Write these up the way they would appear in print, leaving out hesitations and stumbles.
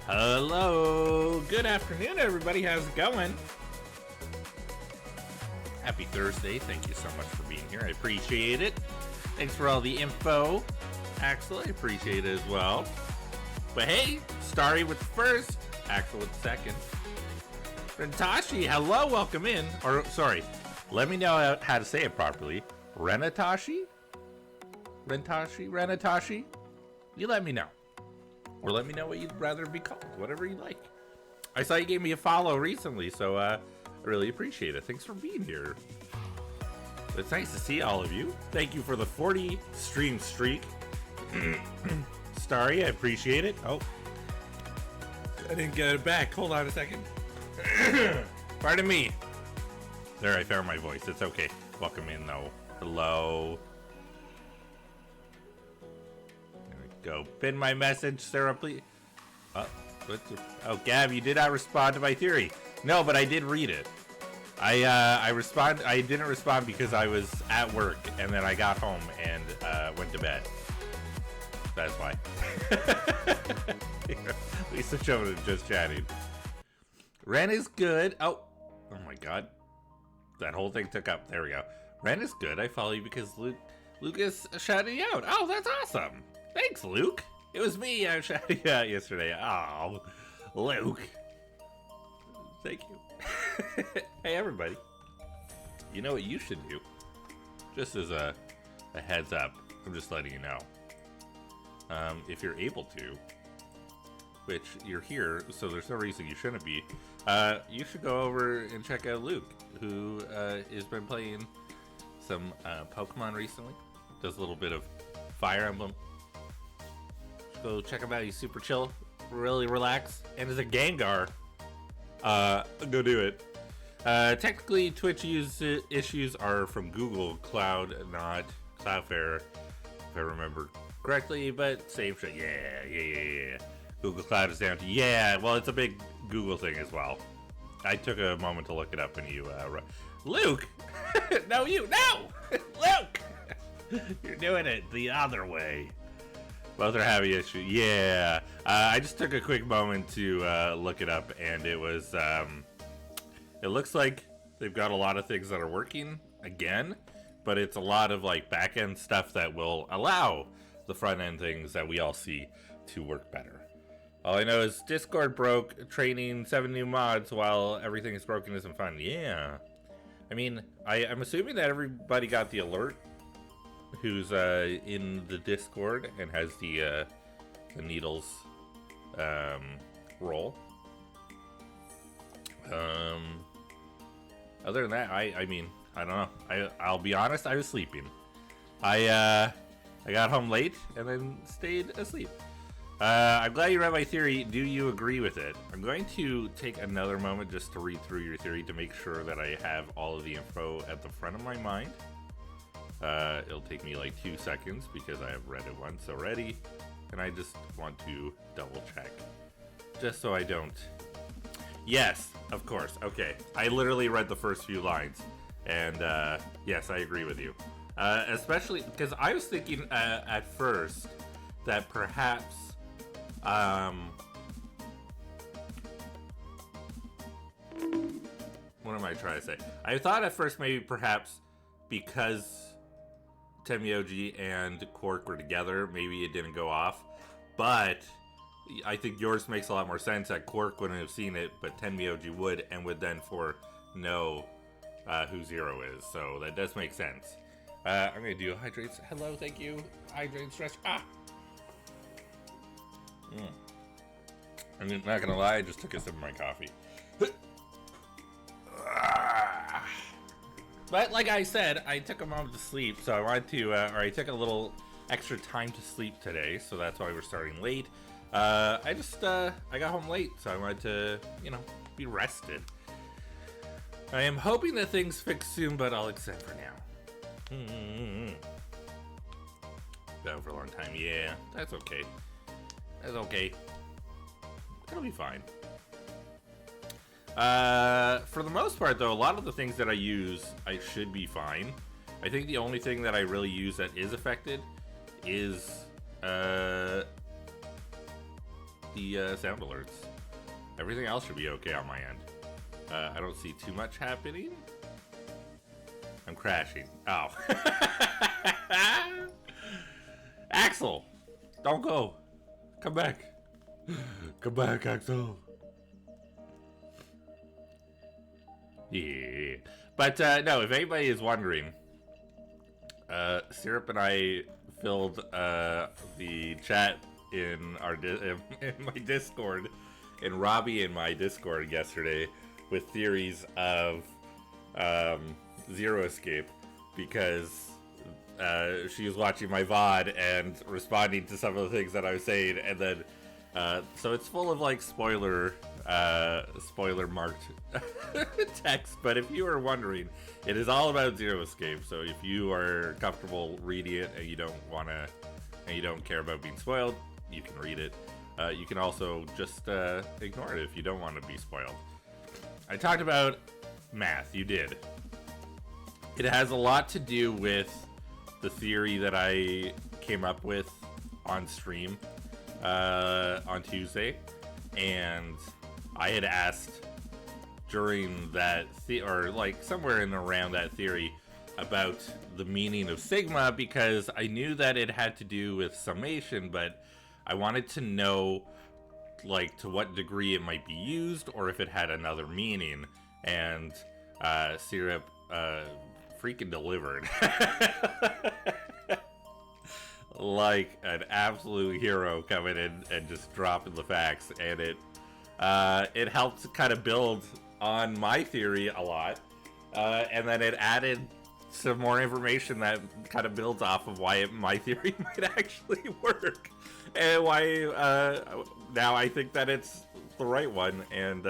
Hello, good afternoon everybody, how's it going? Happy Thursday, thank you so much for being here, I appreciate it. Thanks for all the info, Axel, I appreciate it as well. But hey, Starry with the first, Axel with the second. Rentashi, hello, welcome in. Or, sorry, let me know how to say it properly. Renatashi? Renatashi? You let me know. Or let me know what you'd rather be called, whatever you like. I saw you gave me a follow recently, so I really appreciate it. Thanks for being here. It's nice to see all of you. Thank you for the 40 stream streak. Starry, I appreciate it. Oh, I didn't get it back. Hold on a second. Pardon me. There, I found my voice. It's okay. Welcome in, though. Hello. Go. Pin my message, Sarah, please. Oh, Gab, you did not respond to my theory. No, but I did read it. I didn't respond because I was at work, and then I got home and went to bed. That's why. Lisa Choden just chatting. Ren is good. Oh my God. That whole thing took up. There we go. Ren is good. I follow you because Lucas shouted you out. Oh, that's awesome. Thanks, Luke. It was me I was shouting you out yesterday. Oh, Luke. Thank you. Hey, everybody. You know what you should do? Just as a heads up, I'm just letting you know. If you're able to, which you're here, so there's no reason you shouldn't be, you should go over and check out Luke, who has been playing some Pokemon recently. Does a little bit of Fire Emblem. Go check him out. He's super chill, really relaxed, and as a Gengar, go do it. Technically, Twitch issues are from Google Cloud, not Cloudflare, if I remember correctly, but same shit. Yeah. Google Cloud is down to, well, it's a big Google thing as well. I took a moment to look it up and you, Luke! No, Luke! You're doing it the other way. Both are having issues. Yeah. I just took a quick moment to look it up, and it was, it looks like they've got a lot of things that are working again, but it's a lot of like back-end stuff that will allow the front-end things that we all see to work better. All I know is Discord broke, training 7 new mods while everything is broken isn't fun. Yeah. I mean, I'm assuming that everybody got the alert who's in the Discord and has the Needles role. Other than that, I mean, I don't know. I'll be honest, I was sleeping. I got home late and then stayed asleep. I'm glad you read my theory. Do you agree with it? I'm going to take another moment just to read through your theory to make sure that I have all of the info at the front of my mind. It'll take me like 2 seconds because I have read it once already, and I just want to double check just so I don't. Yes, of course. Okay, I literally read the first few lines, and yes, I agree with you. Especially because I was thinking at first that perhaps what am I trying to say? I thought at first maybe perhaps because Tenmyoji and Quark were together, maybe it didn't go off, but I think yours makes a lot more sense that Quark wouldn't have seen it, but Tenmyoji would, and would then know who Zero is, so that does make sense. I'm gonna do hydrates. Hello, thank you. Hydrate, stretch. I'm not gonna lie, I just took a sip of my coffee. But like I said, I took a moment to sleep, so I wanted to, or I took a little extra time to sleep today, so that's why we're starting late. I got home late, so I wanted to, be rested. I am hoping that things fix soon, but I'll accept for now. Been out for a long time. Yeah, that's okay. That's okay. It'll be fine. For the most part, though, a lot of the things that I use, I should be fine. I think the only thing that I really use that is affected is, the sound alerts. Everything else should be okay on my end. I don't see too much happening. I'm crashing. Oh. Axel! Don't go. Come back. Come back, Axel. Yeah. But no, if anybody is wondering, Syrup and I filled the chat in our in my Discord, and Robbie in my Discord yesterday with theories of Zero Escape, because she was watching my VOD and responding to some of the things that I was saying, and then so it's full of like spoiler marked text. But if you are wondering, it is all about Zero Escape. So if you are comfortable reading it and you don't care about being spoiled, you can read it. You can also just ignore it if you don't want to be spoiled. I talked about math. You did. It has a lot to do with the theory that I came up with on stream on Tuesday, and I had asked during that or like somewhere in around that theory about the meaning of sigma, because I knew that it had to do with summation, but I wanted to know like to what degree it might be used or if it had another meaning. And Syrup freaking delivered. Like an absolute hero coming in and just dropping the facts, and it helped kind of build on my theory a lot, and then it added some more information that kind of builds off of why my theory might actually work, and why now I think that it's the right one. And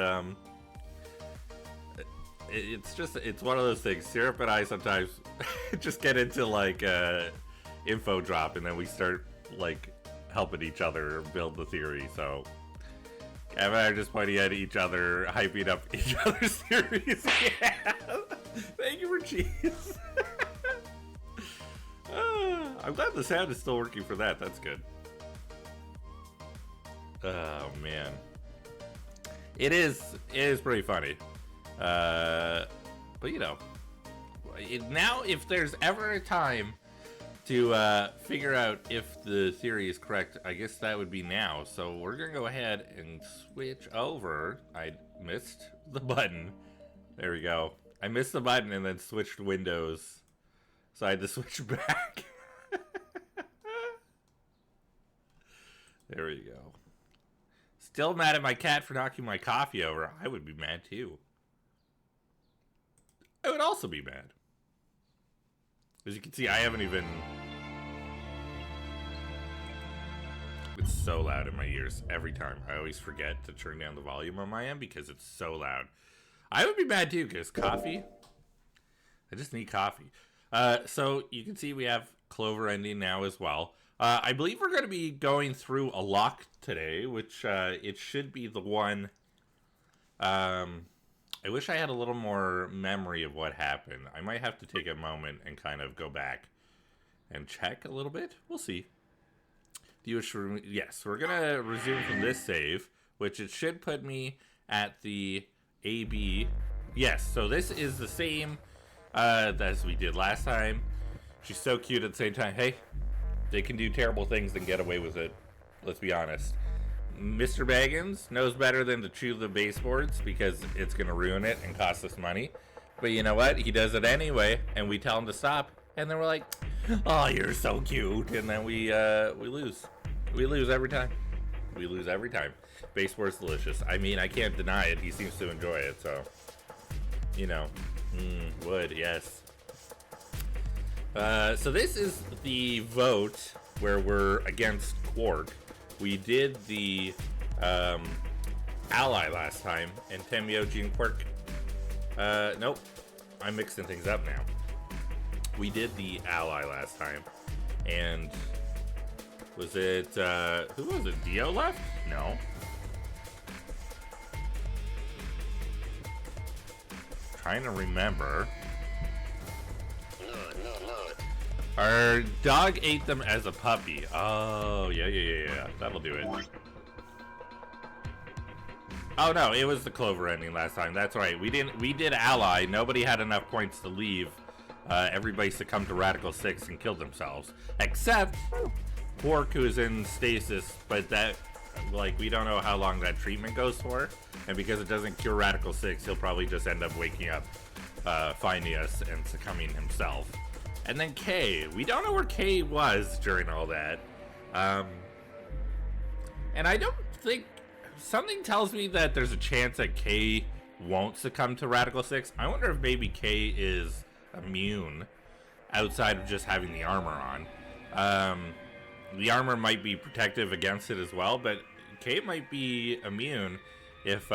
it's one of those things. Syrup and I sometimes just get into like info drop, and then we start like helping each other build the theory. So Kevin and I are just pointing at each other, hyping up each other's theories. Yeah. Thank you for cheese. I'm glad the sound is still working for that. That's good. Oh man, it is pretty funny. But you know, now if there's ever a time to figure out if the theory is correct, I guess that would be now. So we're gonna go ahead and switch over. I missed the button. There we go. I missed the button and then switched windows, so I had to switch back. There we go. Still mad at my cat for knocking my coffee over. I would be mad too. I would also be mad. As you can see, I haven't even... It's so loud in my ears every time. I always forget to turn down the volume on my end because it's so loud. I would be mad too, because coffee... I just need coffee. So you can see we have Clover ending now as well. I believe we're going to be going through a lock today, which it should be the one... I wish I had a little more memory of what happened. I might have to take a moment and kind of go back and check a little bit. We'll see. Yes, we're going to resume from this save, which it should put me at the AB. Yes, so this is the same as we did last time. She's so cute at the same time. Hey, they can do terrible things and get away with it. Let's be honest. Mr. Baggins knows better than to chew the baseboards because it's going to ruin it and cost us money. But you know what? He does it anyway, and we tell him to stop. And then we're like, oh, you're so cute. And then we lose. We lose every time. We lose every time. Baseboard's delicious. I mean, I can't deny it. He seems to enjoy it, so... You know. Would, yes. So this is the vote where we're against Quark. We did the ally last time, and Temyoji and Quirk. Nope. I'm mixing things up now. We did the ally last time, and was it, who was it? Dio left? No. Trying to remember. Our dog ate them as a puppy. Oh, yeah. That'll do it. Oh no, it was the Clover ending last time. That's right. We did Ally. Nobody had enough points to leave. Everybody succumbed to Radical 6 and killed themselves. Except Quark, who's in stasis, but that, like, we don't know how long that treatment goes for. And because it doesn't cure Radical 6, he'll probably just end up waking up, finding us, and succumbing himself. And then Kay. We don't know where Kay was during all that. And I don't think... Something tells me that there's a chance that Kay won't succumb to Radical 6. I wonder if maybe Kay is immune outside of just having the armor on. The armor might be protective against it as well, but Kay might be immune if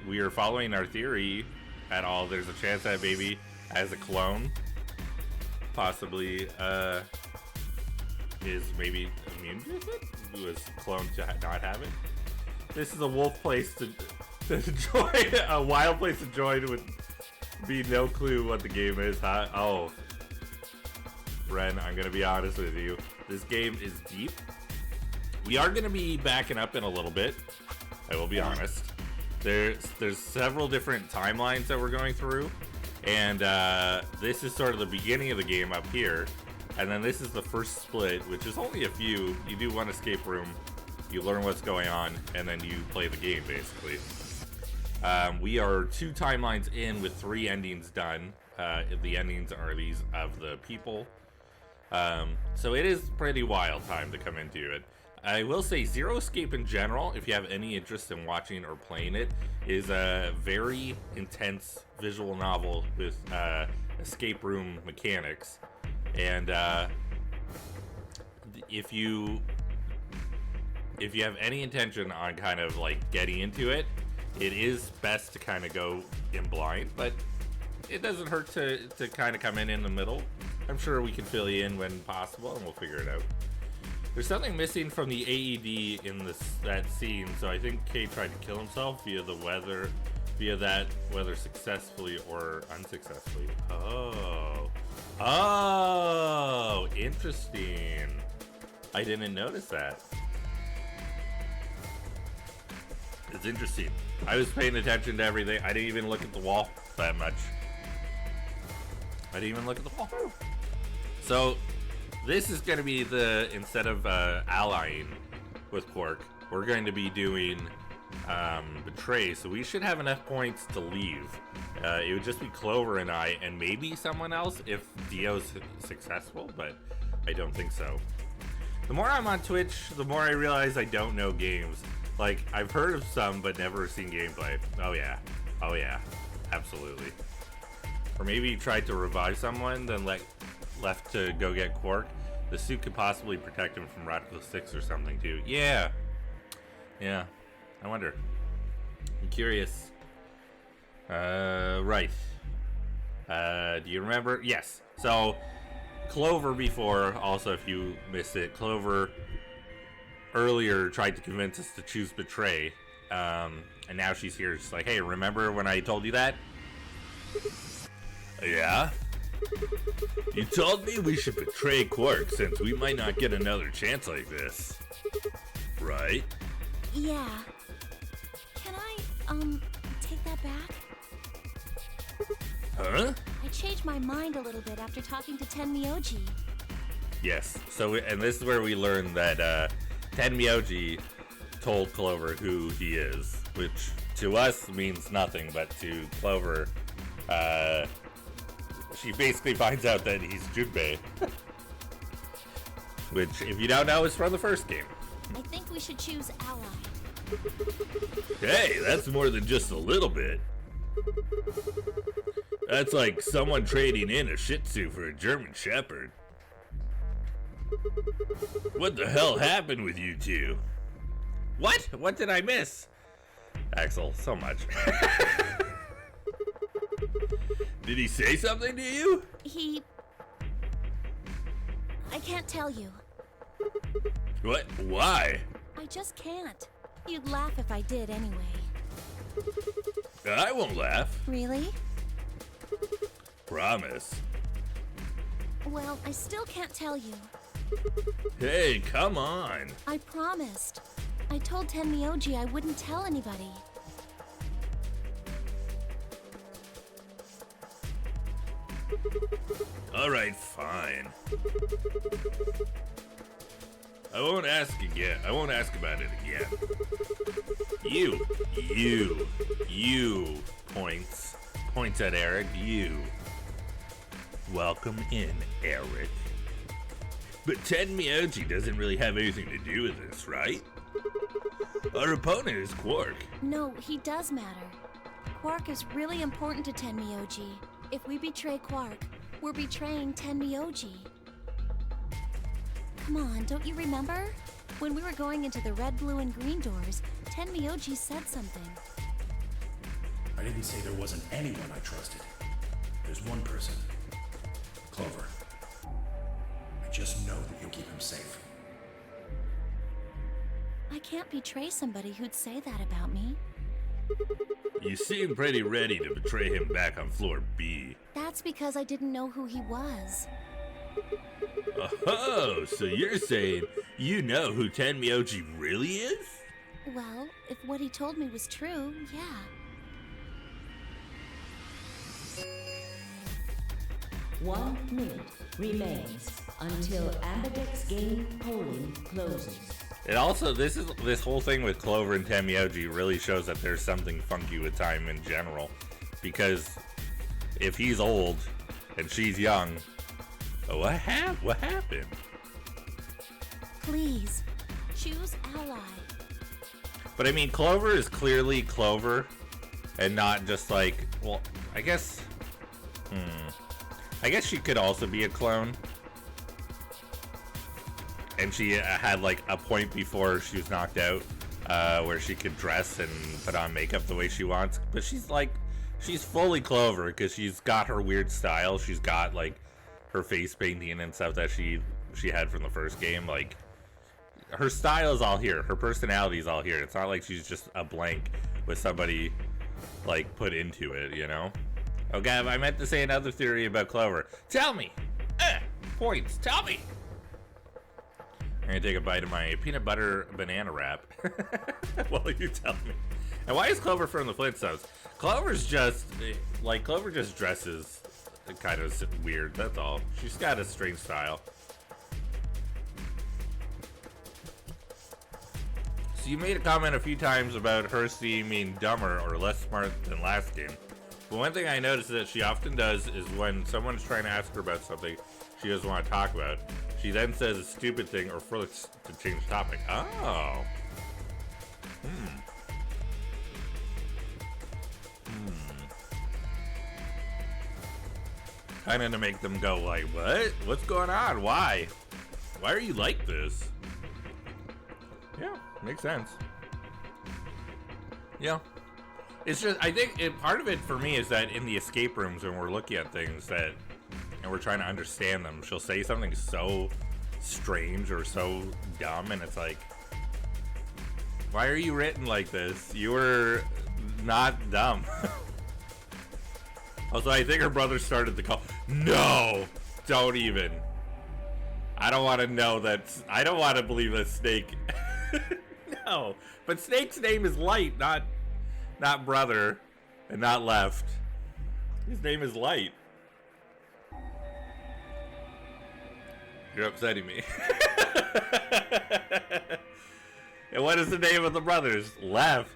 we are following our theory at all. There's a chance that maybe as a clone possibly is maybe immune to it, who was cloned to not have it. This is a wolf place to join, a wild place to join with be no clue what the game is, huh? Oh, Ren, I'm gonna be honest with you. This game is deep. We are gonna be backing up in a little bit. I will be honest. There's several different timelines that we're going through, and this is sort of the beginning of the game up here, and then this is the first split, which is only a few. You do one escape room, you learn what's going on, and then you play the game basically. We are 2 timelines in with 3 endings done. The endings are these of the people. So it is pretty wild time to come into it. I will say Zero Escape in general, if you have any interest in watching or playing it, is a very intense visual novel with escape room mechanics. And if you have any intention on kind of like getting into it, it is best to kind of go in blind, but it doesn't hurt to kind of come in the middle. I'm sure we can fill you in when possible, and we'll figure it out. There's something missing from the AED in that scene, so I think Kay tried to kill himself via that whether successfully or unsuccessfully. Oh, interesting. I didn't notice that. It's interesting. I was paying attention to everything. I didn't even look at the wall that much. I didn't even look at the wall. So this is going to be instead of allying with Quark, we're going to be doing Betray. So we should have enough points to leave. It would just be Clover and I, and maybe someone else if Dio's successful, but I don't think so. The more I'm on Twitch, the more I realize I don't know games. Like, I've heard of some, but never seen gameplay. Oh yeah, absolutely. Or maybe you tried to revive someone, then left to go get Quark. The suit could possibly protect him from Radical 6 or something too. Yeah, I wonder. I'm curious. Right. Do you remember? Yes. So, Clover before, also if you missed it, Clover earlier tried to convince us to choose Betray, and now she's here. She's like, hey, remember when I told you that? Yeah? You told me we should betray Quark since we might not get another chance like this. Right? Yeah. Can I, take that back? Huh? I changed my mind a little bit after talking to Tenmyoji. Yes. So, and this is where we learn that, Tenmyoji told Clover who he is, which to us means nothing, but to Clover, she basically finds out that he's Junpei. Which, if you don't know, is from the first game. I think we should choose ally. Hey, that's more than just a little bit. That's like someone trading in a Shih Tzu for a German Shepherd. What the hell happened with you two? What? What did I miss? Axel, so much. Did he say something to you? I can't tell you. What? Why? I just can't. You'd laugh if I did anyway. I won't laugh. Really? Promise. Well, I still can't tell you. Hey, come on. I promised. I told Tenmyoji I wouldn't tell anybody. Alright, fine. I won't ask again. I won't ask about it again. You, points at Eric, you. Welcome in, Eric. But Tenmyoji doesn't really have anything to do with this, right? Our opponent is Quark. No, he does matter. Quark is really important to Tenmyoji. If we betray Quark, we're betraying Tenmyoji. Come on, don't you remember? When we were going into the red, blue, and green doors, Tenmyoji said something. I didn't say there wasn't anyone I trusted. There's one person. Clover. I just know that you'll keep him safe. I can't betray somebody who'd say that about me. You seem pretty ready to betray him back on floor B. That's because I didn't know who he was. Oh, so you're saying you know who Tenmyoji really is? Well, if what he told me was true, yeah. One minute remains until Ambidex game polling closes. It also, this whole thing with Clover and Tenmyoji really shows that there's something funky with time in general. Because if he's old and she's young, what happened? Please, choose ally. But I mean, Clover is clearly Clover and not just like, well, I guess she could also be a clone. And she had like a point before she was knocked out where she could dress and put on makeup the way she wants. But she's fully Clover because she's got her weird style. She's got like her face painting and stuff that she had from the first game. Like her style is all here. Her personality is all here. It's not like she's just a blank with somebody like put into it, you know? Oh, Gav, I meant to say another theory about Clover. Tell me! Points, tell me! I'm gonna take a bite of my peanut butter banana wrap while you tell me. And why is Clover from the Flintstones? Clover just dresses kind of weird, that's all. She's got a strange style. So you made a comment a few times about her seeming dumber or less smart than last game. But one thing I noticed that she often does is when someone's trying to ask her about something she doesn't want to talk about, she then says a stupid thing or flips to change the topic. Oh. Kind of to make them go like, what? What's going on? Why? Why are you like this? Yeah, makes sense. Yeah. It's just, I think part of it for me is that in the escape rooms when we're looking at things and we're trying to understand them, she'll say something so strange or so dumb, and it's like, why are you written like this? You were not dumb. Also, I think her brother started the call. No! Don't even. I don't want to know that. I don't want to believe that Snake. No. But Snake's name is Light, not brother, and not left. His name is Light. You're upsetting me. And what is the name of the brothers? Left.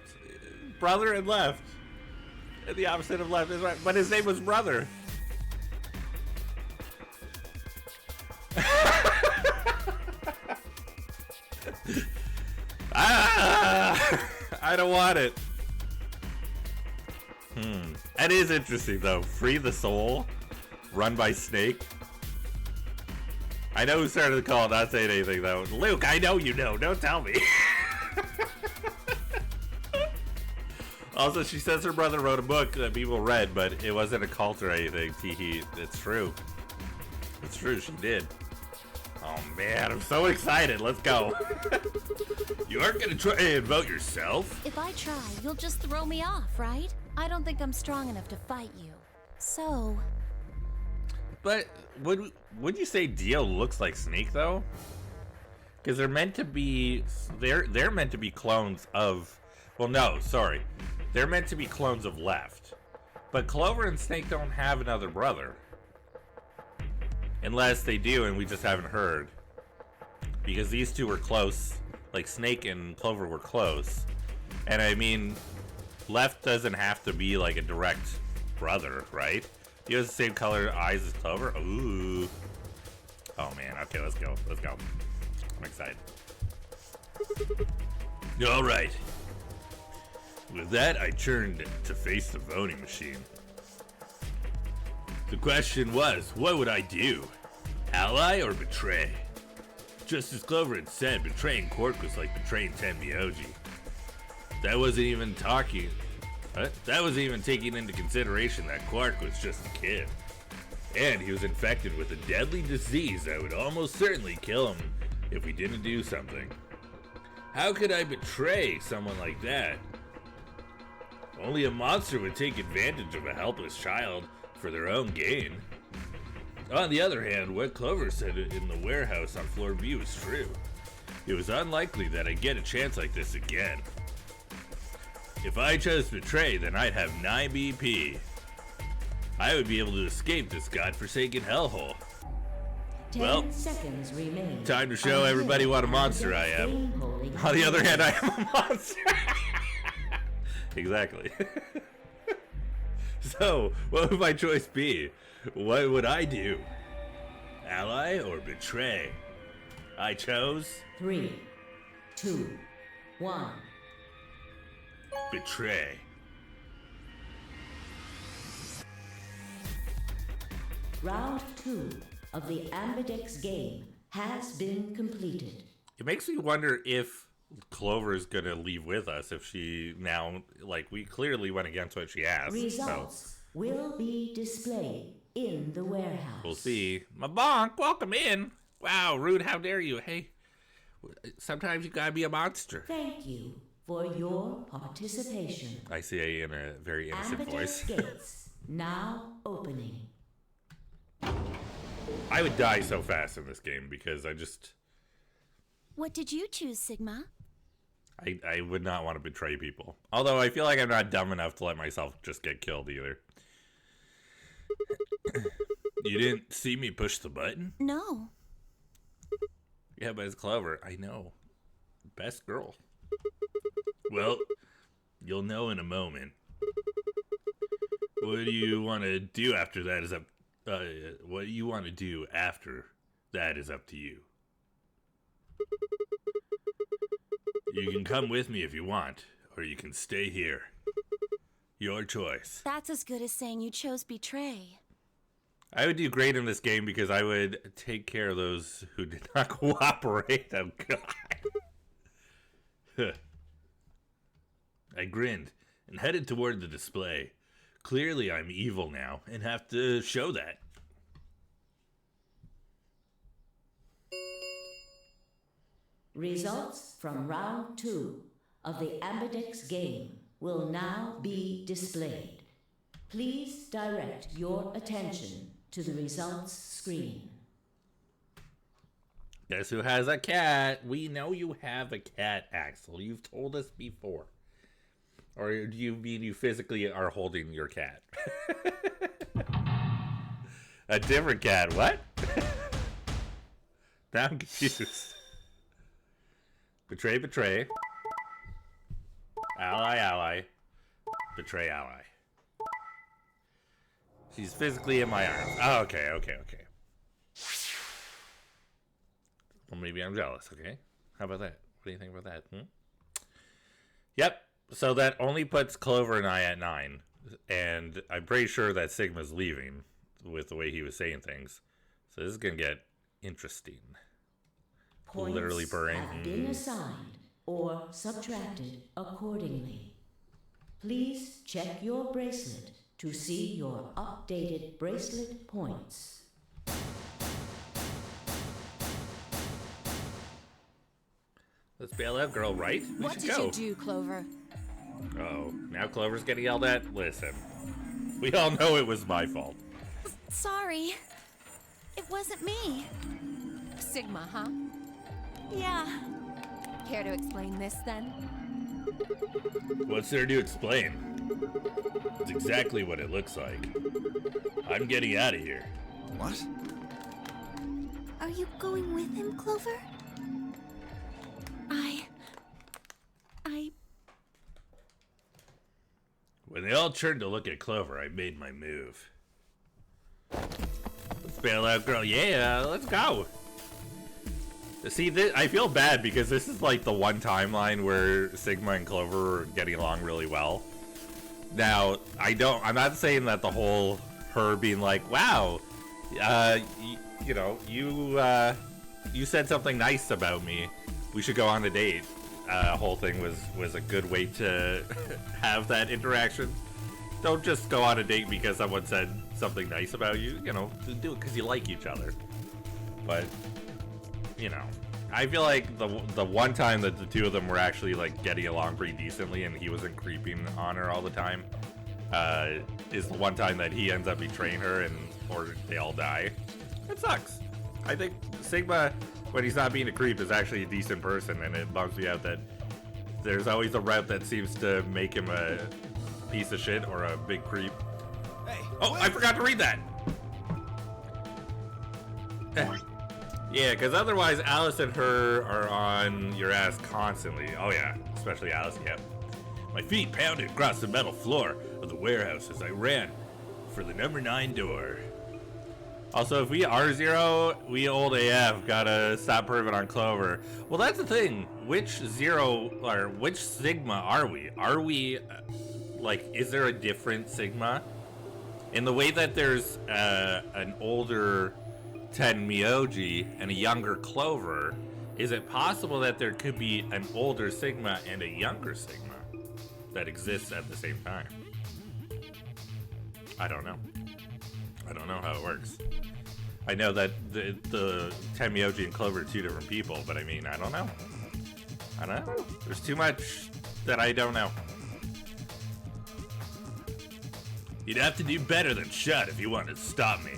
Brother and left. And the opposite of left is right. But his name was Brother. I don't want it. That is interesting though. Free the Soul, run by Snake. I know who started the call, not saying anything though. Luke, I know you know. Don't tell me. Also, she says her brother wrote a book that people read, but it wasn't a cult or anything. Teehee. It's true. It's true, she did. Oh man, I'm so excited. Let's go. You aren't gonna try and vote yourself? If I try, you'll just throw me off, right? I don't think I'm strong enough to fight you. So... But would you say Dio looks like Snake though? Because they're meant to be, they're meant to be clones of, well, no, sorry. They're meant to be clones of Left. But Clover and Snake don't have another brother. Unless they do and we just haven't heard. Because these two were close. Like Snake and Clover were close. And I mean, Left doesn't have to be like a direct brother, right? He has the same color eyes as Clover. Ooh. Oh man, okay, let's go. Let's go. I'm excited. Alright. With that, I turned to face the voting machine. The question was, what would I do? Ally or betray? Just as Clover had said, betraying Quark was like betraying Tenmyoji. That wasn't even taking into consideration that Quark was just a kid. And he was infected with a deadly disease that would almost certainly kill him if we didn't do something. How could I betray someone like that? Only a monster would take advantage of a helpless child for their own gain. On the other hand, what Clover said in the warehouse on floor B was true. It was unlikely that I'd get a chance like this again. If I chose betray, then I'd have 9 BP. I would be able to escape this godforsaken hellhole. 10 seconds remain. Time to show everybody what a monster I am. On the other hand, I am a monster. Exactly. So, what would my choice be? What would I do? Ally or betray? I chose 3, 2, 1. betray. Round 2 of the Ambidex game has been completed. It makes me wonder if Clover is going to leave with us if she now, like, we clearly went against what she asked. Results will be displayed in the warehouse. We'll see. Mabonk, welcome in. Wow, rude, how dare you. Hey, sometimes you gotta be a monster. Thank you for your participation. I say in a very innocent Ambidex voice. gates now opening. I would die so fast in this game because What did you choose, Sigma? I would not want to betray people. Although I feel like I'm not dumb enough to let myself just get killed either. You didn't see me push the button? No. Yeah, but it's Clover. I know. Best girl. Well, you'll know in a moment. What do you want to do after that is up... what you want to do after that is up to you. You can come with me if you want, or you can stay here. Your choice. That's as good as saying you chose betray. I would do great in this game because I would take care of those who did not cooperate. Oh, God. I grinned and headed toward the display. Clearly, I'm evil now and have to show that. Results from round 2 of the Ambidex game will now be displayed. Please direct your attention to the results screen. Guess who has a cat? We know you have a cat, Axel. You've told us before. Or do you mean you physically are holding your cat? A different cat, what? Now I'm confused. Betray, betray. Ally, ally. Betray, ally. She's physically in my arms. Oh, okay. Well, maybe I'm jealous, okay? How about that? What do you think about that? Yep. So that only puts Clover and I at 9. And I'm pretty sure that Sigma's leaving with the way he was saying things. So this is going to get interesting. Points Literally purring. have been assigned or subtracted accordingly. Please check your bracelet to see your updated bracelet points. Let's bail out, girl, right? We What should did go. you do, Clover? Oh, now Clover's getting yelled at? Listen. We all know it was my fault. Sorry. It wasn't me. Sigma, huh? Yeah. Care to explain this then? What's there to explain? It's exactly what it looks like. I'm getting out of here. What? Are you going with him, Clover? When they all turned to look at Clover, I made my move. Let's bail out, girl. Yeah, let's go. See, I feel bad because this is like the one timeline where Sigma and Clover are getting along really well. Now, I'm not saying that the whole her being like, wow, you said something nice about me. We should go on a date. Whole thing was a good way to have that interaction. Don't just go on a date because someone said something nice about you. You know, do it because you like each other. But, you know, I feel like the one time that the two of them were actually like getting along pretty decently and he wasn't creeping on her all the time, is the one time that he ends up betraying her or they all die. It sucks. I think Sigma, when he's not being a creep, is actually a decent person, and it bums me out that there's always a route that seems to make him a piece of shit or a big creep. Hey, oh, I forgot to read that! Yeah, because otherwise Alice and her are on your ass constantly. Oh yeah, especially Alice, yep. My feet pounded across the metal floor of the warehouse as I ran for the number 9 door. Also, if we R0, we old AF gotta stop perving on Clover. Well, that's the thing. Which Sigma are we? Are we, like, is there a different Sigma? In the way that there's an older 10 Miyoji and a younger Clover, is it possible that there could be an older Sigma and a younger Sigma that exists at the same time? I don't know. I don't know how it works. I know that the Tenmyoji and Clover are two different people, but I mean, I don't know. I don't know. There's too much that I don't know. You'd have to do better than shut if you wanted to stop me.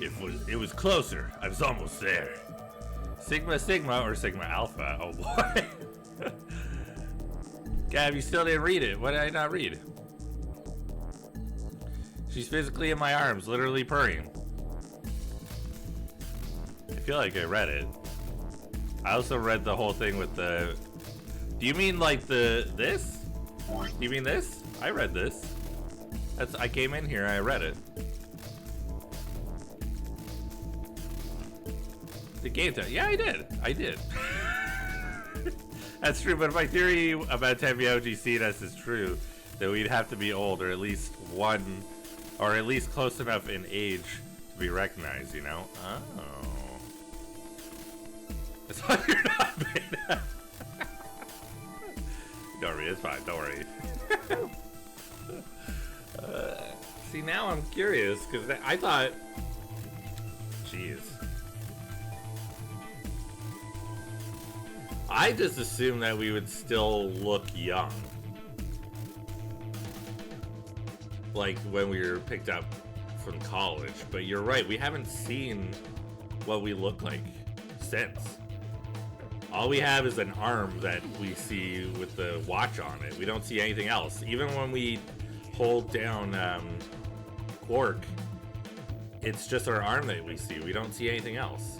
It was closer. I was almost there. Sigma Sigma or Sigma Alpha. Oh boy. Gab, you still didn't read it. What did I not read? She's physically in my arms, literally purring. I feel like I read it. I also read the whole thing with the... Do you mean like this? Do you mean this? I read this. I came in here and I read it. The game time. Yeah, I did. That's true, but if my theory about Tenmyoji seeing us is true, then we'd have to be old, or at least one, or at least close enough in age to be recognized, you know? Oh. That's why you're not big. Don't worry, it's fine, don't worry. See, now I'm curious, because I thought... Jeez. I just assumed that we would still look young. Like when we were picked up from college. But you're right, we haven't seen what we look like since. All we have is an arm that we see with the watch on it. We don't see anything else. Even when we hold down Quark, it's just our arm that we see. We don't see anything else.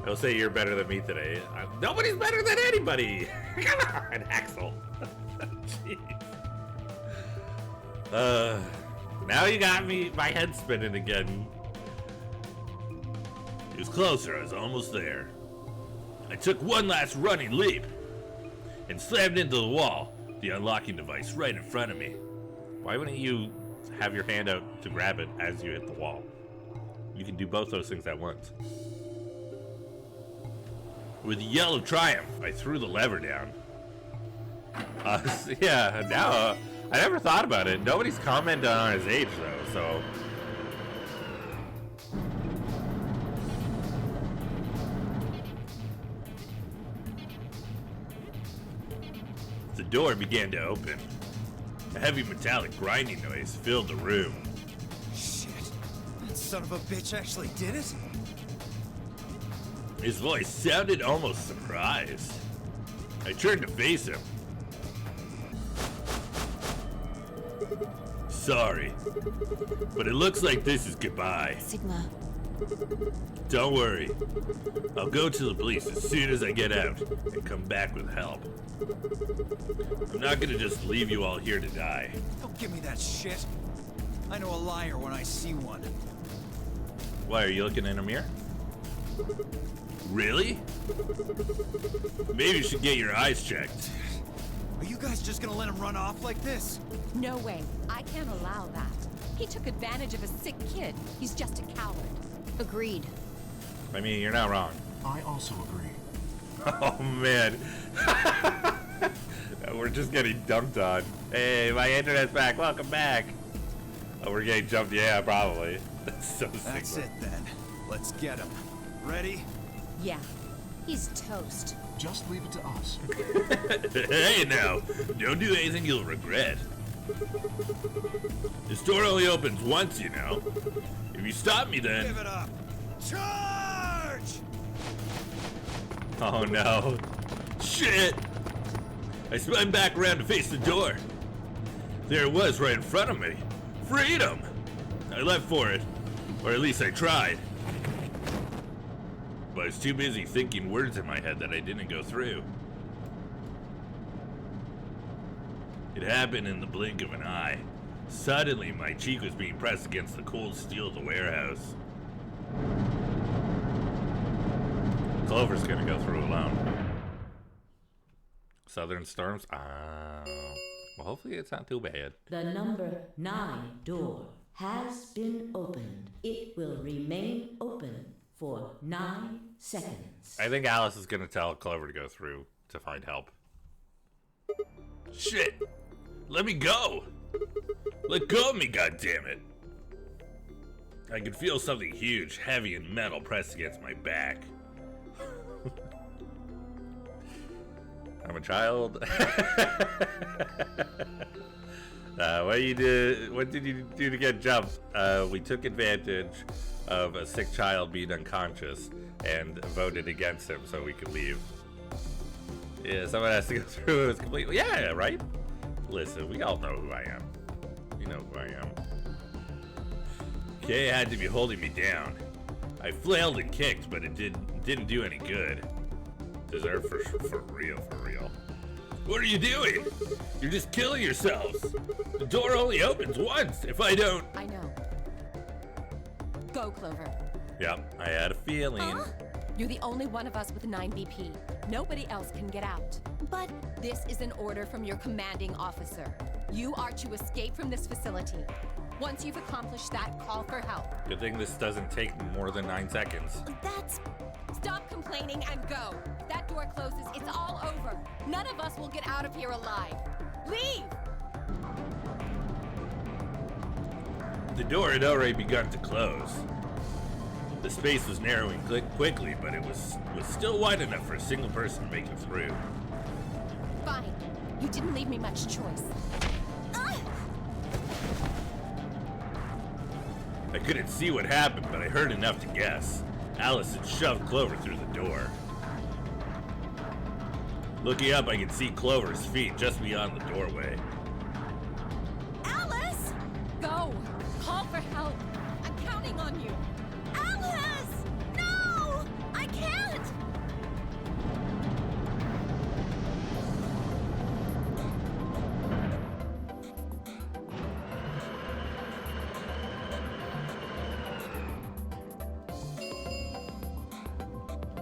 I'll say you're better than me today. Nobody's better than anybody! Come on, Axel. Jeez. Now you got me, my head spinning again. It was closer, I was almost there. I took one last running leap and slammed into the wall, the unlocking device right in front of me. Why wouldn't you have your hand out to grab it as you hit the wall? You can do both those things at once. With a yell of triumph, I threw the lever down. Yeah, now, I never thought about it. Nobody's commented on his age, though, so... The door began to open. A heavy metallic grinding noise filled the room. Shit. That son of a bitch actually did it? His voice sounded almost surprised. I turned to face him. Sorry, but it looks like this is goodbye. Sigma, Don't worry. I'll go to the police as soon as I get out and come back with help. I'm not gonna just leave you all here to die. Don't give me that shit. I know a liar when I see one. Why, are you looking in a mirror? Really? Maybe you should get your eyes checked. Are you guys just gonna let him run off like this? No way. I can't allow that. He took advantage of a sick kid. He's just a coward. agreed. I mean, you're not wrong. I also agree. Oh, man. We're just getting dumped on. Hey, my internet's back. Welcome back. Oh, we're getting jumped. Yeah, probably. That's so sick. That's it then. Let's get him. Ready? Yeah. He's toast. Just leave it to us. Hey, now. Don't do anything you'll regret. This door only opens once, you know. If you stop me, then... Give it up. Charge! Oh, no. Shit! I spun back around to face the door. There it was right in front of me. Freedom! I left for it. Or at least I tried. But I was too busy thinking words in my head that I didn't go through. It happened in the blink of an eye. Suddenly, my cheek was being pressed against the cold steel of the warehouse. Clover's gonna go through alone. Southern storms? Well, hopefully it's not too bad. The number 9 door has been opened. It will remain open for 9 seconds. I think Alice is gonna tell Clover to go through to find help. Shit! Let me go! Let go of me, goddammit! I could feel something huge, heavy, and metal pressed against my back. I'm a child. What did you do to get jumped? We took advantage of a sick child being unconscious and voted against him so we could leave. Yeah, someone has to go through. It was completely. Yeah, right? Listen, we all know who I am. You know who I am. Kay had to be holding me down. I flailed and kicked, but it didn't do any good. Deserved for real, for real. What are you doing? You're just killing yourselves. The door only opens once. If I don't... I know. Go, Clover. Yep, I had a feeling. You're the only one of us with 9 BP. Nobody else can get out. But This is an order from your commanding officer. You are to escape from this facility. Once you've accomplished that, call for help. Good thing this doesn't take more than 9 seconds. that's... Stop complaining and go. That door closes, it's all over. None of us will get out of here alive. Leave! The door had already begun to close. The space was narrowing quickly, but it was still wide enough for a single person to make it through. Fine. You didn't leave me much choice. I couldn't see what happened, but I heard enough to guess. Alice had shoved Clover through the door. Looking up, I could see Clover's feet just beyond the doorway. Alice! Go! Call for help! I'm counting on you! Alice! No! I can't!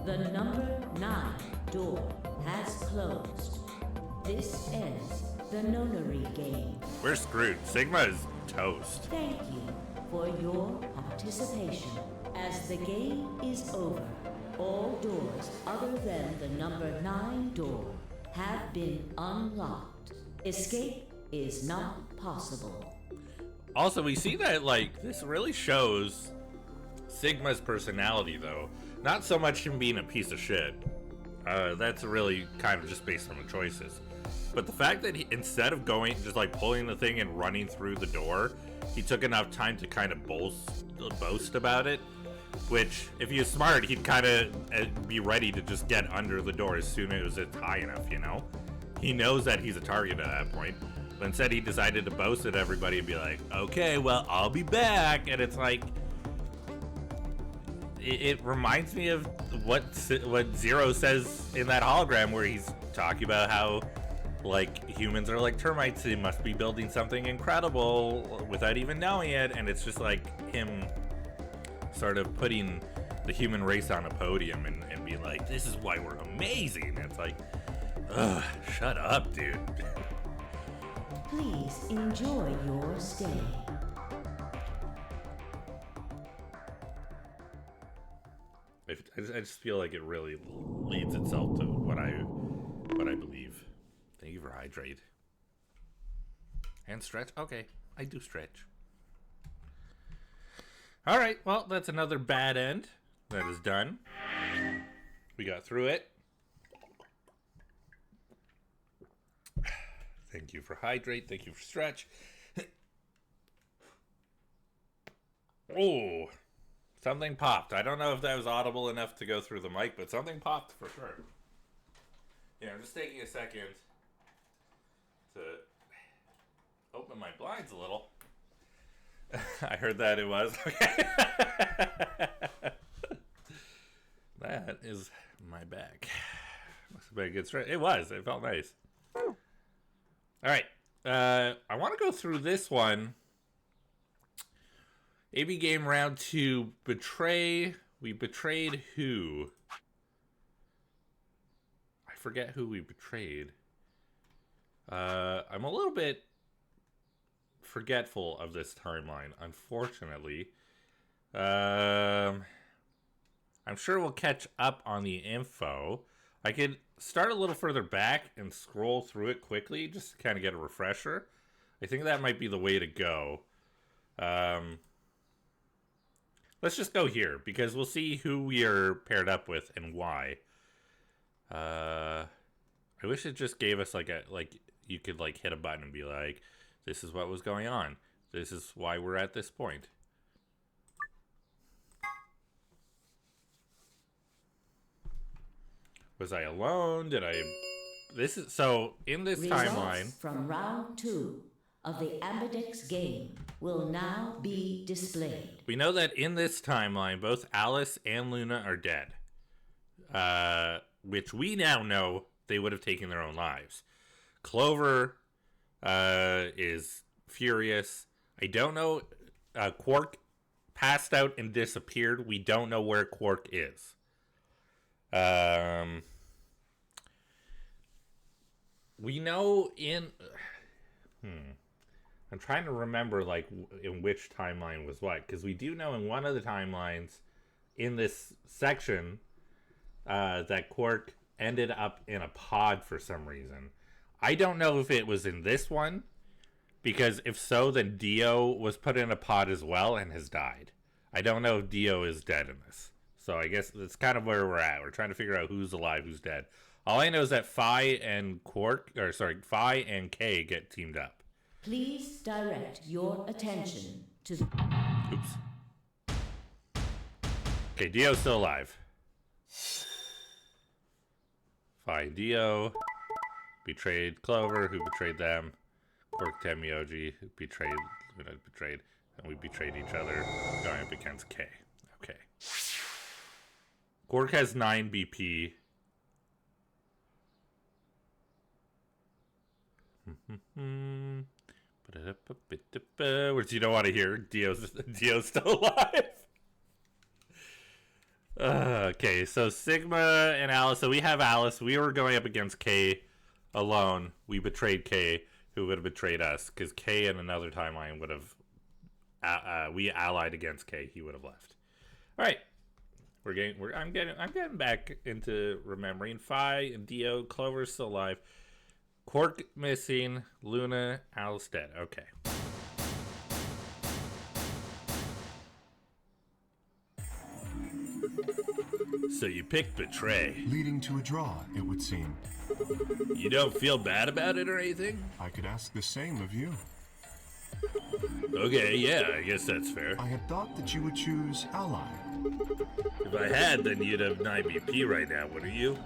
The number 9 door has closed. This ends the nonary game. We're screwed. Sigma is toast. Thank you for your participation. As the game is over, all doors other than the number 9 door have been unlocked. Escape is not possible. Also, we see that, like, this really shows Sigma's personality, though. Not so much him being a piece of shit. That's really kind of just based on the choices. But the fact that he, instead of going, just like pulling the thing and running through the door, he took enough time to kind of boast about it. Which, if he was smart, he'd kind of be ready to just get under the door as soon as it's high enough, you know? He knows that he's a target at that point. But instead, he decided to boast at everybody and be like, okay, well, I'll be back. And it's like, it reminds me of what Zero says in that hologram where he's talking about how, like, humans are like termites. They must be building something incredible without even knowing it. And it's just like him sort of putting the human race on a podium and being like, this is why we're amazing. It's like, ugh, shut up, dude. Please enjoy your stay. I just feel like it really leads itself to what I believe. Thank you for hydrate. And stretch? Okay, I do stretch. Alright, well, that's another bad end. That is done. We got through it. Thank you for hydrate. Thank you for stretch. Oh, something popped. I don't know if that was audible enough to go through the mic, but something popped for sure. Yeah, I'm just taking a second to open my blinds a little. I heard that it was. Okay. That is my back. Must have been a good stretch. It was. It felt nice. All right, I want to go through this one. AB game round 2, betray. We betrayed who? I forget who we betrayed. I'm a little bit forgetful of this timeline, unfortunately. I'm sure we'll catch up on the info. I could start a little further back and scroll through it quickly just to kind of get a refresher. I think that might be the way to go. Let's just go here because we'll see who we are paired up with and why. I wish it just gave us like you could like hit a button and be like, this is what was going on. This is why we're at this point. Was I alone? Did I... This is... So, in this Results timeline... from round 2 of the Ambidex game will now be displayed. We know that in this timeline, both Alice and Luna are dead. Which we now know they would have taken their own lives. Clover is furious. I don't know... Quark passed out and disappeared. We don't know where Quark is. We know in... I'm trying to remember, like, in which timeline was what. Because we do know in one of the timelines in this section that Quark ended up in a pod for some reason. I don't know if it was in this one. Because if so, then Dio was put in a pod as well and has died. I don't know if Dio is dead in this. So I guess that's kind of where we're at. We're trying to figure out who's alive, who's dead. All I know is that Phi and Phi and K get teamed up. Please direct your attention to... Oops. Okay, Dio's still alive. Phi and Dio betrayed Clover, who betrayed them. Quark, Temioji, who betrayed, Luna betrayed, and we betrayed each other going up against K. Okay. Quark has 9 BP. Which you don't want to hear. Dio's still alive. Okay, so Sigma and Alice. So we have Alice. We were going up against K alone. We betrayed K, who would have betrayed us, because K in another timeline would have. We allied against K. He would have left. All right. I'm getting back into remembering. Phi and Dio, Clover's still alive. Quark missing. Luna, Alice dead. Okay. So you picked betray. Leading to a draw, it would seem. You don't feel bad about it or anything? I could ask the same of you. Okay, yeah, I guess that's fair. I had thought that you would choose ally. If I had, then you'd have 9 BP right now, wouldn't you?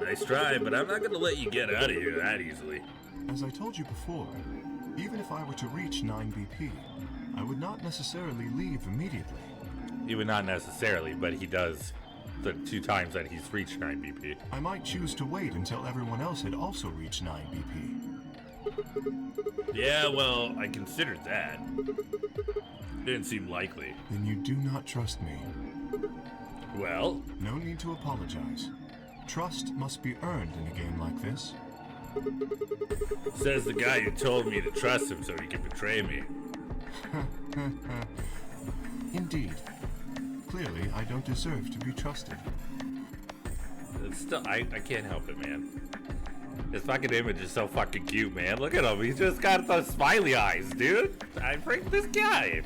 Nice try, but I'm not gonna let you get out of here that easily. As I told you before, even if I were to reach 9 BP, I would not necessarily leave immediately. Even not necessarily, but he does the 2 times that he's reached 9 BP. I might choose to wait until everyone else had also reached 9 BP. Yeah, well, I considered that. Didn't seem likely. Then you do not trust me. Well, No need to apologize. Trust must be earned in a game like this. says the guy who told me to trust him so he can betray me. Indeed. Clearly, I don't deserve to be trusted. It's still, I can't help it, man. His fucking image is so fucking cute, man. Look at him. He's just got those smiley eyes, dude. I freaked this guy.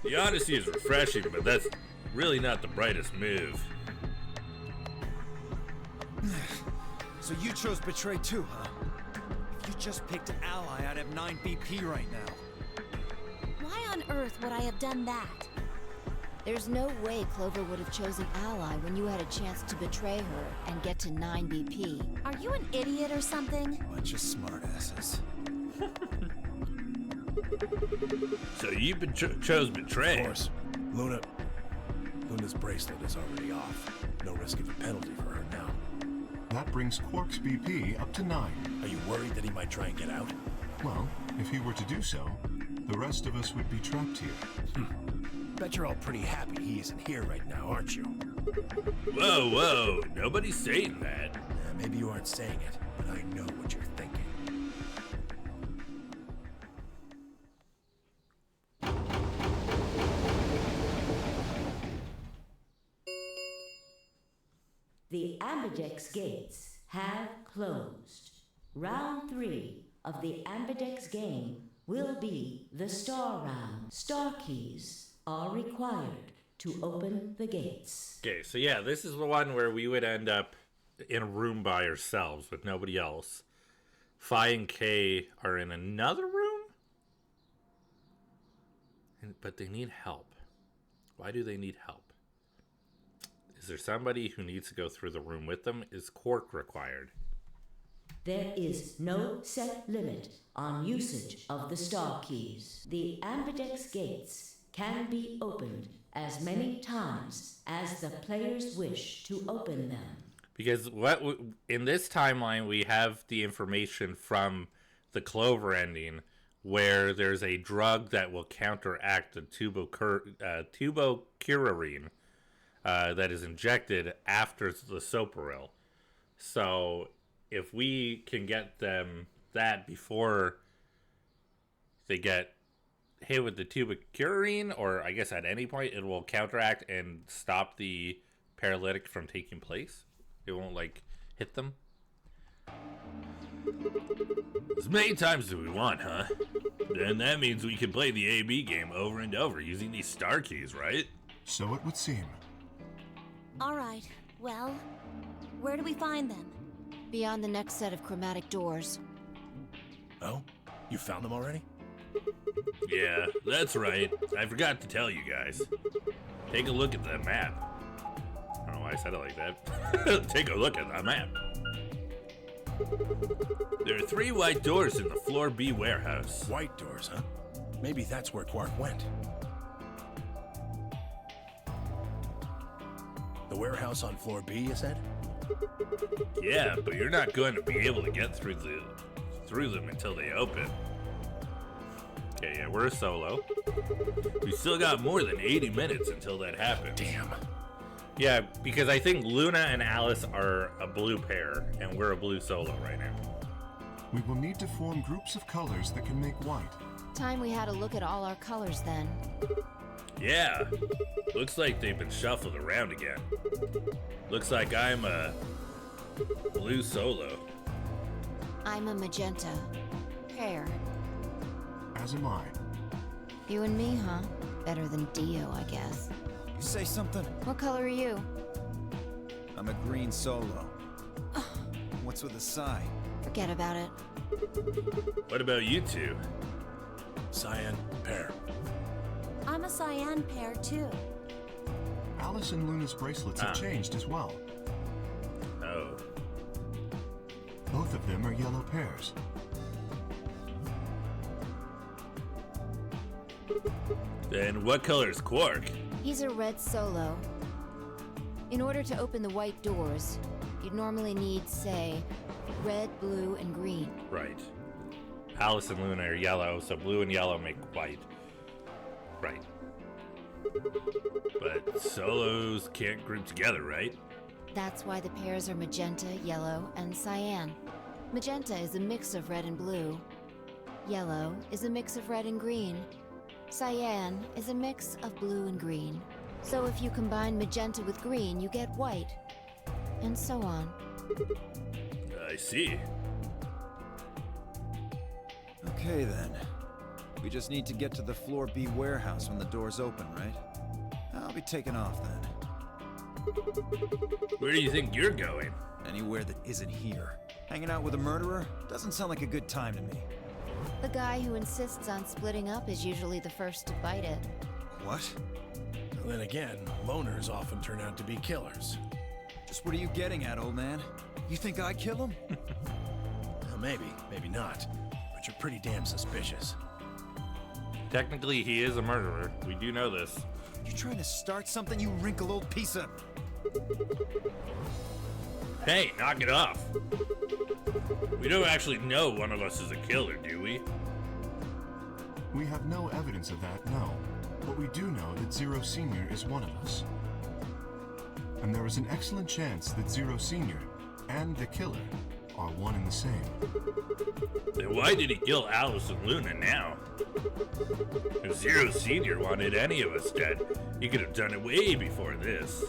The honesty is refreshing, but that's really not the brightest move. So you chose Betray too, huh? If you just picked Ally, I'd have 9 BP right now. Why on earth would I have done that? There's no way Clover would have chosen Ally when you had a chance to betray her and get to 9 BP. Are you an idiot or something? Bunch of smartasses. So you chose Betray. Of course. Luna's bracelet is already off. No risk of a penalty for her now. That brings Quark's BP up to 9. Are you worried that he might try and get out? Well, if he were to do so, the rest of us would be trapped here. Bet you're all pretty happy he isn't here right now, aren't you? Whoa, whoa. Nobody's saying that. Maybe you aren't saying it, but I know what you're thinking. The Ambidex gates have closed. Round 3 of the Ambidex game will be the Star Round. Star keys are required to open the gates. Okay, so yeah, this is the one where we would end up in a room by ourselves with nobody else. Phi and K are in another room? But they need help. Why do they need help? Is there somebody who needs to go through the room with them? Is Quark required? There is no set limit on usage of the Star keys. The Ambidex gates can be opened as many times as the players wish to open them. Because in this timeline, we have the information from the Clover ending where there's a drug that will counteract the tubocurarine that is injected after the Soparil. So if we can get them that before they get hit with the tubocurarine, or I guess at any point, it will counteract and stop the paralytic from taking place. It won't, like, hit them. As many times as we want, huh? Then that means we can play the AB game over and over using these star keys, right? So it would seem. All right, well, where do we find them? Beyond the next set of chromatic doors. Oh? You found them already? Yeah, that's right. I forgot to tell you guys. Take a look at the map. I don't know why I said it like that. Take a look at the map. There are 3 white doors in the Floor B warehouse. White doors, huh? Maybe that's where Quark went. The warehouse on floor B, you said? Yeah, but you're not going to be able to get through them until they open. Okay, yeah, we're a solo. We still got more than 80 minutes until that happens. Damn. Yeah, because I think Luna and Alice are a blue pair, and we're a blue solo right now. We will need to form groups of colors that can make white. Time we had a look at all our colors then. Yeah, looks like they've been shuffled around again. Looks like I'm a blue solo. I'm a magenta. Pear. As am I. You and me, huh? Better than Dio, I guess. You say something? What color are you? I'm a green solo. What's with the sign? Forget about it. What about you two? Cyan, pear. I'm a cyan pair too. Alice and Luna's bracelets have changed as well. Oh. Both of them are yellow pairs. Then what color is Quark? He's a red solo. In order to open the white doors, you'd normally need, say, red, blue, and green. Right. Alice and Luna are yellow, so blue and yellow make white. Right. But solos can't group together, right? That's why the pairs are magenta, yellow, and cyan. Magenta is a mix of red and blue. Yellow is a mix of red and green. Cyan is a mix of blue and green. So if you combine magenta with green, you get white. And so on. I see. Okay then. We just need to get to the floor B warehouse when the doors open, right? I'll be taking off then. Where do you think you're going? Anywhere that isn't here. Hanging out with a murderer doesn't sound like a good time to me. The guy who insists on splitting up is usually the first to bite it. What? Then again, loners often turn out to be killers. Just what are you getting at, old man? You think I kill him? Well, maybe not. But you're pretty damn suspicious. Technically, he is a murderer. We do know this. You trying to start something, you wrinkled old piece of... Hey, knock it off. We don't actually know one of us is a killer, do we? We have no evidence of that, no. But we do know that Zero Senior is one of us. And there is an excellent chance that Zero Senior and the killer are one and the same. Then why did he kill Alice and Luna now? If Zero Senior wanted any of us dead, he could have done it way before this.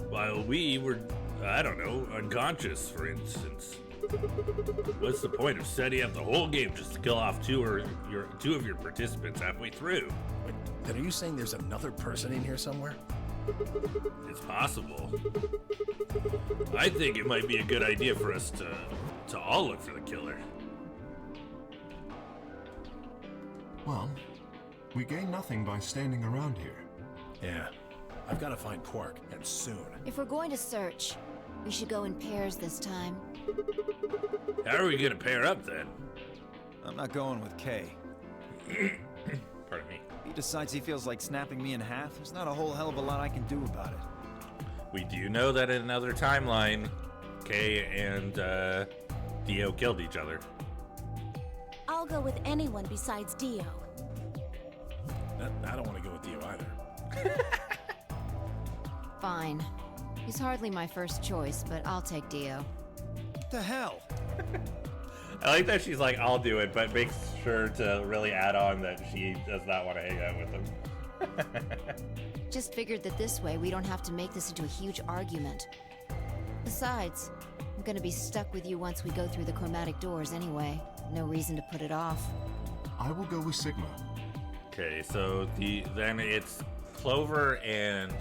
While we were, I don't know, unconscious, for instance. What's the point of setting up the whole game just to kill off two of your participants halfway through? Wait, then are you saying there's another person in here somewhere? It's possible. I think it might be a good idea for us to all look for the killer. Well, we gain nothing by standing around here. Yeah. I've got to find Quark, and soon. If we're going to search, we should go in pairs this time. How are we gonna pair up then? I'm not going with Kay. Pardon me. He decides he feels like snapping me in half. There's not a whole hell of a lot I can do about it. We do know that in another timeline, Kay and Dio killed each other. I'll go with anyone besides Dio. I don't want to go with Dio either. Fine. He's hardly my first choice, but I'll take Dio. What the hell? I like that she's like, I'll do it, but makes sure to really add on that she does not want to hang out with him. Just figured that this way we don't have to make this into a huge argument. Besides, I'm gonna be stuck with you once we go through the chromatic doors anyway. No reason to put it off. I will go with Sigma. Okay, so then it's Clover and...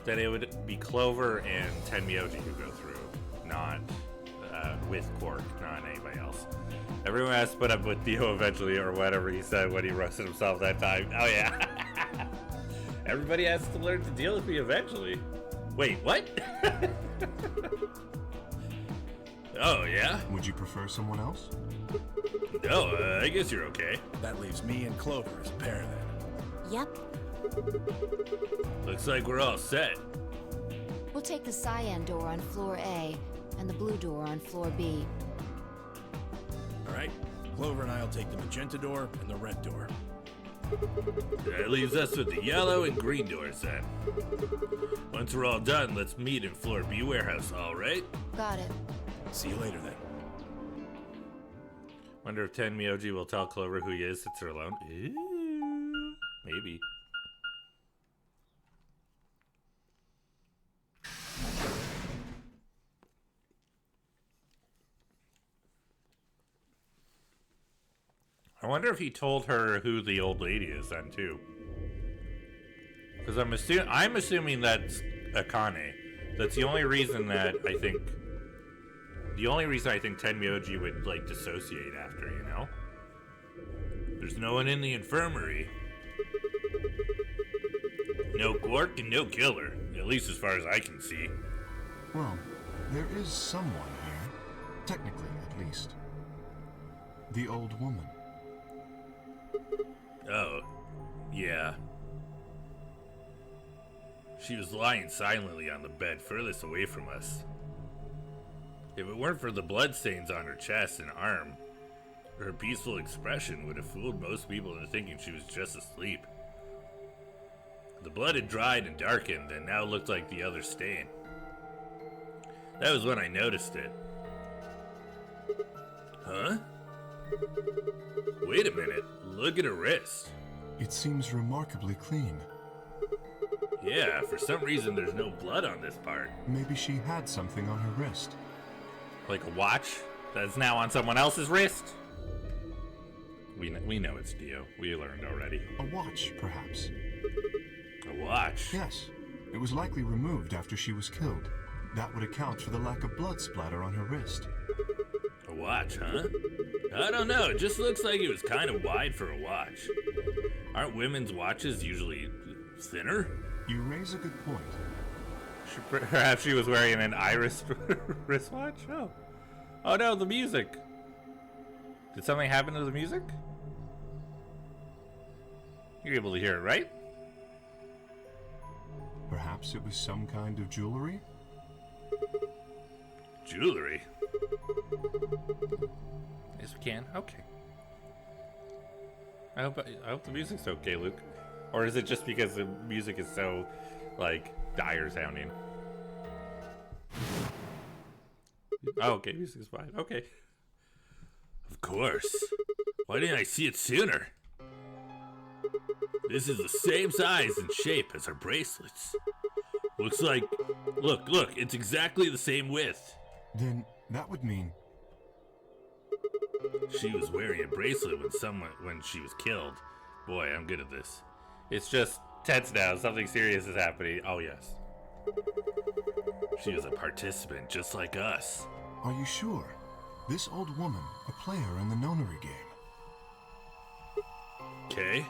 Then it would be Clover and Tenmyoji who go through, not with Quark, not anybody else. Everyone has to put up with Dio eventually, or whatever he said when he roasted himself that time. Oh yeah. Everybody has to learn to deal with me eventually. Wait, what? Oh yeah? Would you prefer someone else? No, I guess you're okay. That leaves me and Clover as a pair then. Yep. Looks like we're all set. We'll take the cyan door on floor A and the blue door on floor B. All right? Clover and I'll take the magenta door and the red door. That leaves us with the yellow and green doors then. Once we're all done, let's meet in floor B warehouse, all right? Got it. See you later then. Wonder if Tenmyoji will tell Clover who he is since they're alone. Ooh, maybe. I wonder if he told her who the old lady is then too. Because I'm assuming that's Akane. That's the only reason that I think. The only reason I think Tenmyoji would like dissociate after, you know. There's no one in the infirmary. No Quark and no killer, at least as far as I can see. Well, there is someone here. Technically, at least. The old woman. Oh, yeah. She was lying silently on the bed furthest away from us. If it weren't for the bloodstains on her chest and arm, her peaceful expression would have fooled most people into thinking she was just asleep. The blood had dried and darkened and now looked like the other stain. That was when I noticed it. Huh? Wait a minute, look at her wrist. It seems remarkably clean. Yeah, for some reason there's no blood on this part. Maybe she had something on her wrist. Like a watch that's now on someone else's wrist? We know it's Dio. We learned already. A watch, perhaps. A watch? Yes. It was likely removed after she was killed. That would account for the lack of blood splatter on her wrist. A watch, huh? I don't know. It just looks like it was kind of wide for a watch. Aren't women's watches usually thinner? You raise a good point. Perhaps she was wearing an iris wristwatch? Oh. Oh no, the music. Did something happen to the music? You're able to hear it, right? Perhaps it was some kind of jewelry? Jewelry? Yes, we can. Okay. I hope the music's okay, Luke. Or is it just because the music is so, like, dire sounding? Oh, okay, music's fine. Okay. Of course. Why didn't I see it sooner? This is the same size and shape as her bracelets. Looks like... Look, it's exactly the same width. Then that would mean... She was wearing a bracelet when she was killed. Boy, I'm good at this. It's just tense now. Something serious is happening. Oh, yes. She was a participant just like us. Are you sure? This old woman, a player in the nonary game. Okay.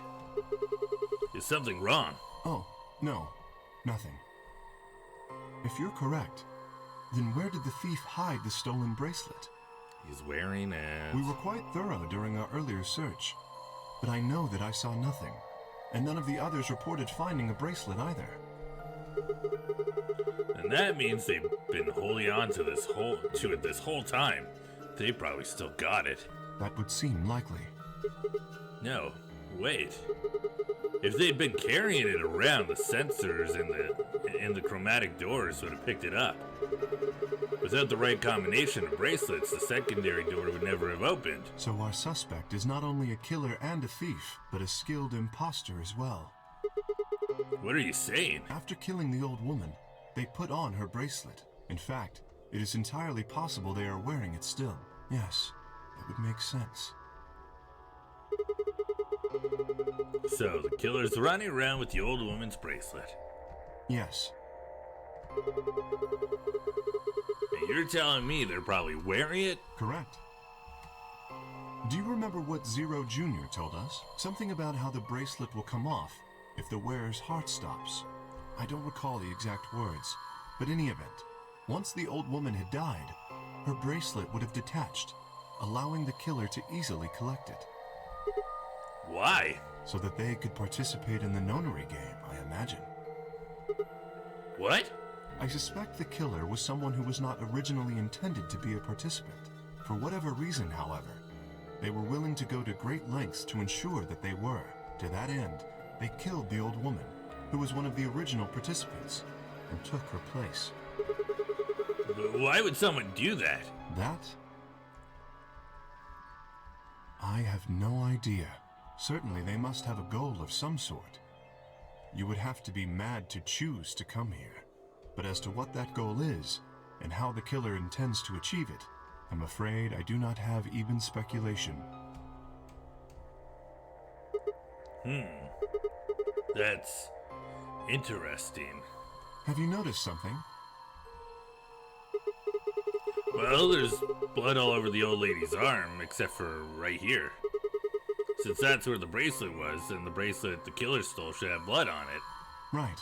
Is something wrong? Oh, no. Nothing. If you're correct, then where did the thief hide the stolen bracelet? He's wearing it. We were quite thorough during our earlier search, but I know that I saw nothing, and none of the others reported finding a bracelet either. And that means they've been holding on to it this whole time. They probably still got it. That would seem likely. No, wait. If they'd been carrying it around, the sensors in the chromatic doors would have picked it up. Without the right combination of bracelets, the secondary door would never have opened. So our suspect is not only a killer and a thief, but a skilled imposter as well. What are you saying? After killing the old woman, they put on her bracelet. In fact, it is entirely possible they are wearing it still. Yes, that would make sense. So, the killer's running around with the old woman's bracelet. Yes. And you're telling me they're probably wearing it? Correct. Do you remember what Zero Jr. told us? Something about how the bracelet will come off if the wearer's heart stops. I don't recall the exact words, but in any event, once the old woman had died, her bracelet would have detached, allowing the killer to easily collect it. Why? So that they could participate in the nonary game, I imagine. What? I suspect the killer was someone who was not originally intended to be a participant. For whatever reason, however, they were willing to go to great lengths to ensure that they were. To that end, they killed the old woman, who was one of the original participants, and took her place. Why would someone do that? That? I have no idea. Certainly they must have a goal of some sort. You would have to be mad to choose to come here. But as to what that goal is, and how the killer intends to achieve it, I'm afraid I do not have even speculation. That's interesting. Have you noticed something? Well, there's blood all over the old lady's arm, except for right here. Since that's where the bracelet was, and the bracelet the killer stole should have blood on it. Right.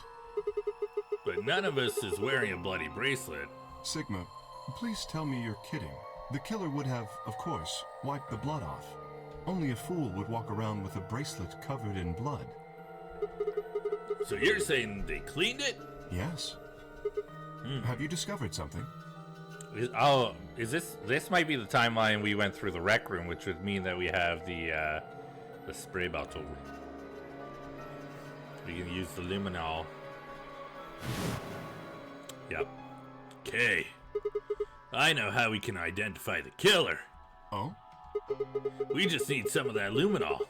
But none of us is wearing a bloody bracelet. Sigma, please tell me you're kidding. The killer would have, of course, wiped the blood off. Only a fool would walk around with a bracelet covered in blood. So you're saying they cleaned it? Yes. Have you discovered something? Is this might be the timeline we went through the rec room, which would mean that we have the spray bottle. We can use the luminol. Yep. Okay. I know how we can identify the killer. Oh? We just need some of that luminol.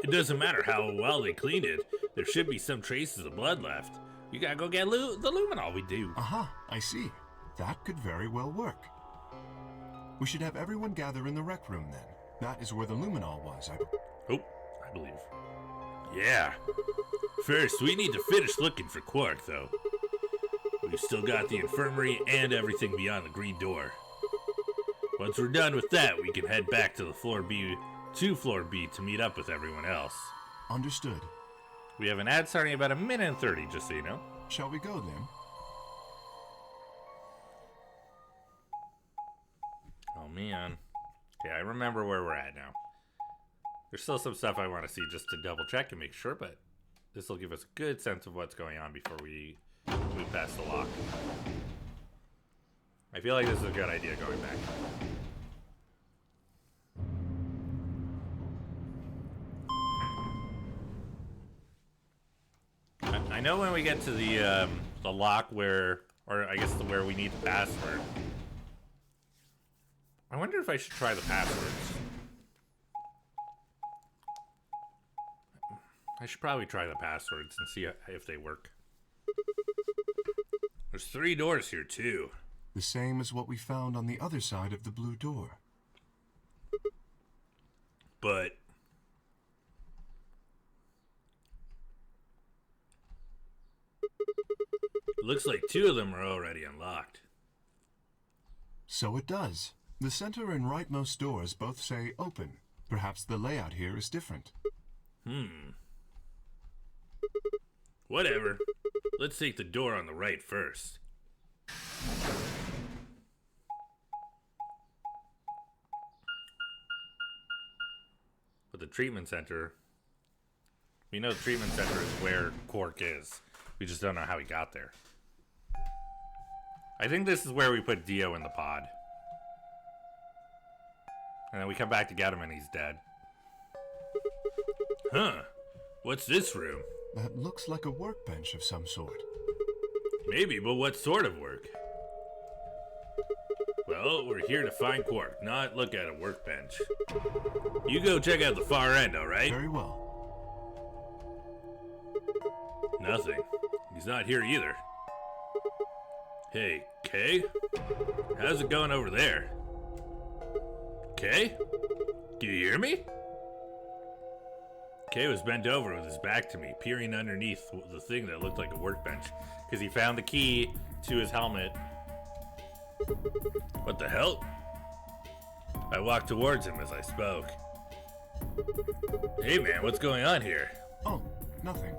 It doesn't matter how well they cleaned it. There should be some traces of blood left. You gotta go get the luminol. We do. Aha, I see. That could very well work. We should have everyone gather in the rec room then. That is where the luminol was, I believe. Yeah. First, we need to finish looking for Quark, though. We've still got the infirmary and everything beyond the green door. Once we're done with that, we can head back to Floor B to meet up with everyone else. Understood. We have an ad starting in about a minute and 30, just so you know. Shall we go then? Oh, man. Okay, I remember where we're at now. There's still some stuff I want to see just to double check and make sure, but this will give us a good sense of what's going on before we move past the lock. I feel like this is a good idea going back. I know when we get to the lock where, or I guess where we need the password. I wonder if I should try the passwords. I should probably try the passwords and see if they work. There's 3 doors here too. The same as what we found on the other side of the blue door. But looks like 2 of them are already unlocked. So it does. The center and rightmost doors both say open. Perhaps the layout here is different. Whatever. Let's take the door on the right first. But the treatment center... We know the treatment center is where Quark is. We just don't know how he got there. I think this is where we put Dio in the pod. And then we come back to get him and he's dead. Huh. What's this room? That looks like a workbench of some sort. Maybe, but what sort of work? Well, we're here to find Quark, not look at a workbench. You go check out the far end, alright? Very well. Nothing. He's not here either. Hey, Kay? How's it going over there? Kay? Do you hear me? Kay was bent over with his back to me, peering underneath the thing that looked like a workbench, because he found the key to his helmet. What the hell? I walked towards him as I spoke. Hey man, what's going on here? Oh, nothing.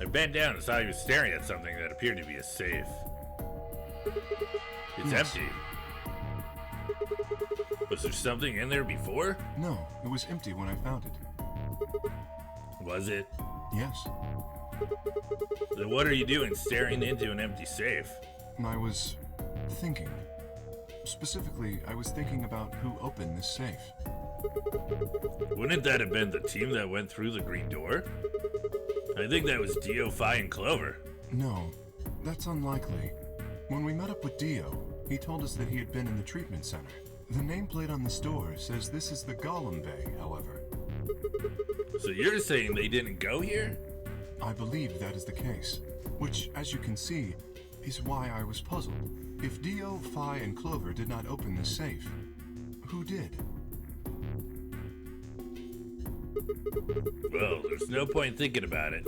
I bent down and saw he was staring at something that appeared to be a safe. It's Yes. empty. Was there something in there before? No, it was empty when I found it. Was it? Yes. Then what are you doing staring into an empty safe? I was thinking. Specifically, I was thinking about who opened this safe. Wouldn't that have been the team that went through the green door? I think that was Dio, Phi, and Clover. No, that's unlikely. When we met up with Dio, he told us that he had been in the treatment center. The nameplate on this door says this is the Golem Bay, however. So you're saying they didn't go here? I believe that is the case, which, as you can see, is why I was puzzled. If Dio, Phi, and Clover did not open this safe, who did? Well, there's no point thinking about it.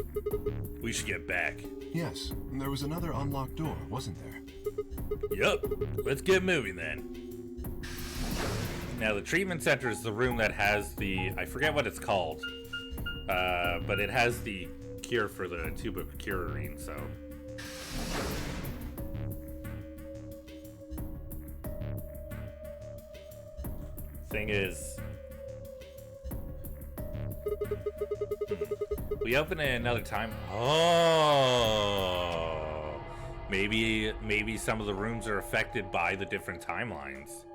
We should get back. Yes, there was another unlocked door, wasn't there? Yup, let's get moving then. Now, the treatment center is the room that has the... I forget what it's called. But it has the cure for the tube of curarine, so. Thing is, we open it another time. Oh, maybe some of the rooms are affected by the different timelines.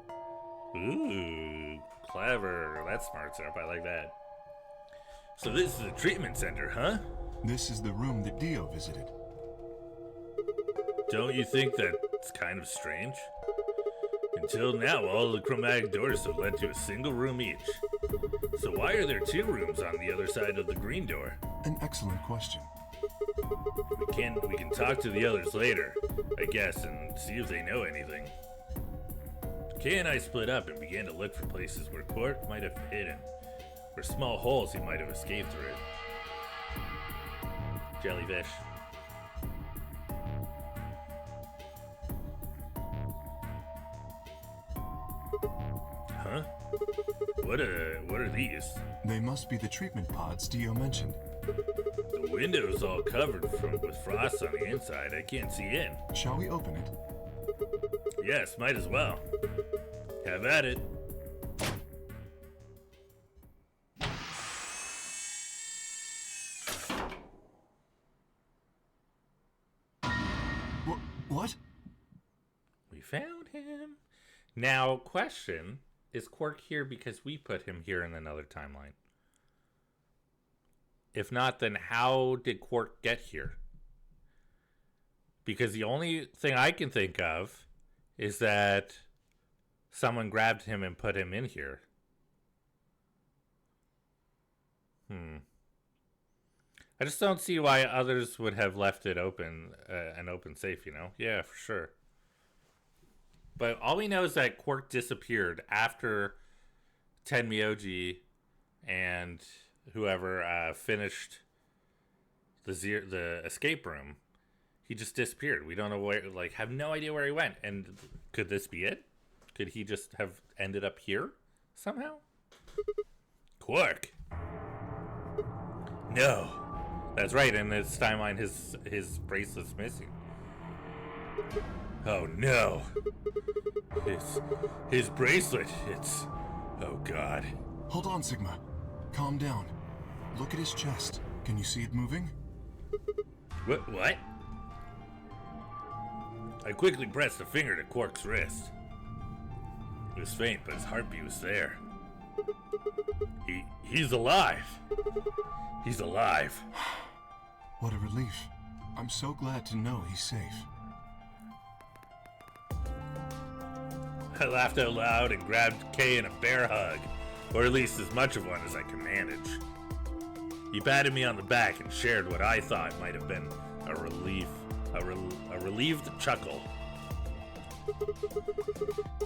Ooh, clever. That smarts up. I like that. So this is a treatment center, huh? This is the room that Dio visited. Don't you think that's kind of strange? Until now, all the chromatic doors have led to a single room each. So why are there 2 rooms on the other side of the green door? An excellent question. We can talk to the others later, I guess, and see if they know anything. Kay and I split up and began to look for places where Quark might have hidden, or small holes he might have escaped through. Jellyfish. Huh? What are these? They must be the treatment pods Dio mentioned. The window's all covered with frost on the inside. I can't see in. Shall we open it? Yes, might as well. Have at it. What? We found him. Now, question, is Quark here because we put him here in another timeline? If not, then how did Quark get here? Because the only thing I can think of is that someone grabbed him and put him in here. I just don't see why others would have left it open, an open safe, you know? Yeah, for sure. But all we know is that Quark disappeared after Tenmyoji and whoever finished the escape room. He just disappeared. We don't know where, like, have no idea where he went. And could this be it? Could he just have ended up here somehow? Quark. No. That's right, in this timeline his bracelet's missing. Oh no. His bracelet, it's... Oh god. Hold on, Sigma. Calm down. Look at his chest. Can you see it moving? What? I quickly pressed a finger to Quark's wrist. It was faint, but his heartbeat was there. He's alive. He's alive. What a relief. I'm so glad to know he's safe. I laughed out loud and grabbed Kay in a bear hug, or at least as much of one as I could manage. He patted me on the back and shared what I thought might have been a relieved chuckle.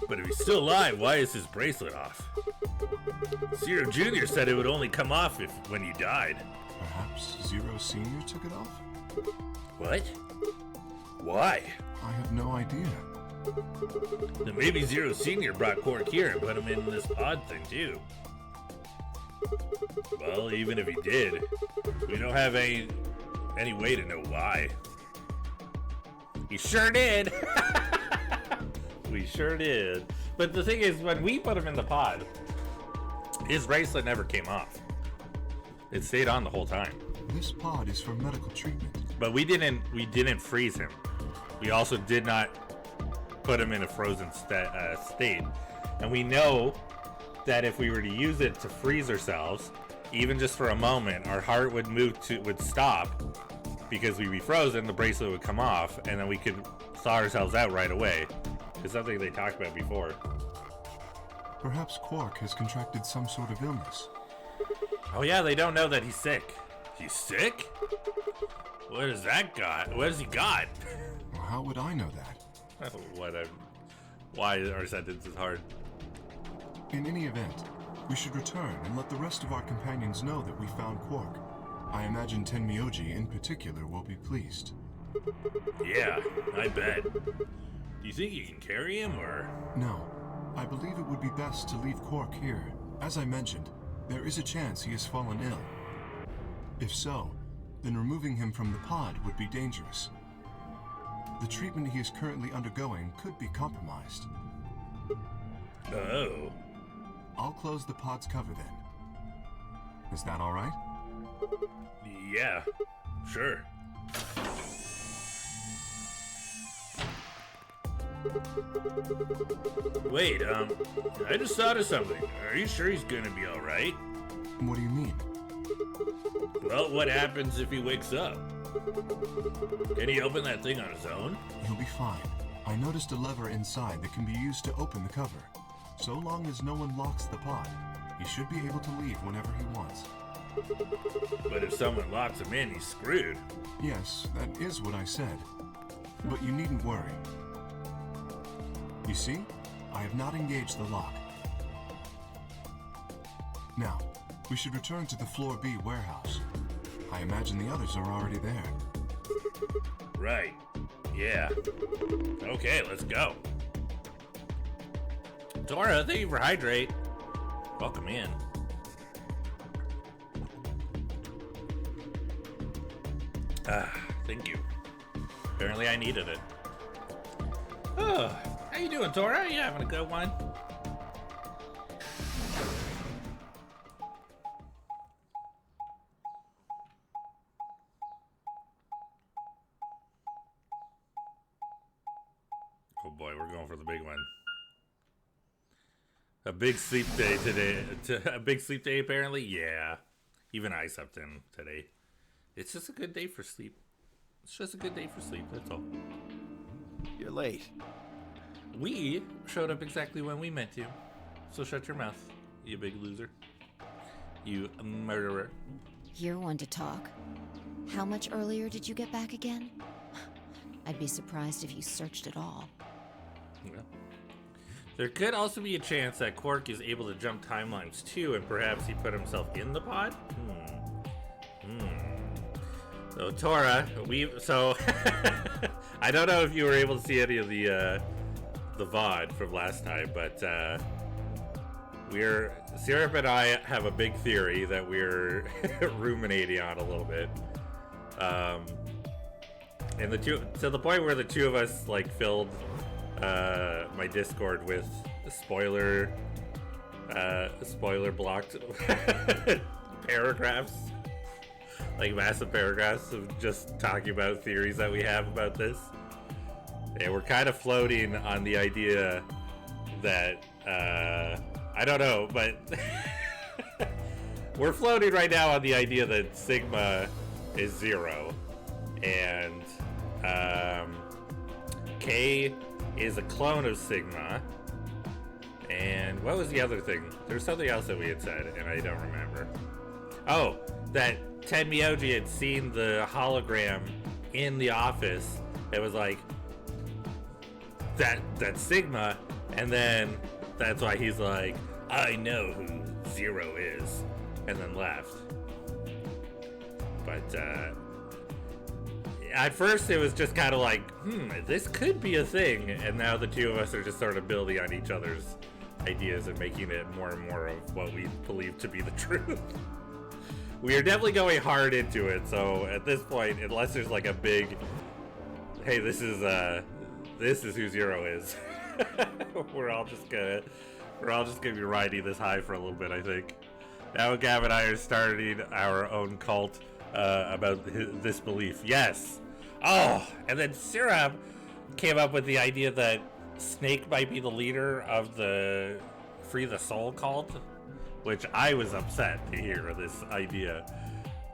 But if he's still alive, why is his bracelet off? Zero Jr. said it would only come off when you died. Perhaps Zero Senior took it off? What? Why? I have no idea. Then maybe Zero Senior brought Quark here and put him in this pod thing too. Well, even if he did, we don't have any way to know why. He sure did. We sure did. But the thing is, when we put him in the pod, his bracelet never came off. It stayed on the whole time. This pod is for medical treatment. But we didn't freeze him. We also did not put him in a frozen state. And we know that if we were to use it to freeze ourselves, even just for a moment, our heart would stop because we'd be frozen, the bracelet would come off, and then we could thaw ourselves out right away. It's something they talked about before. Perhaps Quark has contracted some sort of illness. Oh yeah, they don't know that he's sick. He's sick? What has that got? What has he got? Well, how would I know that? Why our sentence is hard. In any event, we should return and let the rest of our companions know that we found Quark. I imagine Tenmyoji in particular will be pleased. Yeah, I bet. Do you think you can carry him, or? No. I believe it would be best to leave Quark here. As I mentioned, there is a chance he has fallen ill. If so, then removing him from the pod would be dangerous. The treatment he is currently undergoing could be compromised. Oh. I'll close the pod's cover then. Is that all right? Yeah, sure. Wait, I just thought of something. Are you sure he's gonna be alright? What do you mean? Well, what happens if he wakes up? Can he open that thing on his own? He'll be fine. I noticed a lever inside that can be used to open the cover. So long as no one locks the pod, he should be able to leave whenever he wants. But if someone locks him in, he's screwed. Yes, that is what I said. But you needn't worry. You see, I have not engaged the lock. Now, we should return to the Floor B warehouse. I imagine the others are already there. Right. Yeah. Okay, let's go. Dora, thank you for hydrate. Welcome in. Thank you. Apparently I needed it. Oh, how you doing, Tora? You having a good one? Oh boy, we're going for the big one. A big sleep day today. A big sleep day, apparently? Yeah. Even I slept in today. It's just a good day for sleep. It's just a good day for sleep, that's all. You're late. We showed up exactly when we meant to. So shut your mouth, you big loser. You murderer. You're one to talk. How much earlier did you get back again? I'd be surprised if you searched at all. Yeah. There could also be a chance that Quark is able to jump timelines too, and perhaps he put himself in the pod? So Tora, I don't know if you were able to see any of the VOD from last time, but Syrup and I have a big theory that we're ruminating on a little bit. And to the point where the two of us like filled my Discord with spoiler blocked paragraphs, like massive paragraphs of just talking about theories that we have about this. And we're kind of floating on the idea that I don't know, but we're floating right now on the idea that Sigma is 0 and K is a clone of Sigma. And what was the other thing? There's something else that we had said, and I don't remember. Oh, that Ted Miyagi had seen the hologram in the office. It was like that's Sigma, and then that's why he's like, I know who 0 is, and then left. But at first it was just kind of like, this could be a thing, and now the two of us are just sort of building on each other's ideas and making it more and more of what we believe to be the truth. We are definitely going hard into it, so at this point, unless there's like a big, hey, this is who 0 is, we're all just gonna be riding this high for a little bit, I think. Now Gav and I are starting our own cult about this belief. Yes. Oh, and then Syrup came up with the idea that Snake might be the leader of the Free the Soul cult, which I was upset to hear this idea,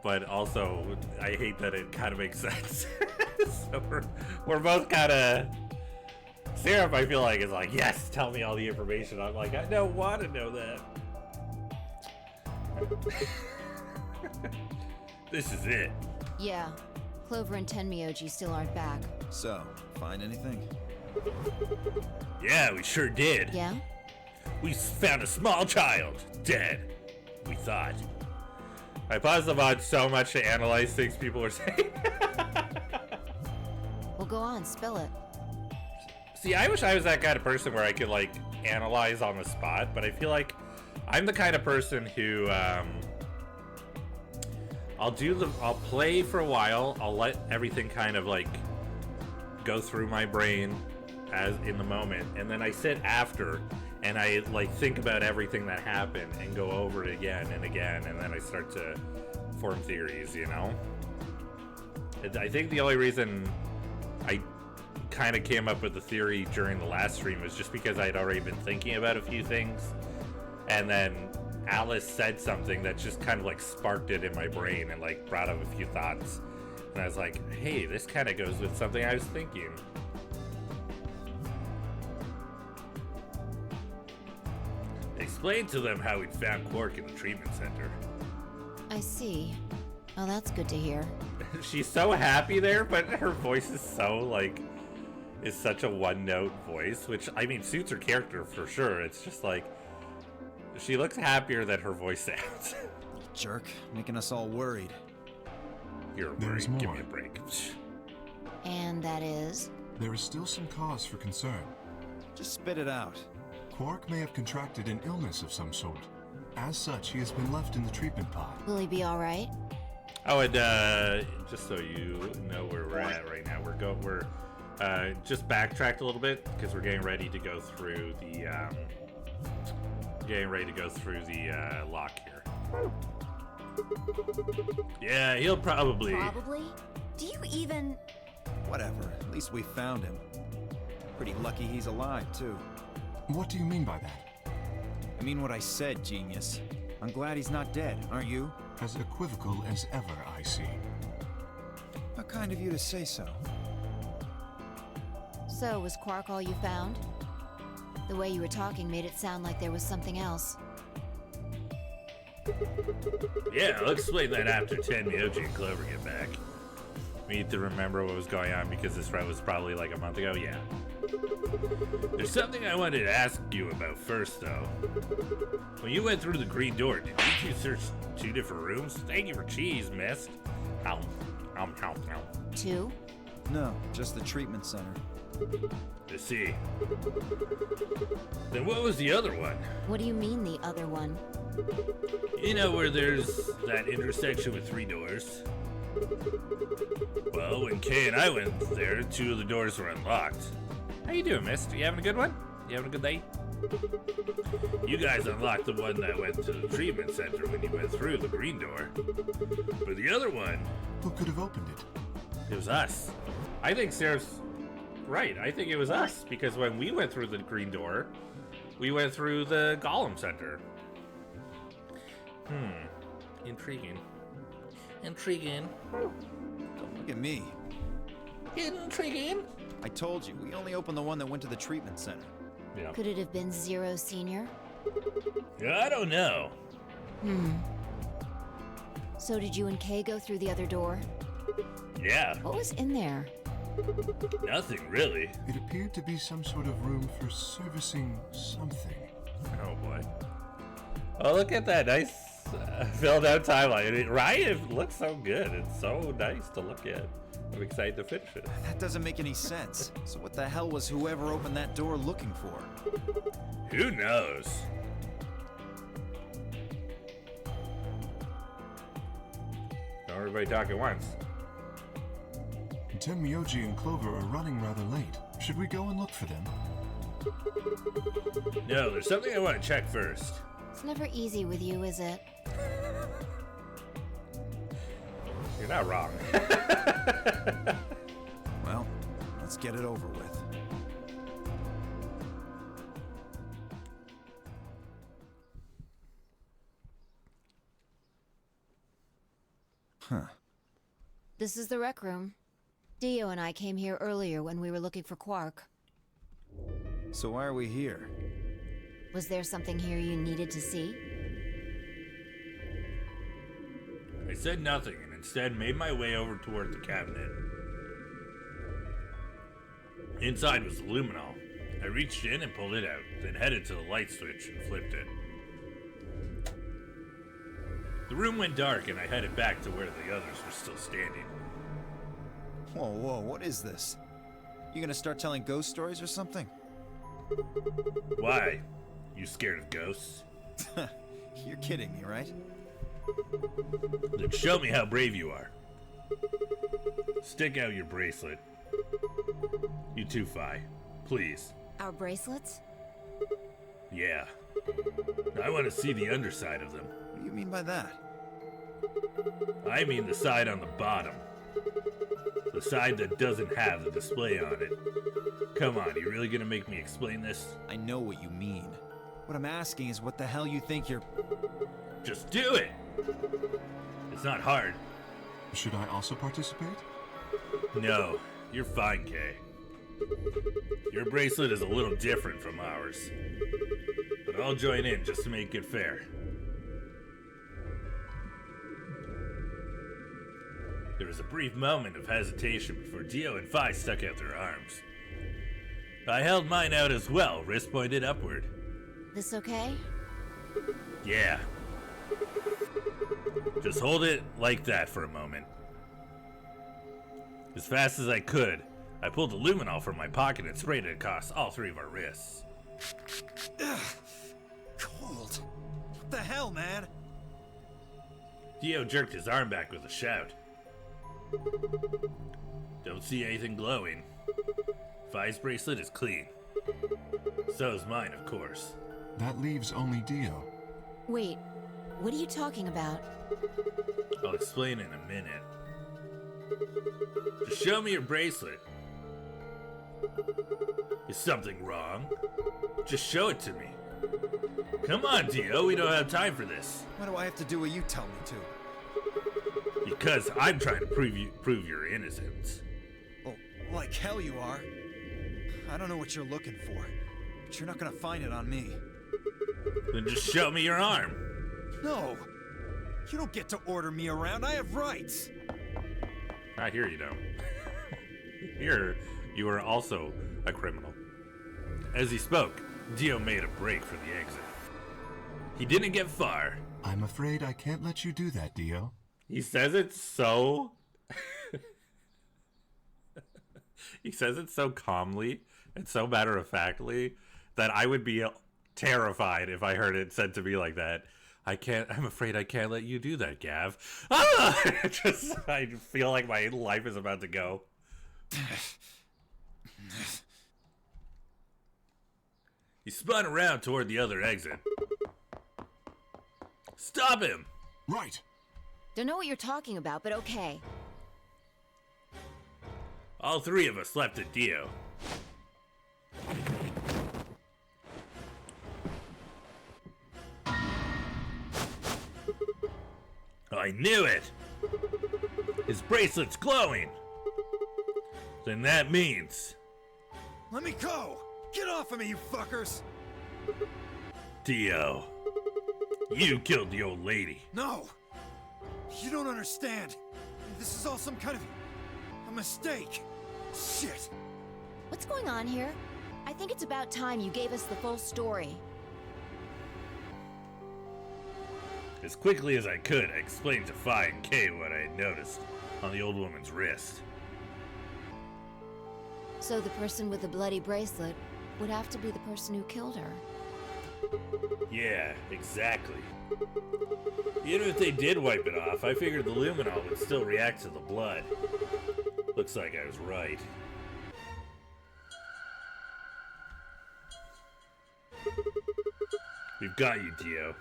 but also I hate that it kind of makes sense. So we're both kind of. Syrup, I feel like, is like, yes, tell me all the information. I'm like, I don't want to know that. This is it. Yeah. Clover and Tenmyoji still aren't back. So, find anything? Yeah, we sure did. Yeah? We found a small child, dead, we thought. I paused the VOD so much to analyze things people were saying. Well, go on, spill it. See, I wish I was that kind of person where I could, like, analyze on the spot, but I feel like I'm the kind of person who, I'll play for a while. I'll let everything kind of like go through my brain as in the moment, and then I sit after and I like think about everything that happened and go over it again and again, and then I start to form theories, you know? I think the only reason I kind of came up with the theory during the last stream was just because I had already been thinking about a few things, and then Alice said something that just kind of like sparked it in my brain and like brought up a few thoughts, and I was like, hey, this kind of goes with something I was thinking. Explain to them how we'd found Quark in the treatment center. I see. Oh, that's good to hear. She's so happy there, but her voice is so like, is such a one-note voice, which I mean suits her character for sure. It's just like she looks happier than her voice sounds. Jerk, making us all worried. You're There's worried. Give more. me a break. And that is? There is still some cause for concern. Just spit it out. Quark may have contracted an illness of some sort. As such, he has been left in the treatment pod. Will he be all right? Oh, and just so you know where we're at right now, we're just backtracked a little bit because we're getting ready to go through the lock here. Yeah, he'll probably. Probably? Do you even... Whatever, at least we found him. Pretty lucky he's alive, too. What do you mean by that? I mean what I said, genius. I'm glad he's not dead, aren't you? As equivocal as ever, I see. How kind of you to say so. So, was Quark all you found? The way you were talking made it sound like there was something else. Yeah, I'll explain that after 10 Myoji and Clover get back. We need to remember what was going on because this run was probably like a month ago. Yeah. There's something I wanted to ask you about first, though. When you went through the green door, did you two search 2 different rooms? Thank you for cheese, mist. Ow. Ow, ow, ow. 2? No, just the treatment center. I see. Then what was the other one? What do you mean, the other one? You know where there's that intersection with 3 doors? Well, when Kay and I went there, 2 of the doors were unlocked. How you doing, Mist? You having a good one? You having a good day? You guys unlocked the one that went to the treatment center when you went through the green door. But the other one, Who could have opened it? it was us. I think Sarah's right. I think it was us because when we went through the green door, we went through the Golem Center. Intriguing. Intriguing. Don't look at me. Intriguing. I told you, we only opened the one that went to the treatment center. Yeah. Could it have been Zero Senior? I don't know. So did you and Kay go through the other door? Yeah, What was in there? nothing really. It appeared to be some sort of room for servicing something. Oh boy. Oh, look at that nice filled out timeline. Right? It looks so good. It's so nice to look at. I'm excited to finish it. That doesn't make any sense. So what the hell was whoever opened that door looking for? Who knows? Don't everybody talk at once. Tenmyoji and Clover are running rather late. Should we go and look for them? No, there's something I want to check first. It's never easy with you, is it? You're not wrong. Well, let's get it over with. Huh. This is the rec room. Dio and I came here earlier when we were looking for Quark. So why are we here? Was there something here you needed to see? I said nothing and instead made my way over toward the cabinet. Inside was the luminol. I reached in and pulled it out, then headed to the light switch and flipped it. The room went dark and I headed back to where the others were still standing. Whoa, whoa, what is this? You gonna start telling ghost stories or something? Why? You scared of ghosts? You're kidding me, right? Then show me how brave you are. Stick out your bracelet. You too, Phi. Please. Our bracelets? Yeah. I want to see the underside of them. What do you mean by that? I mean the side on the bottom. The side that doesn't have the display on it. Come on, you really gonna make me explain this? I know what you mean. What I'm asking is what the hell you think you're... Just do it! It's not hard. Should I also participate? No, you're fine, Kay. Your bracelet is a little different from ours. But I'll join in just to make it fair. There was a brief moment of hesitation before Dio and Phi stuck out their arms. I held mine out as well, wrist pointed upward. This okay? Yeah. Just hold it like that for a moment. As fast as I could, I pulled the luminol from my pocket and sprayed it across all three of our wrists. Ugh, cold. What the hell, man? Dio jerked his arm back with a shout. Don't see anything glowing. Phi's bracelet is clean. So is mine, of course. That leaves only Dio. Wait, what are you talking about? I'll explain in a minute. Just show me your bracelet. Is something wrong? Just show it to me. Come on, Dio, we don't have time for this. Why do I have to do what you tell me to? Because I'm trying to prove your innocence. Oh, like hell you are. I don't know what you're looking for, but you're not gonna find it on me. Then just show me your arm. No! You don't get to order me around, I have rights! I hear you don't. Here, you are also a criminal. As he spoke, Dio made a break for the exit. He didn't get far. I'm afraid I can't let you do that, Dio. He says it so... he says it so calmly and so matter-of-factly that I would be terrified if I heard it said to me like that. I'm afraid I can't let you do that, Gav. Ah! I feel like my life is about to go. He spun around toward the other exit. Stop him! Right! Don't know what you're talking about, but okay. All three of us left at Dio. I knew it! His bracelet's glowing! Then that means... Let me go! Get off of me, you fuckers! Dio, you killed the old lady. No! You don't understand. This is all some kind of a mistake. Shit. What's going on here? I think it's about time you gave us the full story. As quickly as I could, I explained to Phi and Kay what I had noticed on the old woman's wrist. So the person with the bloody bracelet would have to be the person who killed her. Yeah, exactly. Even if they did wipe it off, I figured the luminol would still react to the blood. Looks like I was right. We've got you, Dio.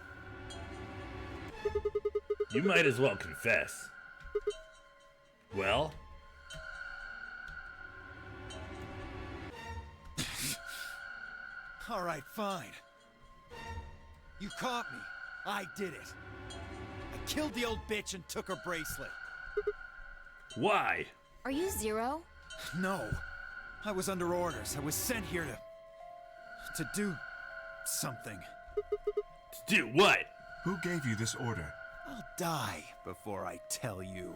You might as well confess. Well? All right, fine. You caught me. I did it. I killed the old bitch and took her bracelet. Why? Are you Zero? No. I was under orders. I was sent here to do something. To do what? Who gave you this order? I'll die before I tell you.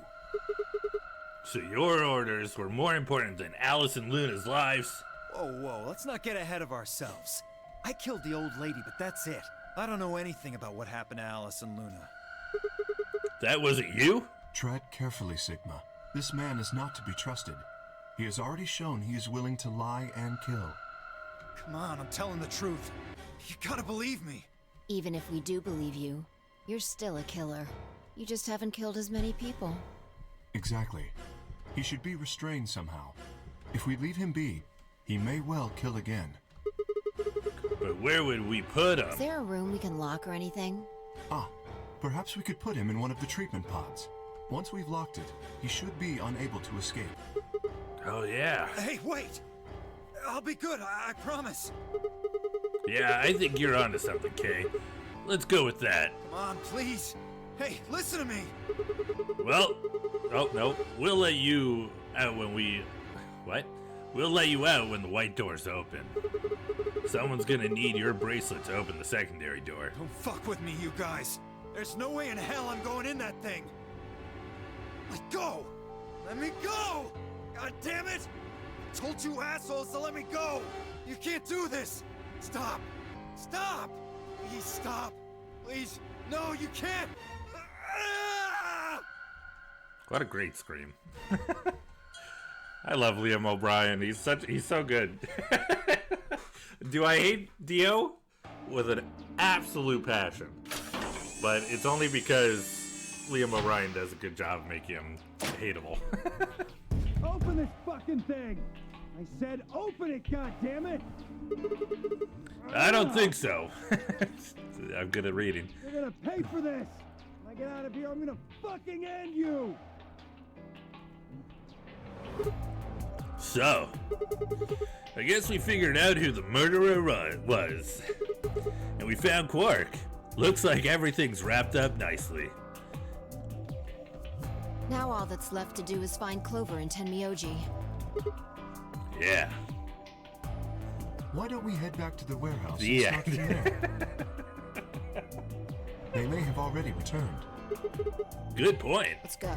So your orders were more important than Alice and Luna's lives? Whoa, let's not get ahead of ourselves. I killed the old lady, but that's it. I don't know anything about what happened to Alice and Luna. That wasn't you? Tread carefully, Sigma. This man is not to be trusted. He has already shown he is willing to lie and kill. Come on, I'm telling the truth. You gotta believe me. Even if we do believe you, You're still a killer. You just haven't killed as many people. Exactly. He should be restrained somehow. If we leave him be, he may well kill again. But where would we put him? Is there a room we can lock or anything? Ah, perhaps we could put him in one of the treatment pods. Once we've locked it, he should be unable to escape. Oh, yeah. Hey, wait! I'll be good, I promise. Yeah, I think you're onto something, Kay. Let's go with that. Come on, please. Hey, listen to me. Well, oh, no. We'll let you out when we... What? We'll let you out when the white door's open. Someone's gonna need your bracelet to open the secondary door. Don't fuck with me, you guys. There's no way in hell I'm going in that thing. Let go! Let me go! God damn it! I told you assholes to let me go! You can't do this! Stop! Stop! Please stop! Please! No, you can't! Ah! What a great scream. I love Liam O'Brien. He's so good. Do I hate Dio? With an absolute passion. But it's only because Liam O'Brien does a good job of making him hateable. Open this fucking thing! I said open it, goddammit! I don't think so. I'm good at reading. You're gonna pay for this! When I get out of here, I'm gonna fucking end you! So, I guess we figured out who the murderer was. And we found Quark. Looks like everything's wrapped up nicely. Now all that's left to do is find Clover and Tenmyoji. Yeah. Why don't we head back to the warehouse and Yeah. start from there? They may have already returned. Good point. Let's go.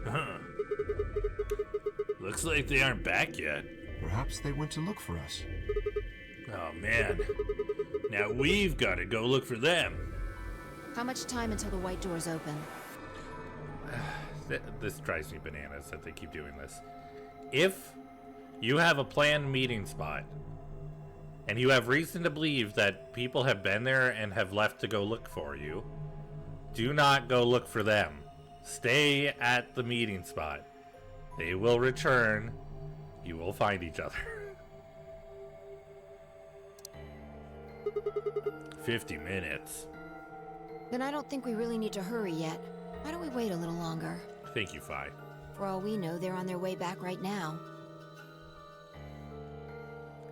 Huh. Looks like they aren't back yet. Perhaps they went to look for us. Oh man. Now we've got to go look for them. How much time until the white door's open? This drives me bananas that they keep doing this. If you have a planned meeting spot, and you have reason to believe that people have been there and have left to go look for you, do not go look for them. Stay at the meeting spot. They will return. You will find each other. 50 minutes. Then I don't think we really need to hurry yet. Why don't we wait a little longer? Thank you, Fi. For all we know, they're on their way back right now.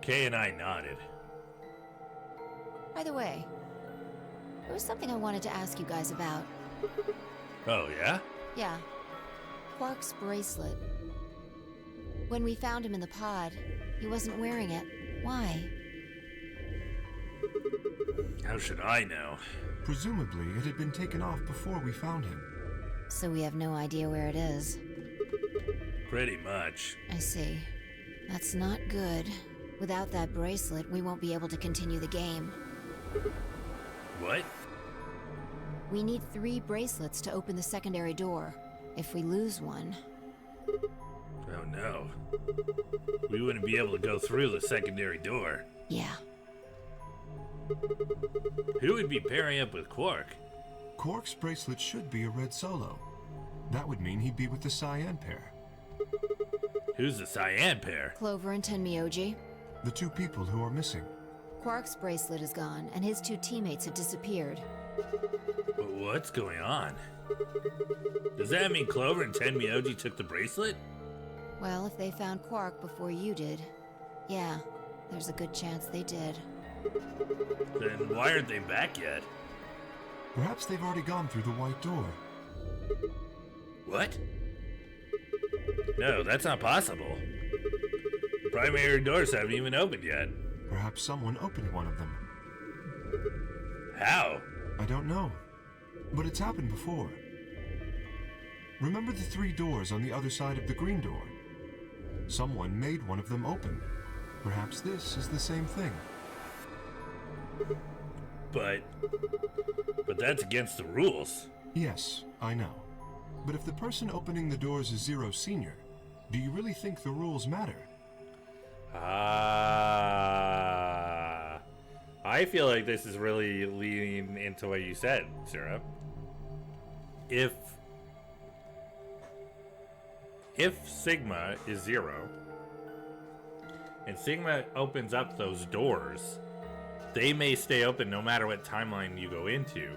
Kay and I nodded. By the way, there was something I wanted to ask you guys about. Oh, yeah? Yeah. Quark's bracelet. When we found him in the pod, he wasn't wearing it. Why? How should I know? Presumably, it had been taken off before we found him. So we have no idea where it is. Pretty much. I see. That's not good. Without that bracelet, we won't be able to continue the game. What? We need 3 bracelets to open the secondary door. If we lose one... Oh no. We wouldn't be able to go through the secondary door. Yeah. Who would be pairing up with Quark? Quark's bracelet should be a red solo. That would mean he'd be with the Cyan pair. Who's the Cyan pair? Clover and Tenmyoji. The 2 people who are missing. Quark's bracelet is gone, and his 2 teammates have disappeared. But what's going on? Does that mean Clover and Tenmyoji took the bracelet? Well, if they found Quark before you did, yeah, there's a good chance they did. Then why aren't they back yet? Perhaps they've already gone through the white door. What? No, that's not possible. The primary doors haven't even opened yet. Perhaps someone opened one of them. How? I don't know, but it's happened before. Remember the 3 doors on the other side of the green door? Someone made one of them open. Perhaps this is the same thing. But that's against the rules. Yes, I know. But if the person opening the doors is Zero Senior, do you really think the rules matter? I feel like this is really leaning into what you said, Sarah. If Sigma is 0, and Sigma opens up those doors, they may stay open no matter what timeline you go into.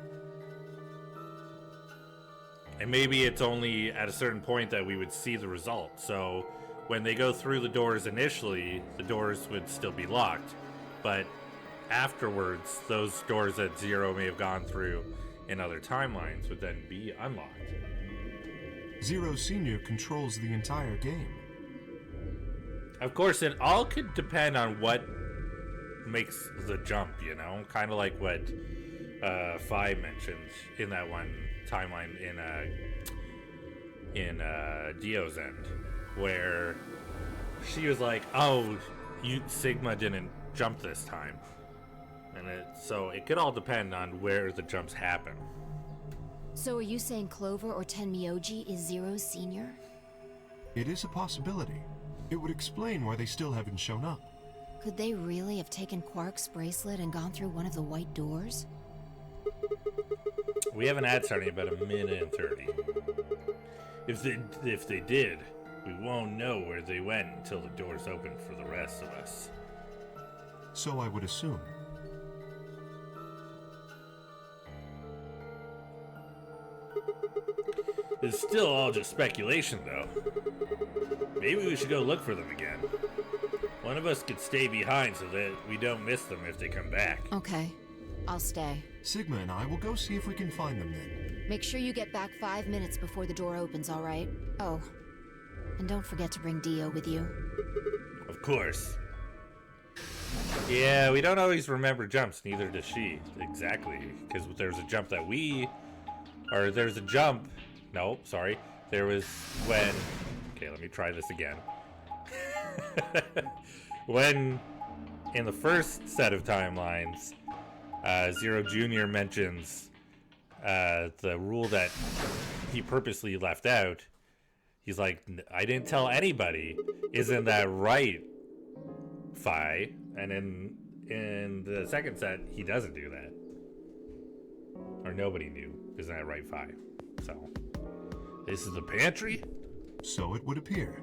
And maybe it's only at a certain point that we would see the result. So when they go through the doors initially, the doors would still be locked. But afterwards, those doors that 0 may have gone through in other timelines would then be unlocked. Zero Senior controls the entire game. Of course, it all could depend on what makes the jump, you know? Kind of like what Phi mentioned in that one timeline in Dio's End, where she was like, oh, Sigma didn't jump this time. And so it could all depend on where the jumps happen. So are you saying Clover or Tenmyoji is Zero Senior? It is a possibility. It would explain why they still haven't shown up. Could they really have taken Quark's bracelet and gone through one of the white doors? We have an ad starting about 1:30. If they did, we won't know where they went until the doors open for the rest of us. So I would assume. It's still all just speculation, though. Maybe we should go look for them again. One of us could stay behind so that we don't miss them if they come back. Okay, I'll stay. Sigma and I will go see if we can find them then. Make sure you get back 5 minutes before the door opens, all right? Oh, and don't forget to bring Dio with you. Of course. Yeah, we don't always remember jumps, neither does she. Exactly, because there's a jump that there's a jump. No, sorry. There was when... Okay, let me try this again. When, in the first set of timelines, Zero Jr. mentions the rule that he purposely left out. He's like, I didn't tell anybody. Isn't that right, Phi? And in the second set, he doesn't do that. Or nobody knew. Isn't that right, Phi? So, this is the pantry? So it would appear.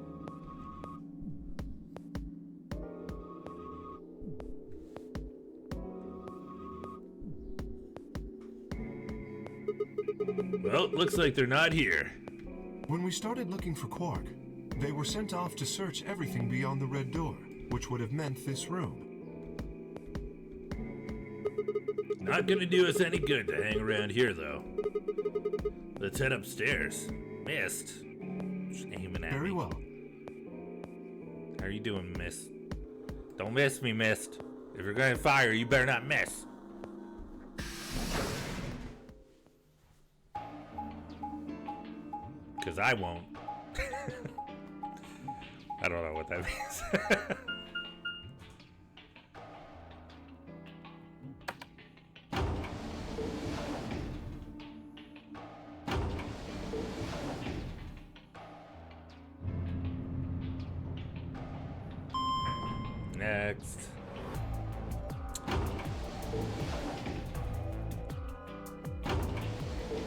Well, looks like they're not here. When we started looking for Quark, they were sent off to search everything beyond the red door, which would have meant this room. Not gonna do us any good to hang around here, though. Let's head upstairs. Mist. Just aiming at Very me. well. How are you doing, Mist? Don't miss me, Mist. If you're gonna fire, you better not miss. Because I won't. I don't know what that means. Next.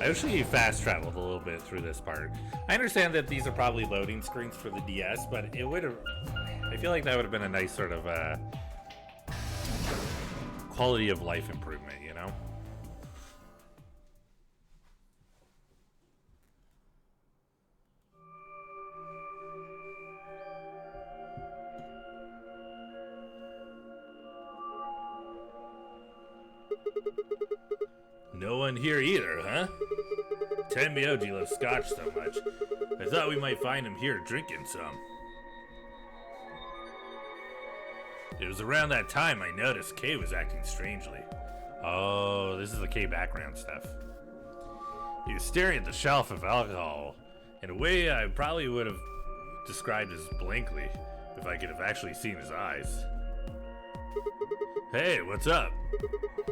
I actually fast traveled a little bit through this part. I understand that these are probably loading screens for the DS, but it would have... I feel like that would have been a nice sort of quality of life improvement, you know? No one here either, huh? Tenmyoji loves scotch so much. I thought we might find him here drinking some. It was around that time I noticed Kay was acting strangely. Oh, this is the Kay background stuff. He was staring at the shelf of alcohol in a way I probably would have described as blankly if I could have actually seen his eyes. Hey, what's up?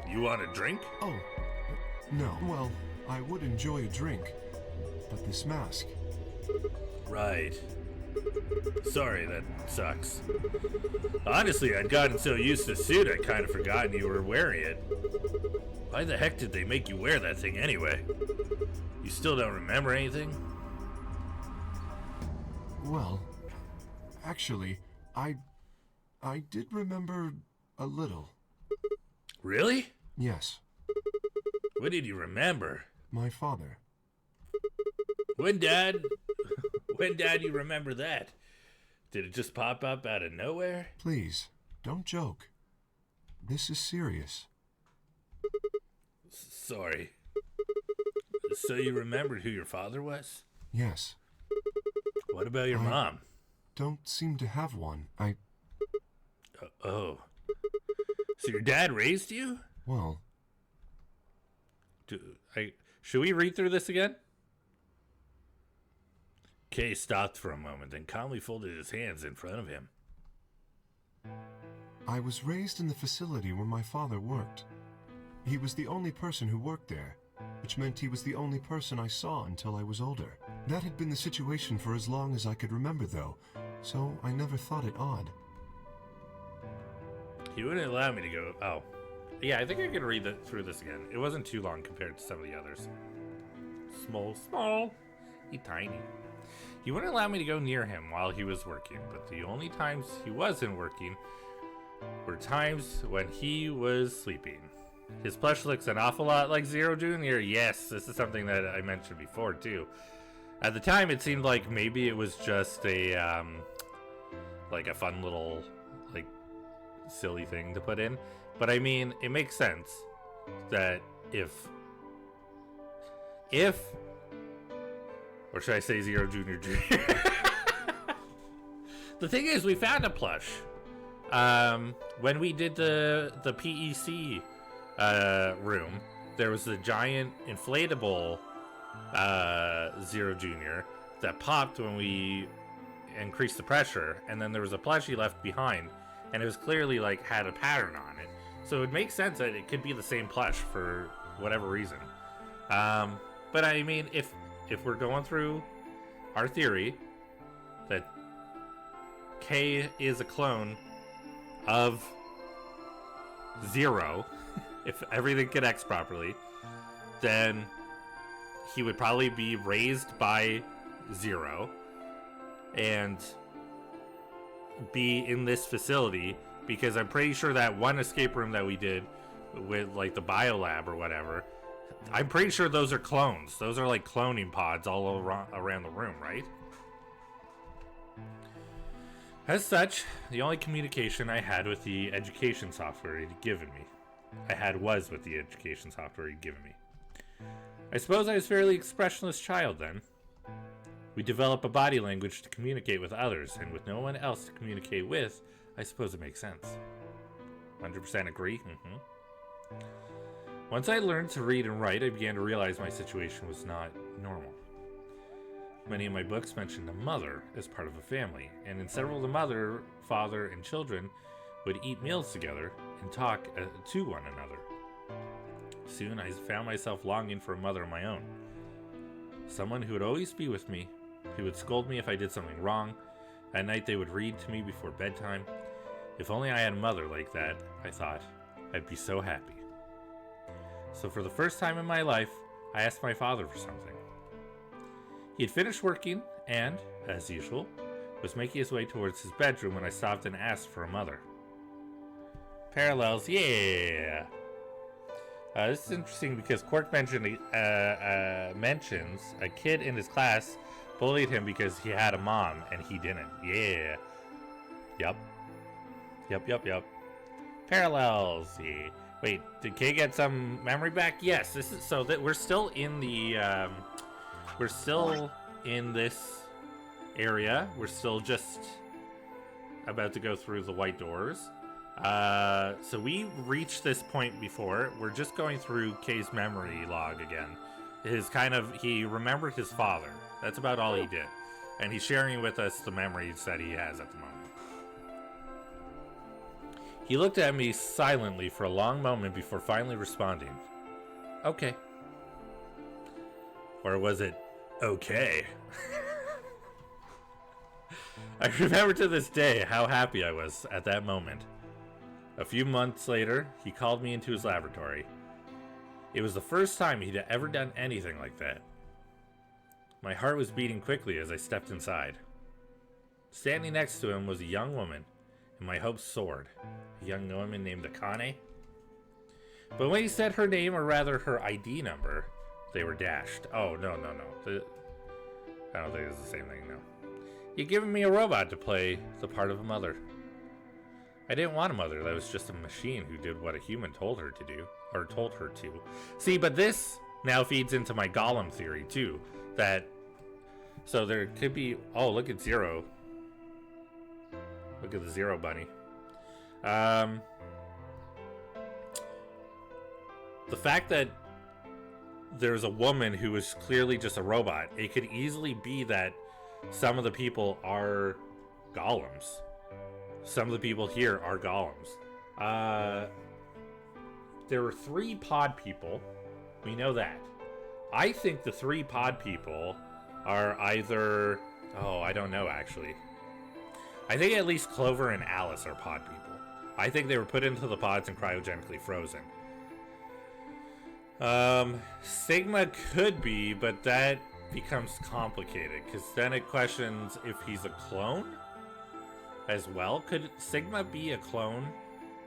You want a drink? Oh, no. Well, I would enjoy a drink, but this mask. Right. Sorry, that sucks. Honestly, I'd gotten so used to the suit I'd kind of forgotten you were wearing it. Why the heck did they make you wear that thing anyway? You still don't remember anything? Well, actually, I did remember a little. Really? Yes, What did you remember? my father. When, Dad? When, Dad, you remember that? Did it just pop up out of nowhere? Please, don't joke. This is serious. Sorry. So you remembered who your father was? Yes, What about your I- mom? don't seem to have one. Oh. So your dad raised you? Well, Should we read through this again? Kay stopped for a moment, then calmly folded his hands in front of him. I was raised in the facility where my father worked. He was the only person who worked there, which meant he was the only person I saw until I was older. That had been the situation for as long as I could remember, though, so I never thought it odd. He wouldn't allow me to go. Oh. Yeah, I think I could read through this again. It wasn't too long compared to some of the others. Small. Tiny. He wouldn't allow me to go near him while he was working, but the only times he wasn't working were times when he was sleeping. His plush looks an awful lot like Zero Jr. Yes, this is something that I mentioned before, too. At the time, it seemed like maybe it was just a, like a fun little, like, silly thing to put in. But I mean, it makes sense that if, or should I say Zero Jr. Jr.? The thing is, we found a plush. When we did the PEC room, there was a giant inflatable Zero Jr. that popped when we increased the pressure, and then there was a plushie left behind, and it was clearly like had a pattern on it. So it makes sense that it could be the same plush for whatever reason. But I mean, if we're going through our theory that K is a clone of Zero, if everything connects properly, then he would probably be raised by Zero and be in this facility, because I'm pretty sure that one escape room that we did with like the biolab or whatever, I'm pretty sure those are clones. Those are like cloning pods all around the room, right? As such, the only communication I had with the education software he'd given me, I suppose I was a fairly expressionless child then. We develop a body language to communicate with others, and with no one else to communicate with, I suppose it makes sense. 100% agree? Once I learned to read and write, I began to realize my situation was not normal. Many of my books mentioned a mother as part of a family, and in several, the mother, father, and children would eat meals together and talk to one another. Soon I found myself longing for a mother of my own. Someone who would always be with me, who would scold me if I did something wrong. At night they would read to me before bedtime. If only I had a mother like that, I thought, I'd be so happy. So for the first time in my life, I asked my father for something. He had finished working and, as usual, was making his way towards his bedroom when I stopped and asked for a mother. Parallels, yeah! This is interesting because Quark mentions a kid in his class bullied him because he had a mom and he didn't. Yeah. Yup. Parallels, yeah. Wait, did Kay get some memory back? Yes, this is so that we're still in the we're still in this area. We're still just about to go through the white doors. So we reached this point before. We're just going through Kay's memory log again. He remembered his father. That's about all he did. And he's sharing with us the memories that he has at the moment. He looked at me silently for a long moment before finally responding. Okay. Or was it okay? I remember to this day how happy I was at that moment. A few months later, he called me into his laboratory. It was the first time he'd ever done anything like that. My heart was beating quickly as I stepped inside. Standing next to him was a young woman, and my hopes soared. A young woman named Akane. But when he said her name, or rather her ID number, they were dashed. Oh, no. I don't think it's the same thing, no. You'd given me a robot to play the part of a mother. I didn't want a mother. That was just a machine who did what a human told her to do, or told her to. See, but this now feeds into my Golem theory, too. So there could be... Oh, look at Zero. Look at the Zero bunny. The fact that there's a woman who is clearly just a robot, it could easily be that some of the people are golems. Some of the people here are golems. There were 3 pod people. We know that. I think the 3 pod people are either... Oh, I don't know, actually. I think at least Clover and Alice are pod people. I think they were put into the pods and cryogenically frozen. Sigma could be, but that becomes complicated, because then it questions if he's a clone as well. Could Sigma be a clone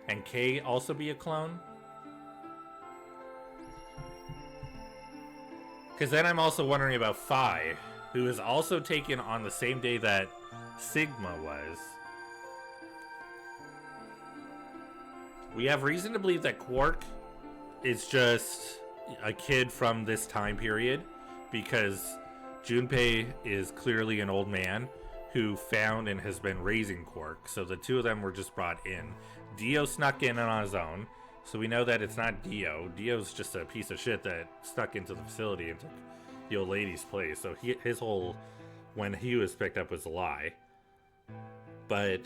and K also be a clone? Because then I'm also wondering about Phi, who is also taken on the same day that Sigma was. We have reason to believe that Quark is just a kid from this time period, because Junpei is clearly an old man who found and has been raising Quark, so the 2 of them were just brought in. Dio snuck in on his own, so we know that it's not Dio. Dio's just a piece of shit that stuck into the facility and took the old lady's place, so his whole, when he was picked up, was a lie. But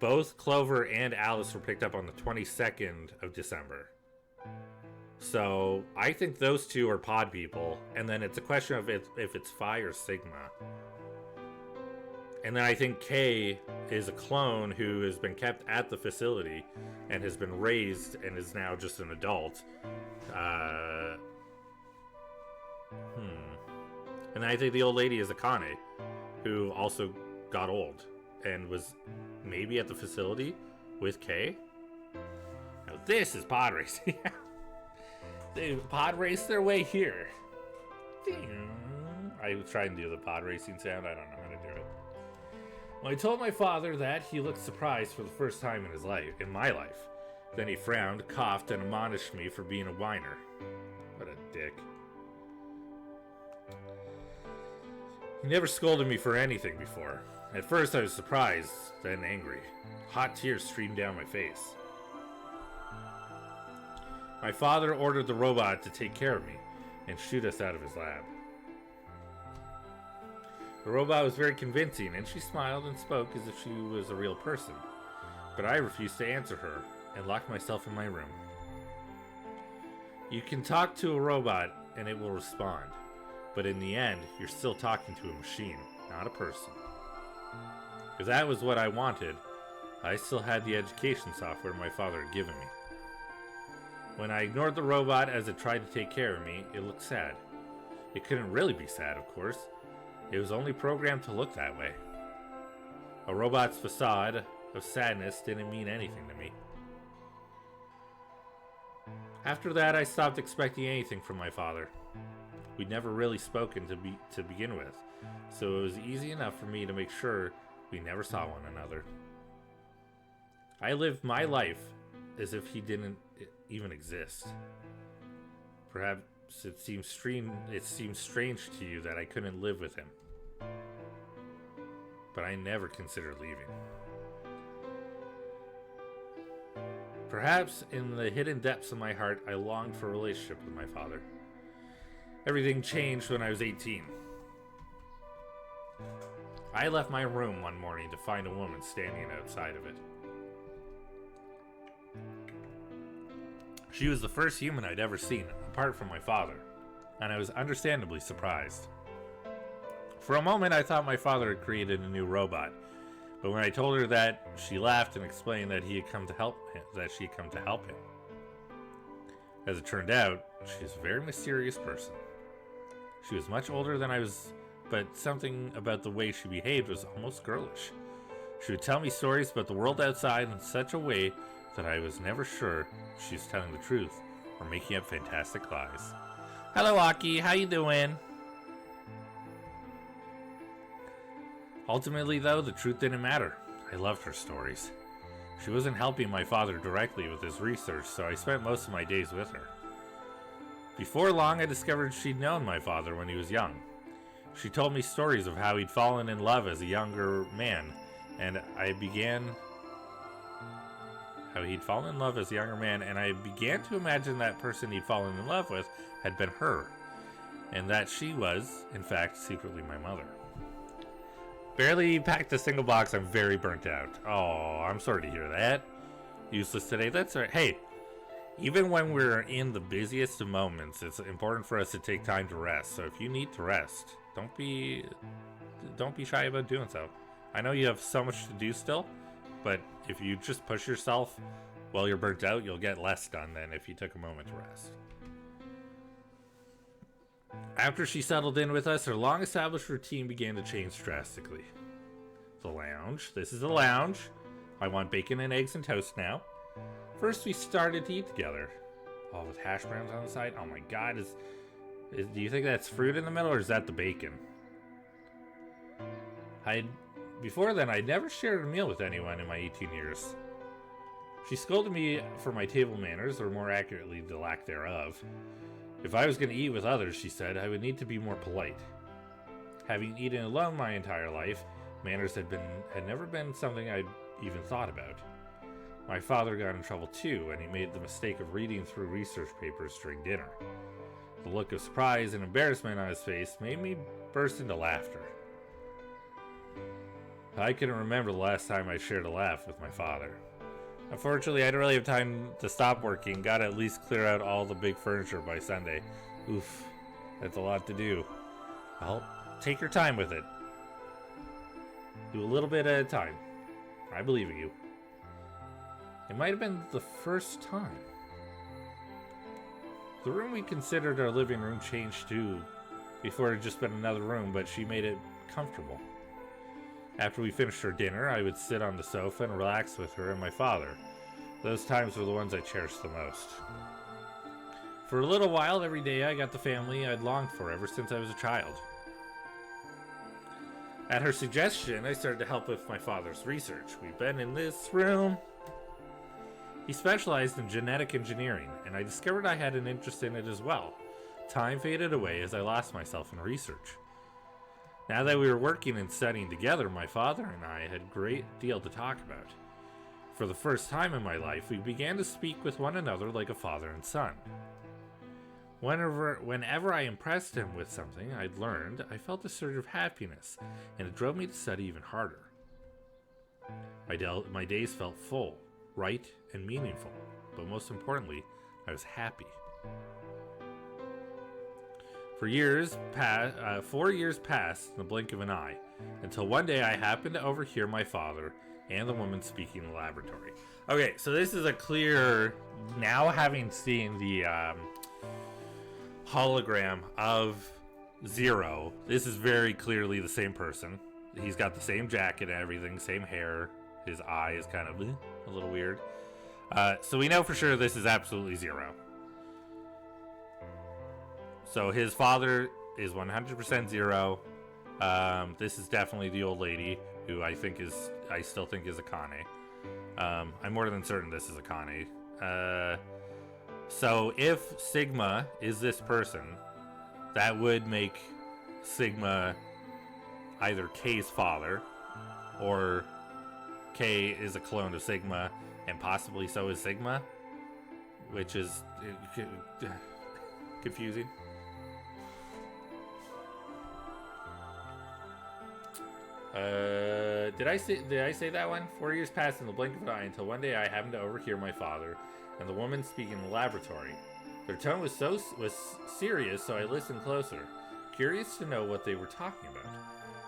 both Clover and Alice were picked up on the 22nd of December. So I think those 2 are pod people, and then it's a question of if it's Phi or Sigma. And then I think K is a clone who has been kept at the facility and has been raised and is now just an adult. And I think the old lady is Akane, who also got old and was maybe at the facility with K. Now this is pod racing. They pod race their way here. I was trying to do the pod racing sound. I don't know how to do it. When I told my father that, he looked surprised for the first time in my life. Then he frowned, coughed, and admonished me for being a whiner. What a dick. He never scolded me for anything before. At first I was surprised, then angry. Hot tears streamed down my face. My father ordered the robot to take care of me and shoot us out of his lab. The robot was very convincing, and she smiled and spoke as if she was a real person. But I refused to answer her and locked myself in my room. You can talk to a robot and it will respond, but in the end, you're still talking to a machine, not a person. Because that was what I wanted. I still had the education software my father had given me. When I ignored the robot as it tried to take care of me, it looked sad. It couldn't really be sad, of course. It was only programmed to look that way. A robot's facade of sadness didn't mean anything to me. After that, I stopped expecting anything from my father. We'd never really spoken to begin with, so it was easy enough for me to make sure we never saw one another. I lived my life as if he didn't even exist. Perhaps it seems strange to you that I couldn't live with him. But I never considered leaving. Perhaps in the hidden depths of my heart, I longed for a relationship with my father. Everything changed when I was 18. I left my room one morning to find a woman standing outside of it. She was the first human I'd ever seen, apart from my father, and I was understandably surprised. For a moment, I thought my father had created a new robot, but when I told her that, she laughed and explained that she had come to help him. As it turned out, she was a very mysterious person. She was much older than I was, but something about the way she behaved was almost girlish. She would tell me stories about the world outside in such a way that I was never sure if she was telling the truth or making up fantastic lies. Hello, Aki. How you doing? Ultimately, though, the truth didn't matter. I loved her stories. She wasn't helping my father directly with his research, so I spent most of my days with her. Before long, I discovered she'd known my father when he was young. She told me stories of how he'd fallen in love as a younger man, and I began to imagine that person he'd fallen in love with had been her, and that she was, in fact, secretly my mother. Barely packed a single box, I'm very burnt out. Oh, I'm sorry to hear that. Useless today, that's right. Hey, even when we're in the busiest of moments, it's important for us to take time to rest. So if you need to rest, don't be shy about doing so. I know you have so much to do still, but if you just push yourself while you're burnt out, you'll get less done than if you took a moment to rest. After she settled in with us, her long-established routine began to change drastically. The lounge. This is the lounge. I want bacon and eggs and toast now. First, we started to eat together. Oh, with hash browns on the side? Oh my god, do you think that's fruit in the middle, or is that the bacon? Before then, I'd never shared a meal with anyone in my 18 years. She scolded me for my table manners, or more accurately, the lack thereof. If I was going to eat with others, she said, I would need to be more polite. Having eaten alone my entire life, manners had never been something I'd even thought about. My father got in trouble too, and he made the mistake of reading through research papers during dinner. The look of surprise and embarrassment on his face made me burst into laughter. I couldn't remember the last time I shared a laugh with my father. Unfortunately, I didn't really have time to stop working. Gotta at least clear out all the big furniture by Sunday. Oof, that's a lot to do. Well, take your time with it. Do a little bit at a time. I believe in you. It might have been the first time. The room we considered our living room changed too. Before it had just been another room, but she made it comfortable. After we finished our dinner, I would sit on the sofa and relax with her and my father. Those times were the ones I cherished the most. For a little while, every day I got the family I'd longed for ever since I was a child. At her suggestion, I started to help with my father's research. We've been in this room. He specialized in genetic engineering, and I discovered I had an interest in it as well. Time faded away as I lost myself in research. Now that we were working and studying together, my father and I had a great deal to talk about. For the first time in my life, we began to speak with one another like a father and son. Whenever I impressed him with something I'd learned, I felt a surge of happiness, and it drove me to study even harder. My days felt full, right, and meaningful, but most importantly, I was happy. 4 years passed in the blink of an eye, until one day I happened to overhear my father and the woman speaking in the laboratory. Okay, so this is a clear, now having seen the hologram of Zero, this is very clearly the same person. He's got the same jacket and everything, same hair. His eye is kind of a little weird. So we know for sure this is absolutely Zero. So his father is 100% Zero. This is definitely the old lady, who I still think is Akane. I'm more than certain this is Akane. So if Sigma is this person, that would make Sigma either K's father, or K is a clone of Sigma, and possibly so is Sigma, which is confusing. Did I say that one? 4 years passed in the blink of an eye until one day I happened to overhear my father and the woman speaking in the laboratory. Their tone was serious, so I listened closer, curious to know what they were talking about.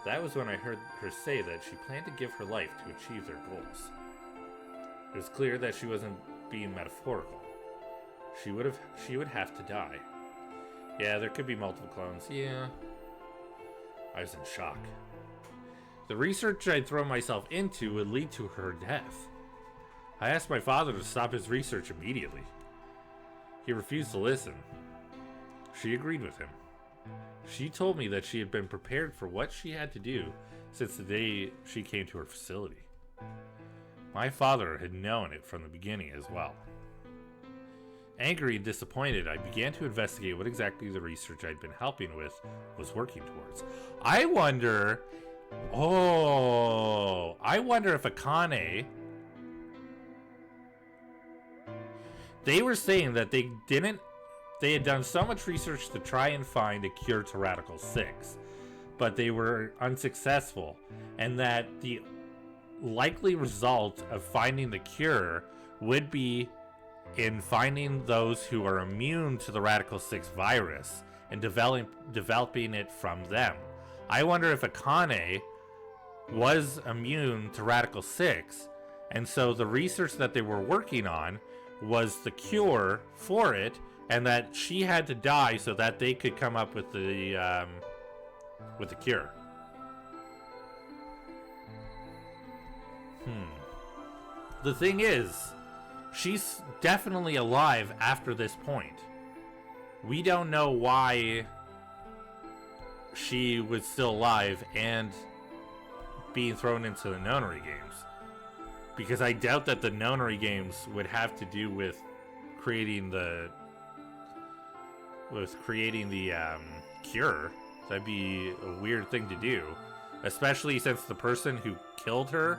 That was when I heard her say that she planned to give her life to achieve their goals. It was clear that she wasn't being metaphorical. She would have to die. Yeah, there could be multiple clones. Yeah. I was in shock. The research I'd thrown myself into would lead to her death. I asked my father to stop his research immediately. He refused to listen. She agreed with him. She told me that she had been prepared for what she had to do since the day she came to her facility. My father had known it from the beginning as well. Angry and disappointed, I began to investigate what exactly the research I'd been helping with was working towards. I wonder if Akane... They were saying that they had done so much research to try and find a cure to Radical 6, but they were unsuccessful, and that the likely result of finding the cure would be in finding those who are immune to the Radical 6 virus and developing it from them. I wonder if Akane was immune to Radical 6, and so the research that they were working on was the cure for it, and that she had to die so that they could come up with the cure. The thing is, she's definitely alive after this point. We don't know why she was still alive and being thrown into the nonary games. Because I doubt that the nonary games would have to do with creating the cure. That'd be a weird thing to do, especially since the person who killed her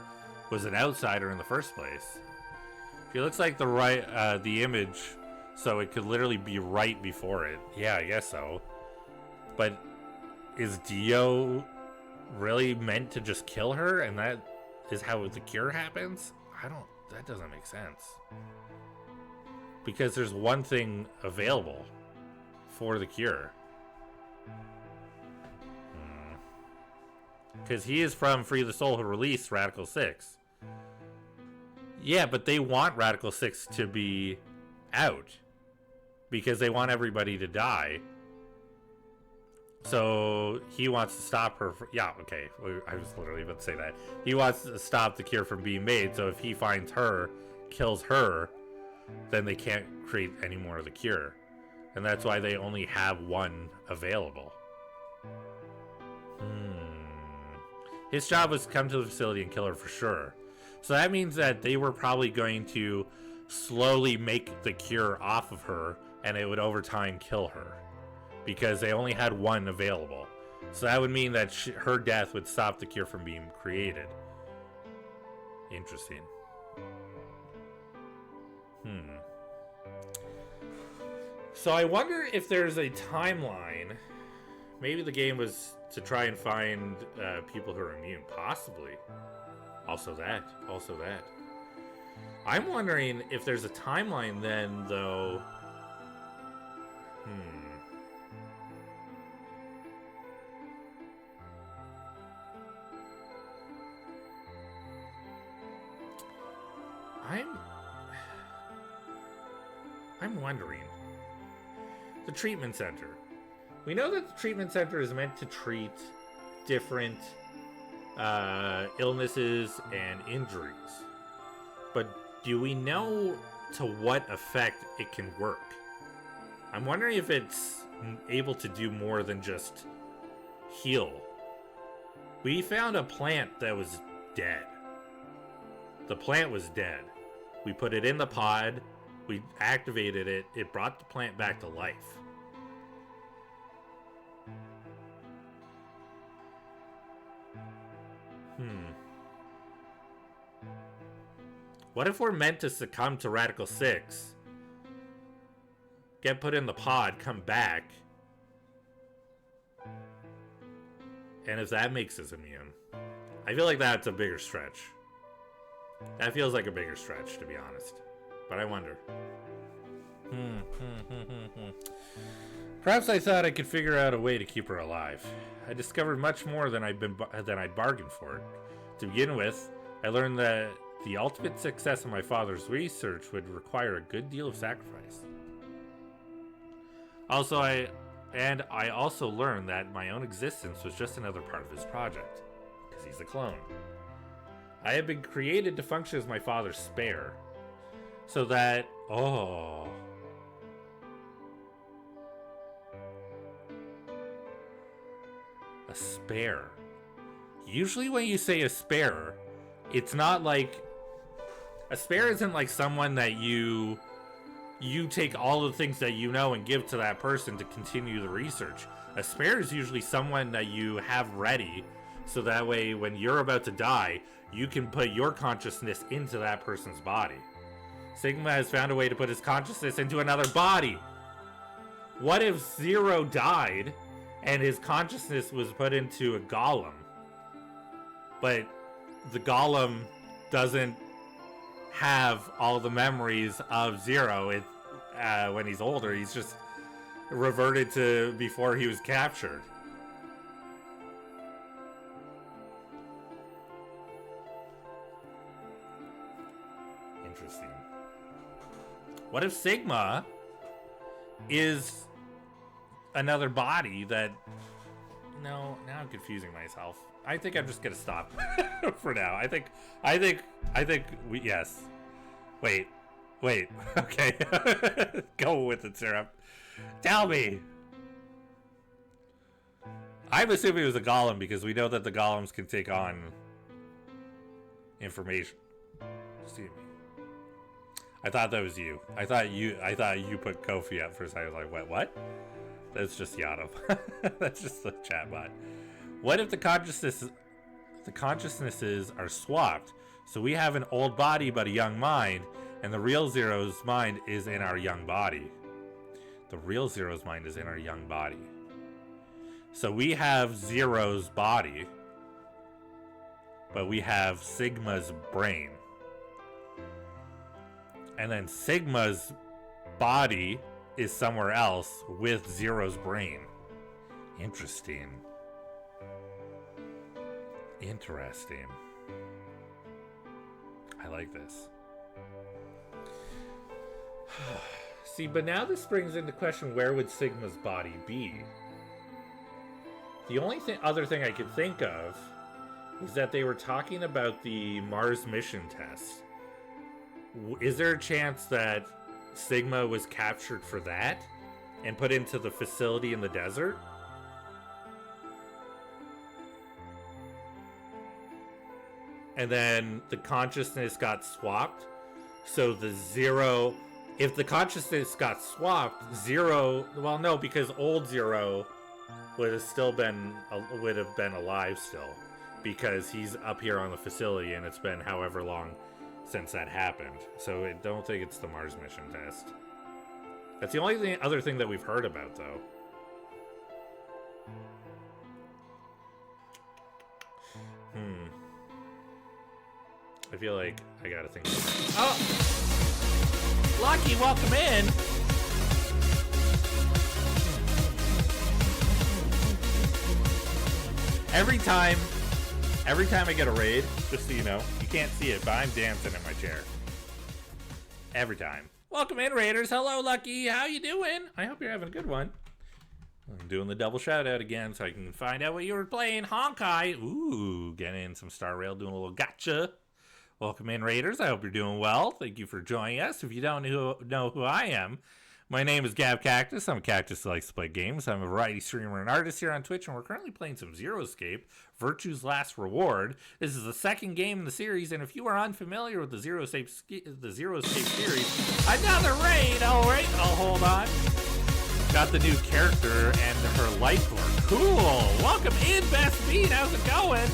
was an outsider in the first place. She looks like the image, so it could literally be right before it. Yeah, I guess so. But is Dio really meant to just kill her, and that is how the cure happens? That doesn't make sense. Because there's one thing available for the cure. Because he is from Free the Soul who released Radical 6. Yeah, but they want Radical 6 to be out. Because they want everybody to die. So he wants to stop her. Yeah, okay. I was literally about to say that. He wants to stop the cure from being made. So if he finds her, kills her, then they can't create any more of the cure. And that's why they only have one available. His job was to come to the facility and kill her for sure. So that means that they were probably going to slowly make the cure off of her, and it would over time kill her. Because they only had one available. So that would mean that her death would stop the cure from being created. Interesting. So I wonder if there's a timeline. Maybe the game was to try and find people who are immune. Possibly. Also that. I'm wondering if there's a timeline then, though. I'm wondering. The treatment center. We know that the treatment center is meant to treat different illnesses and injuries. But do we know to what effect it can work? I'm wondering if it's able to do more than just heal. We found a plant that was dead. The plant was dead. We put it in the pod. We activated it. It brought the plant back to life. What if we're meant to succumb to Radical 6? Get put in the pod, come back. And if that makes us immune. I feel like that's a bigger stretch. That feels like a bigger stretch, to be honest. But I wonder. Perhaps I thought I could figure out a way to keep her alive. I discovered much more than I'd bargained for. To begin with, I learned that the ultimate success of my father's research would require a good deal of sacrifice. I also learned that my own existence was just another part of his project, because he's a clone. I had been created to function as my father's spare, so that a spare. Usually when you say a spare, it's not like a spare isn't like someone that you take all the things that you know and give to that person to continue the research. A spare is usually someone that you have ready, so that way when you're about to die, you can put your consciousness into that person's body. Sigma has found a way to put his consciousness into another body. What if Zero died and his consciousness was put into a golem, but the golem doesn't have all the memories of Zero when he's older? He's just reverted to before he was captured. Interesting. What if Sigma is another body that... No, now I'm confusing myself. I think I'm just gonna stop for now. I think we, yes. Wait. Okay. Go with it, Syrup. Tell me. I'm assuming it was a golem because we know that the golems can take on information. Excuse me. I thought that was you. I thought you put Kofi up first. I was like, what? That's just Yadav. That's just the chatbot. What if the consciousnesses are swapped? So we have an old body but a young mind, and the real Zero's mind is in our young body. The real Zero's mind is in our young body. So we have Zero's body, but we have Sigma's brain. And then Sigma's body is somewhere else with Zero's brain. Interesting. I like this. See, but now this brings into question, where would Sigma's body be? The only other thing I could think of is that they were talking about the Mars mission test. Is there a chance that Sigma was captured for that and put into the facility in the desert? And then the consciousness got swapped. So the Zero, if the consciousness got swapped, Zero, well, no, because old Zero would have been alive still, because he's up here on the facility and it's been however long since that happened. So I don't think it's the Mars mission test. That's the only other thing that we've heard about, though. I feel like I gotta think. Oh! Lucky, welcome in! Every time I get a raid, just so you know, you can't see it, but I'm dancing in my chair. Every time. Welcome in, Raiders. Hello, Lucky. How you doing? I hope you're having a good one. I'm doing the double shout out again so I can find out what you were playing. Honkai. Ooh, getting in some Star Rail, doing a little gotcha. Welcome in, Raiders. I hope you're doing well. Thank you for joining us. If you don't know who I am, my name is Gab Cactus. I'm a cactus that likes to play games. I'm a variety streamer and artist here on Twitch, and we're currently playing some Zero Escape, Virtue's Last Reward. This is the second game in the series, and if you are unfamiliar with the Zero Escape series, another raid. All right, I'll hold on. Got the new character and her life lore. Cool. Welcome in, Best Beat. How's it going?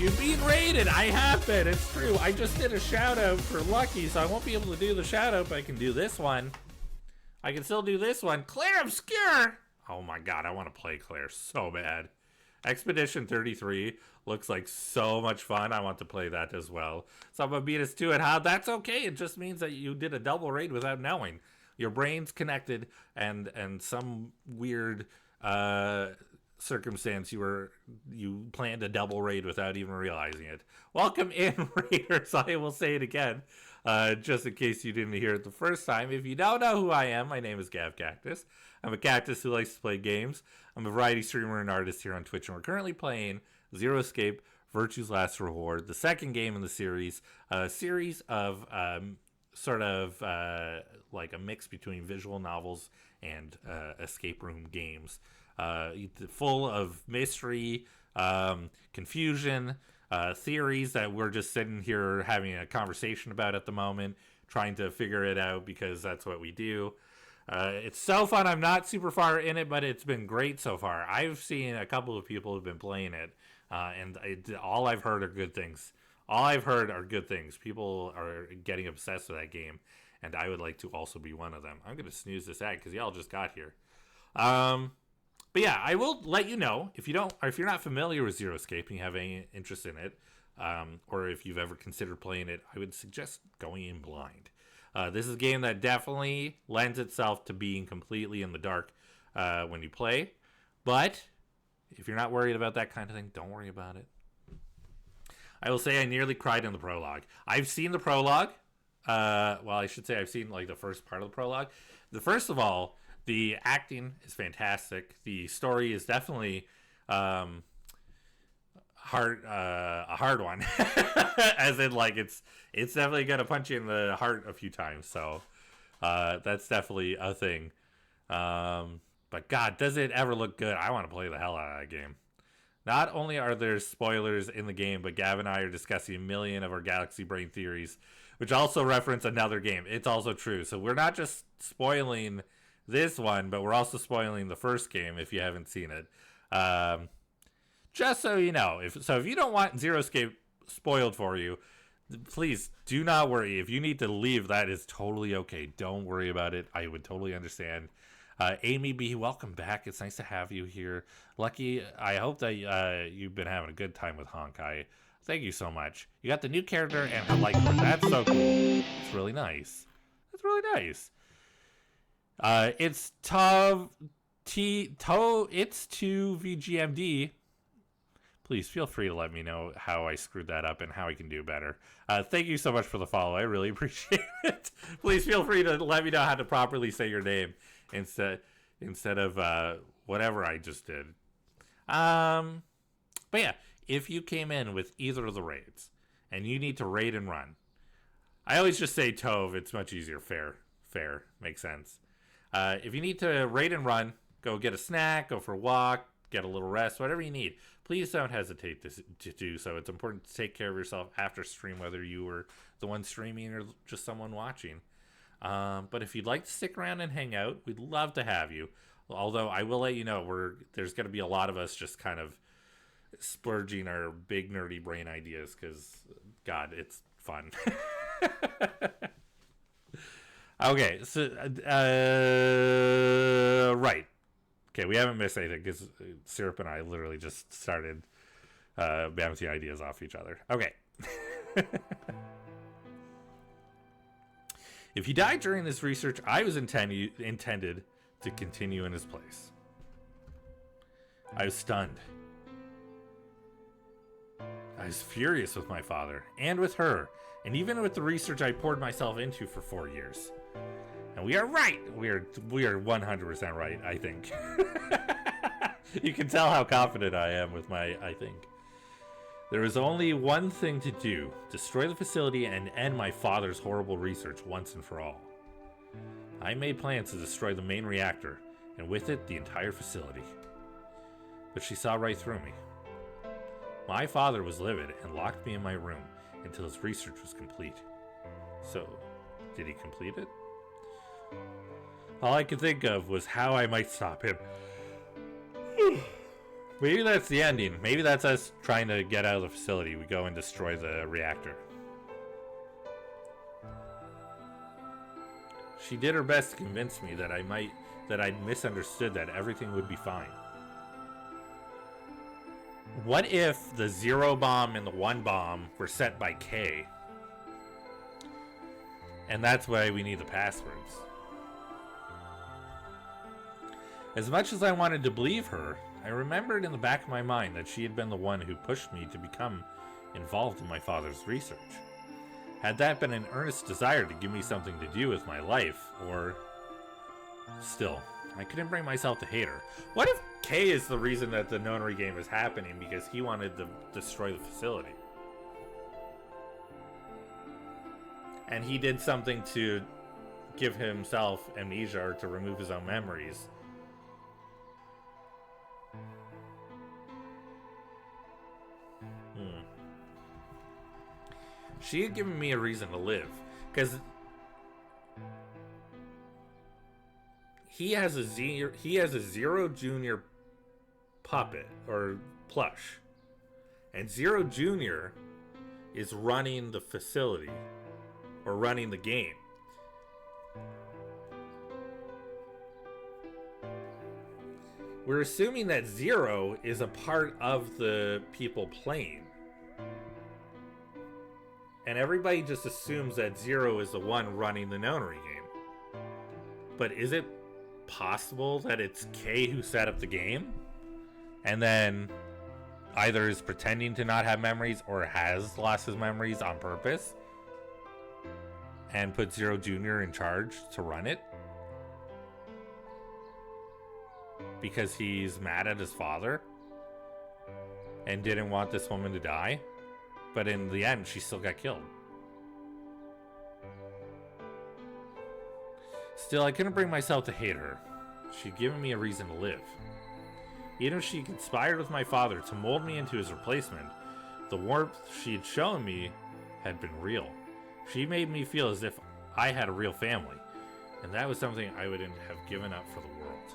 You've been raided. I have been. It's true. I just did a shout out for Lucky, so I won't be able to do the shout out, but I can do this one. I can still do this one. Claire Obscure. Oh my god, I want to play Claire so bad. Expedition 33 looks like so much fun. I want to play that as well. Someone beat us to it. How? That's okay. It just means that you did a double raid without knowing. Your brain's connected, and some weird circumstance you planned a double raid without even realizing it. Welcome in, raiders. I will say it again, just in case you didn't hear it the first time. If you don't know who I am, my name is Gav Cactus. I'm a cactus who likes to play games. I'm a variety streamer and artist here on Twitch, and we're currently playing Zero Escape: Virtue's Last Reward, the second game in the series, a series of sort of like a mix between visual novels and escape room games, full of mystery, confusion, theories that we're just sitting here having a conversation about at the moment, trying to figure it out because that's what we do. It's so fun. I'm not super far in it, but it's been great so far. I've seen a couple of people who've been playing it, and all I've heard are good things. All I've heard are good things. People are getting obsessed with that game, and I would like to also be one of them. I'm going to snooze this ad because y'all just got here. But yeah, I will let you know if you're not familiar with Zero Escape and you have any interest in it, or if you've ever considered playing it, I would suggest going in blind. This is a game that definitely lends itself to being completely in the dark when you play. But if you're not worried about that kind of thing, don't worry about it. I will say I nearly cried in the prologue. I've seen the prologue. Well, I should say I've seen like the first part of the prologue. First of all, the acting is fantastic. The story is definitely a hard one. As in, like, it's definitely gonna punch you in the heart a few times. So that's definitely a thing. But God, does it ever look good? I want to play the hell out of that game. Not only are there spoilers in the game, but Gav and I are discussing a million of our Galaxy Brain theories, which also reference another game. It's also true. So we're not just spoiling this one, but we're also spoiling the first game if you haven't seen it. Just so you know. If you don't want Zero Escape spoiled for you, please do not worry. If you need to leave, that is totally okay. Don't worry about it. I would totally understand. Amy B, welcome back. It's nice to have you here. Lucky, I hope that you've been having a good time with Honkai. Thank you so much. You got the new character and her like. That's so cool. It's really nice. That's really nice. It's it's to VGMD. Please feel free to let me know how I screwed that up and how I can do better. Thank you so much for the follow. I really appreciate it. Please feel free to let me know how to properly say your name instead of whatever I just did. But yeah, if you came in with either of the raids and you need to raid and run, I always just say Tove. It's much easier. Fair. Makes sense. If you need to raid and run, go get a snack, go for a walk, get a little rest, whatever you need. Please don't hesitate to do so. It's important to take care of yourself after stream, whether you were the one streaming or just someone watching. But if you'd like to stick around and hang out, we'd love to have you. Although I will let you know, there's going to be a lot of us just kind of splurging our big nerdy brain ideas because, God, it's fun. Okay, so, right. Okay, we haven't missed anything because Syrup and I literally just started bouncing ideas off each other. Okay. If he died during this research, I was intended to continue in his place. I was stunned. I was furious with my father, and with her, and even with the research I poured myself into for 4 years. And we are right! We are 100% right, I think. You can tell how confident I am with my I think. There is only one thing to do: destroy the facility and end my father's horrible research once and for all. I made plans to destroy the main reactor, and with it, the entire facility. But she saw right through me. My father was livid and locked me in my room until his research was complete. So, did he complete it? All I could think of was how I might stop him. Maybe that's the ending. Maybe that's us trying to get out of the facility. We go and destroy the reactor. She did her best to convince me that I'd misunderstood, that everything would be fine. What if the 0 bomb and the 1 bomb were set by K? And that's why we need the passwords. As much as I wanted to believe her, I remembered in the back of my mind that she had been the one who pushed me to become involved in my father's research. Had that been an earnest desire to give me something to do with my life, or... Still, I couldn't bring myself to hate her. What if K is the reason that the nonary game is happening because he wanted to destroy the facility? And he did something to give himself amnesia or to remove his own memories. She had given me a reason to live, because he has a Zero Junior puppet or plush, and Zero Junior is running the facility or running the game. We're assuming that Zero is a part of the people playing. And everybody just assumes that Zero is the one running the nonary game. But is it possible that it's K who set up the game? And then either is pretending to not have memories or has lost his memories on purpose? And put Zero Jr. in charge to run it? Because he's mad at his father? And didn't want this woman to die? But in the end, she still got killed. Still, I couldn't bring myself to hate her. She'd given me a reason to live. Even if she conspired with my father to mold me into his replacement, the warmth she'd shown me had been real. She made me feel as if I had a real family, and that was something I wouldn't have given up for the world.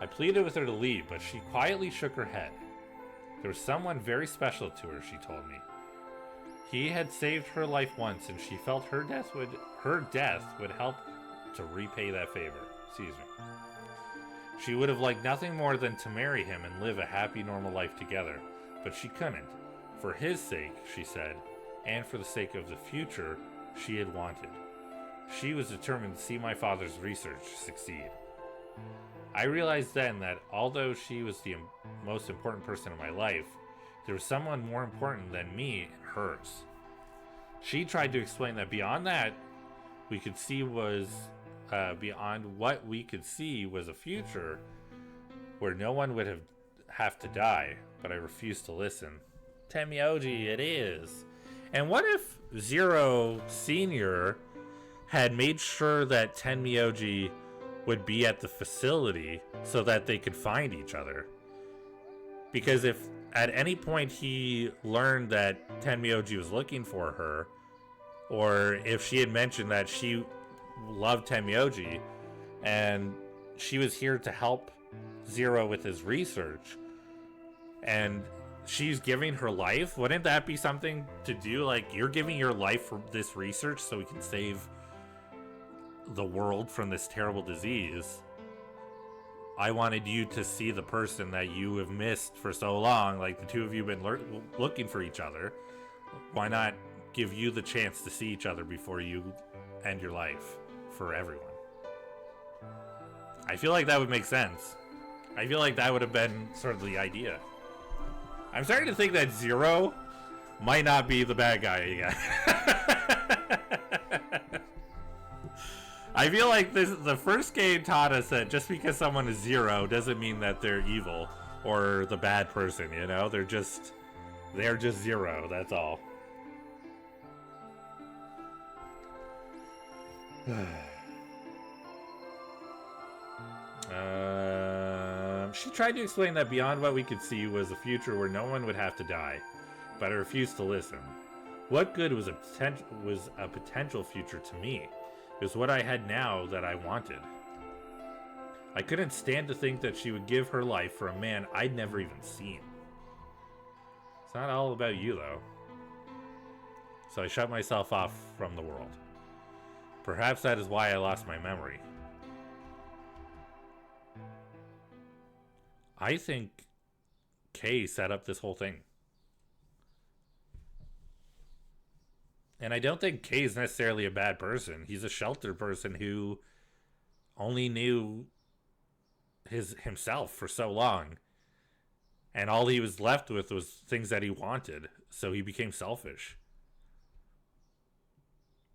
I pleaded with her to leave, but she quietly shook her head. There was someone very special to her, she told me. He had saved her life once, and she felt her death would help to repay that favor. Excuse me. She would have liked nothing more than to marry him and live a happy, normal life together, but she couldn't. For his sake, she said, and for the sake of the future she had wanted. She was determined to see my father's research succeed. I realized then that although she was the most important person in my life, there was someone more important than me in hers. She tried to explain that beyond what we could see was a future where no one would have to die, but I refused to listen. Tenmyoji, it is. And what if Zero Senior had made sure that Tenmyoji would be at the facility so that they could find each other? Because if at any point he learned that Tenmyoji was looking for her, or if she had mentioned that she loved Tenmyoji and she was here to help Zero with his research, and she's giving her life, wouldn't that be something to do? Like, you're giving your life for this research so we can save the world from this terrible disease. I wanted you to see the person that you have missed for so long. Like, the two of you have been looking for each other. Why not give you the chance to see each other before you end your life for everyone? I feel like that would make sense. I feel like that would have been sort of the idea. I'm starting to think that Zero might not be the bad guy again. I feel like the first game taught us that just because someone is Zero doesn't mean that they're evil or the bad person, you know? They're just Zero, that's all. She tried to explain that beyond what we could see was a future where no one would have to die, but I refused to listen. What good was a potential future to me? It was what I had now that I wanted. I couldn't stand to think that she would give her life for a man I'd never even seen. It's not all about you, though. So I shut myself off from the world. Perhaps that is why I lost my memory. I think Kay set up this whole thing. And I don't think Kay's necessarily a bad person. He's a sheltered person who only knew himself for so long. And all he was left with was things that he wanted. So he became selfish.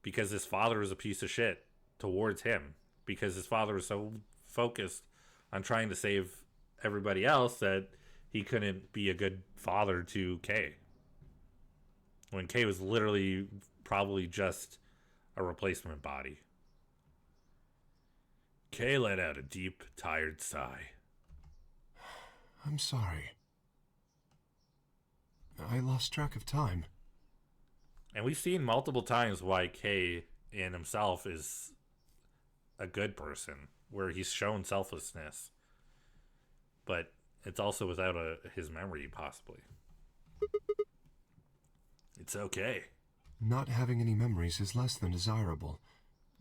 Because his father was a piece of shit towards him. Because his father was so focused on trying to save everybody else that he couldn't be a good father to Kay. When Kay was literally probably just a replacement body. Kay let out a deep, tired sigh. I'm sorry. I lost track of time. And we've seen multiple times why Kay in himself is a good person, where he's shown selflessness. But it's also without his memory, possibly. It's okay. Not having any memories is less than desirable,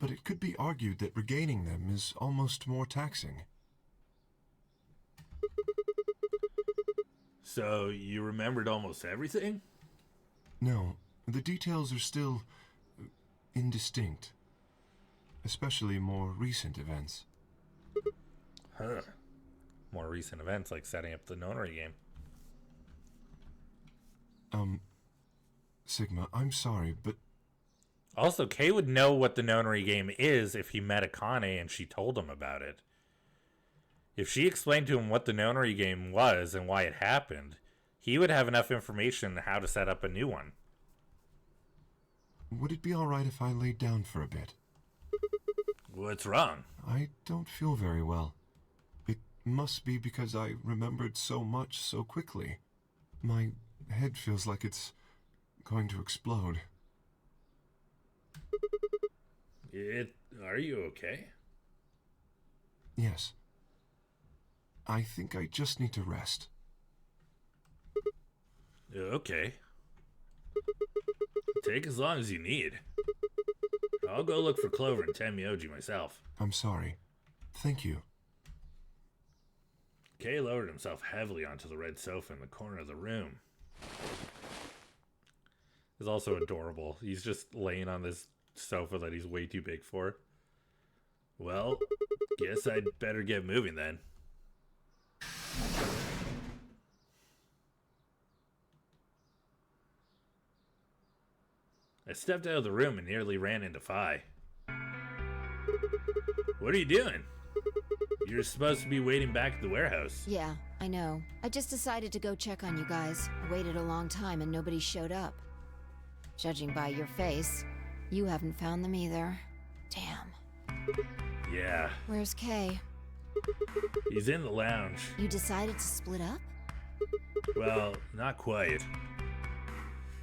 but it could be argued that regaining them is almost more taxing. So, you remembered almost everything? No, the details are still indistinct, especially more recent events. Huh. More recent events, like setting up the nonary game. Sigma, I'm sorry, but... Also, Kay would know what the nonary game is if he met Akane and she told him about it. If she explained to him what the nonary game was and why it happened, he would have enough information on how to set up a new one. Would it be alright if I laid down for a bit? What's wrong? I don't feel very well. It must be because I remembered so much so quickly. My head feels like it's going to explode. Are you okay? Yes. I think I just need to rest. Okay. Take as long as you need. I'll go look for Clover and Tenmyoji myself. I'm sorry. Thank you. Kay lowered himself heavily onto the red sofa in the corner of the room. It's also adorable. He's just laying on this sofa that he's way too big for. Well, guess I'd better get moving then. I stepped out of the room and nearly ran into Phi. What are you doing? You're supposed to be waiting back at the warehouse. Yeah, I know. I just decided to go check on you guys. I waited a long time and nobody showed up. Judging by your face, you haven't found them either. Damn. Yeah. Where's Kay? He's in the lounge. You decided to split up? Well, not quite.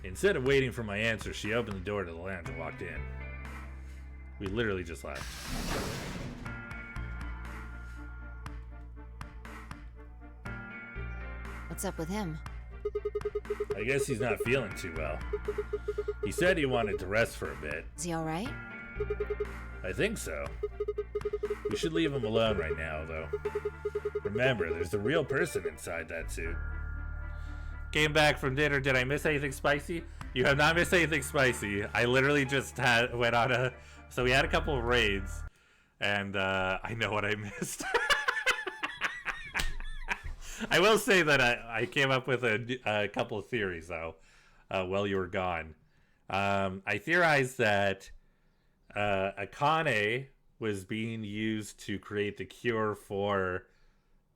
Instead of waiting for my answer, she opened the door to the lounge and walked in. We literally just left. What's up with him? I guess he's not feeling too well. He said he wanted to rest for a bit. Is he alright? I think so. We should leave him alone right now, though. Remember, there's a real person inside that suit. Came back from dinner. Did I miss anything spicy? You have not missed anything spicy. I literally just went on a... So we had a couple of raids, and I know what I missed. I will say that I came up with a couple of theories, though, while you were gone. I theorized that Akane was being used to create the cure for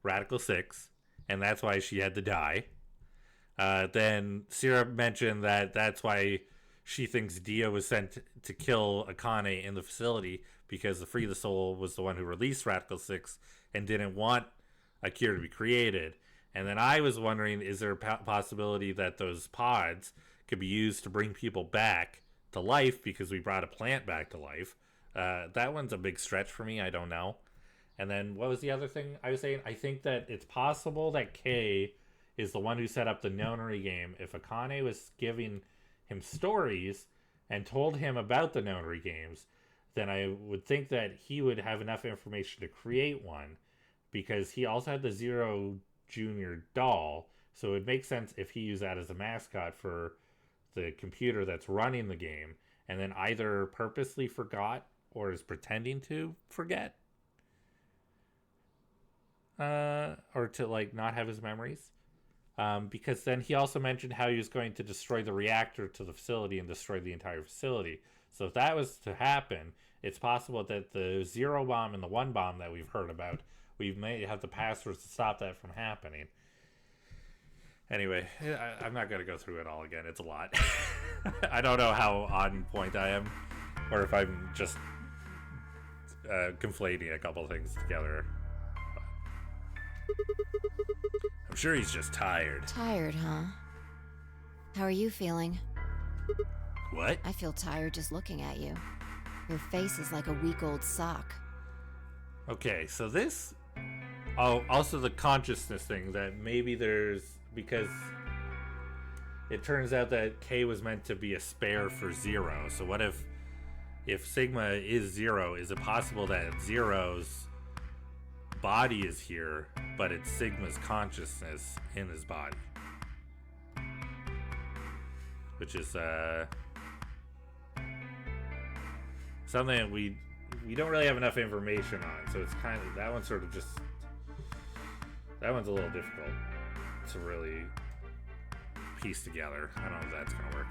Radical 6, and that's why she had to die. Then Sierra mentioned that that's why she thinks Dio was sent to kill Akane in the facility, because the Free the Soul was the one who released Radical 6 and didn't want a cure to be created. And then I was wondering, is there a possibility that those pods could be used to bring people back to life because we brought a plant back to life? That one's a big stretch for me. I don't know. And then what was the other thing I was saying? I think that it's possible that K is the one who set up the nonary game. If Akane was giving him stories and told him about the nonary games, then I would think that he would have enough information to create one, because he also had the Zero Junior doll. So it would make sense if he used that as a mascot for the computer that's running the game, and then either purposely forgot or is pretending to forget. Or to like not have his memories. Because then he also mentioned how he was going to destroy the reactor to the facility and destroy the entire facility. So if that was to happen, it's possible that the zero bomb and the one bomb that we've heard about, we may have the passwords to stop that from happening. Anyway, I'm not going to go through it all again. It's a lot. I don't know how on point I am, or if I'm just conflating a couple things together. I'm sure he's just tired. Tired, huh? How are you feeling? What? I feel tired just looking at you. Your face is like a week-old sock. Okay, so this... Oh, also the consciousness thing, that maybe there's... Because it turns out that K was meant to be a spare for Zero. So what if Sigma is Zero, is it possible that Zero's body is here, but it's Sigma's consciousness in his body? Which is something that we don't really have enough information on, so it's kind of, that one's sort of just, that one's a little difficult to really piece together. I don't know if that's gonna work.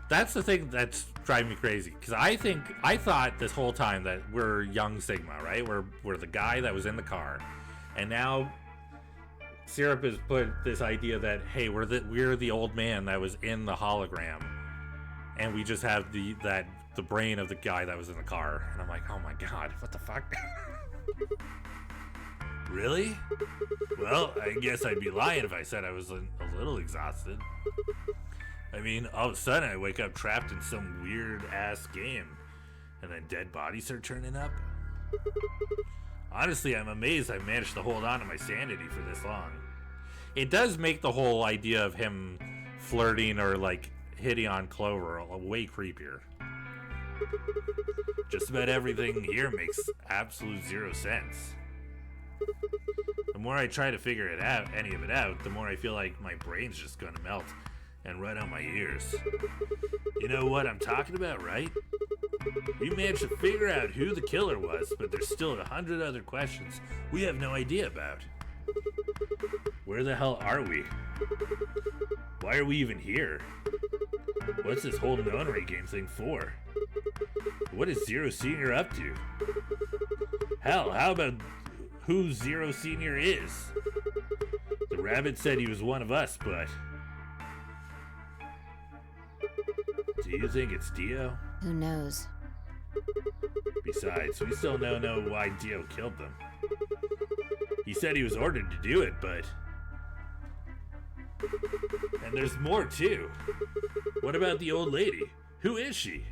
That's the thing that's driving me crazy, because I thought this whole time that we're young Sigma, right? We're the guy that was in the car, and now Syrup has put this idea that, hey, we're the old man that was in the hologram, and we just have the brain of the guy that was in the car. And I'm like, oh my god, what the fuck? Really? Well, I guess I'd be lying if I said I was a little exhausted. I mean, all of a sudden I wake up trapped in some weird ass game, and then dead bodies are turning up. Honestly, I'm amazed I managed to hold on to my sanity for this long. It does make the whole idea of him flirting or like hitting on Clover way creepier. Just about everything here makes absolute zero sense. The more I try to figure it out, any of it out, the more I feel like my brain's just gonna melt and right out my ears. You know what I'm talking about, right? We managed to figure out who the killer was, but there's still 100 other questions we have no idea about. Where the hell are we? Why are we even here? What's this whole nonary game thing for? What is Zero Senior up to? Hell, how about who Zero Senior is? The rabbit said he was one of us, but... Do you think it's Dio? Who knows? Besides, we still don't know why Dio killed them. He said he was ordered to do it, but... And there's more, too. What about the old lady? Who is she?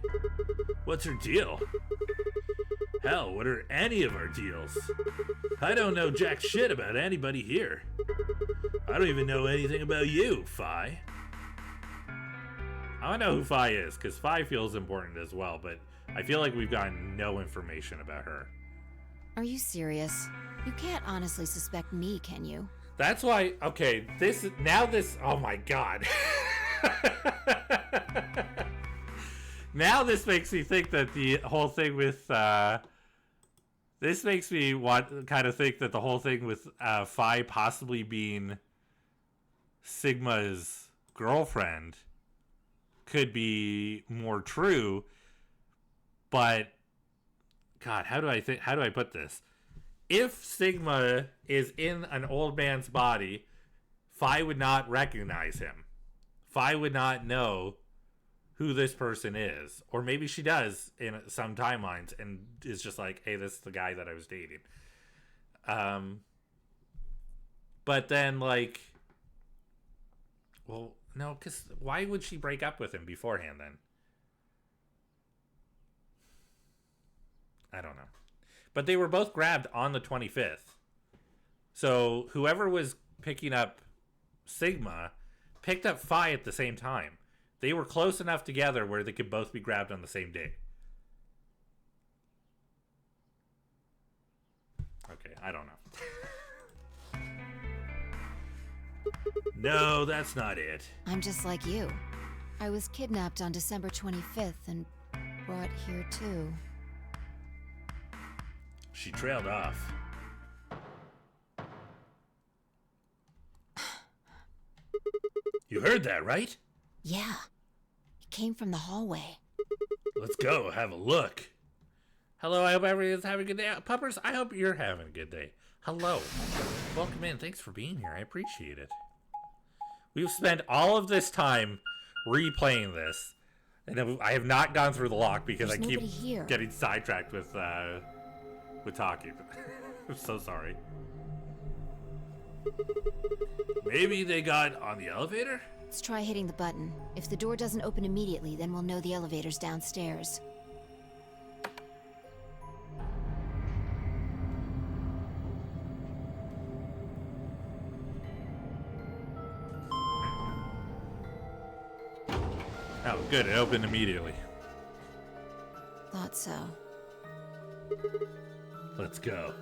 What's her deal? Hell, what are any of our deals? I don't know jack shit about anybody here. I don't even know anything about you, Phi. I don't know who Phi is, because Phi feels important as well, but I feel like we've gotten no information about her. Are you serious? You can't honestly suspect me, can you? That's why, okay, oh my god. Now this makes me think that the whole thing with, this makes me kind of think that the whole thing with Phi possibly being Sigma's girlfriend could be more true, but God, how do I put this? If Sigma is in an old man's body, Phi would not recognize him. Phi would not know who this person is. Or maybe she does in some timelines and is just like, hey, this is the guy that I was dating. But then, like, well, no, because why would she break up with him beforehand then? I don't know. But they were both grabbed on the 25th. So whoever was picking up Sigma picked up Phi at the same time. They were close enough together where they could both be grabbed on the same day. Okay, I don't know. No, that's not it. I'm just like you. I was kidnapped on December 25th and brought here too. She trailed off. You heard that, right? Yeah. It came from the hallway. Let's go have a look. Hello, I hope everyone's having a good day. Puppers, I hope you're having a good day. Hello. Welcome in. Thanks for being here. I appreciate it. We've spent all of this time replaying this. And I have not gone through the lock because There's I keep here. getting sidetracked with talking. I'm so sorry. Maybe they got on the elevator? Let's try hitting the button. If the door doesn't open immediately, then we'll know the elevator's downstairs. Oh, good. It opened immediately. Thought so. Let's go.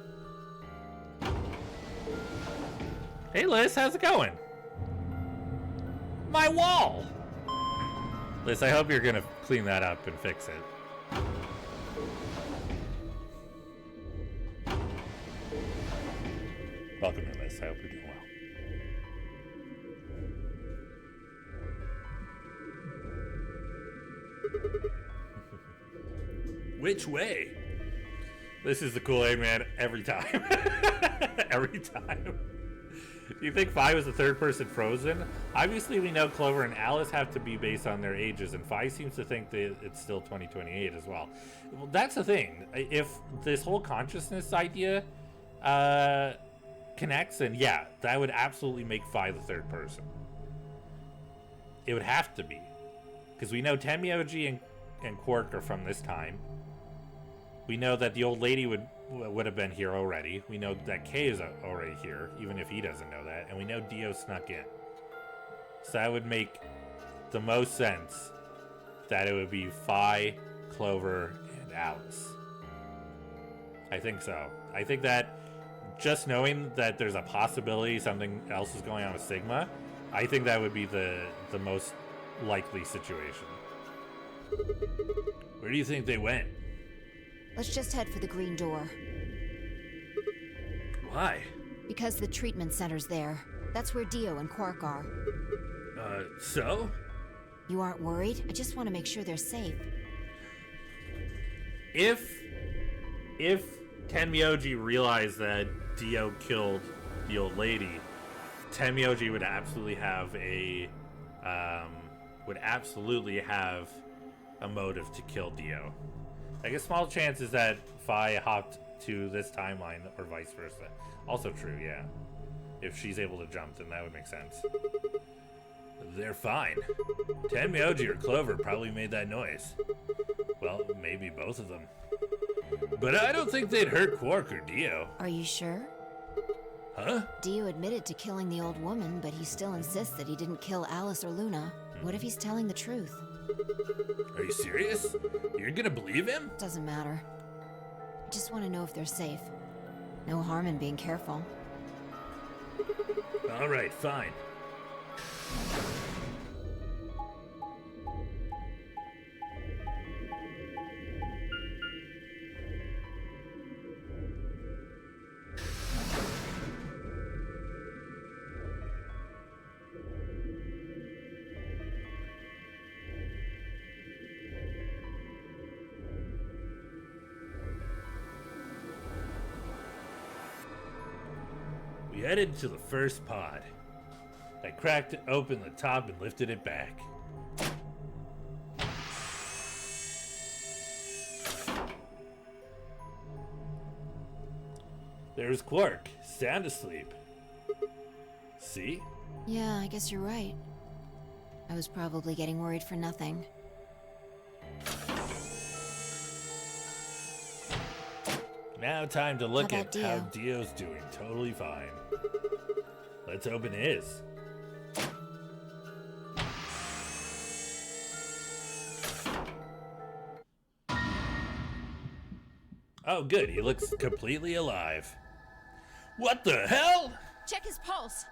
Hey, Liz, how's it going? My wall! Liz, I hope you're gonna clean that up and fix it. Welcome in, Liz. I hope you're doing well. Which way? This is the Kool-Aid Man every time. Every time. Do you think Phi was the third person frozen? Obviously, we know Clover and Alice have to be based on their ages, and Phi seems to think that it's still 2028 as well. Well, that's the thing. If this whole consciousness idea connects, then yeah, that would absolutely make Phi the third person. It would have to be. Because we know Tenmyoji and Quark are from this time. We know that the old lady would have been here already. We know that Kay is already here, even if he doesn't know that. And we know Dio snuck in. So that would make the most sense that it would be Phi, Clover, and Alice. I think so. I think that just knowing that there's a possibility something else is going on with Sigma, I think that would be the most likely situation. Where do you think they went? Let's just head for the green door. Why? Because the treatment center's there. That's where Dio and Quark are. So? You aren't worried? I just want to make sure they're safe. If Tenmyoji realized that Dio killed the old lady, Tenmyoji would absolutely have a motive to kill Dio. Like a small chance is that Phi hopped to this timeline or vice versa. Also true, yeah. If she's able to jump, then that would make sense. They're fine. Tenmyoji or Clover probably made that noise. Well, maybe both of them. But I don't think they'd hurt Quark or Dio. Are you sure? Huh? Dio admitted to killing the old woman, but he still insists that he didn't kill Alice or Luna. What if he's telling the truth? Are you serious? You're gonna believe him? Doesn't matter. I just want to know if they're safe. No harm in being careful. Alright, fine. We headed to the first pod. I cracked open the top and lifted it back. There's Quark, sound asleep. See? Yeah, I guess you're right. I was probably getting worried for nothing. Now time to look How at about how Dio? Dio's doing. Totally fine. Let's open his. Oh, good. He looks completely alive. What the hell? Check his pulse.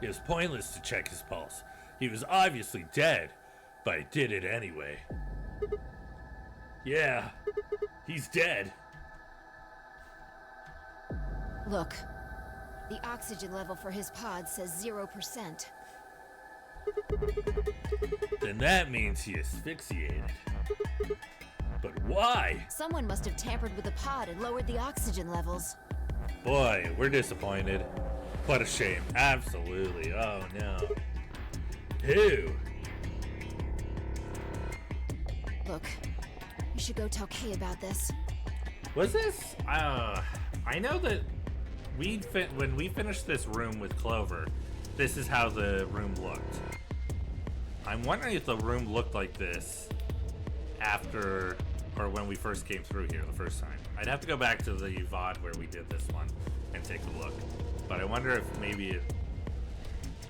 It was pointless to check his pulse. He was obviously dead, but I did it anyway. Yeah, he's dead. Look, the oxygen level for his pod says 0%. Then that means he asphyxiated. But why? Someone must have tampered with the pod and lowered the oxygen levels. Boy, we're disappointed. What a shame. Absolutely. Oh no. Who? Look, you should go tell Kay about this. Was this? I know that when we finished this room with Clover, this is how the room looked. I'm wondering if the room looked like this after or when we first came through here the first time. I'd have to go back to the VOD where we did this one and take a look. But I wonder if maybe it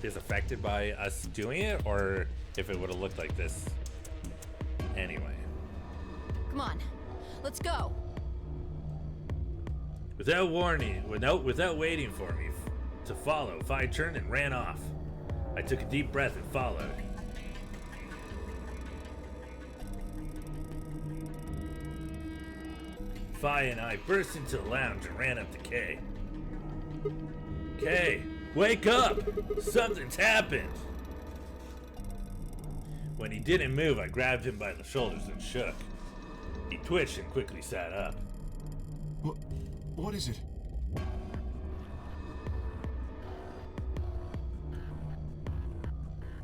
is affected by us doing it or if it would have looked like this anyway. Come on, let's go. Without warning, without waiting for me to follow, Fi turned and ran off. I took a deep breath and followed. Fi and I burst into the lounge and ran up to Kay. Kay, wake up! Something's happened! When he didn't move, I grabbed him by the shoulders and shook. He twitched and quickly sat up. What is it?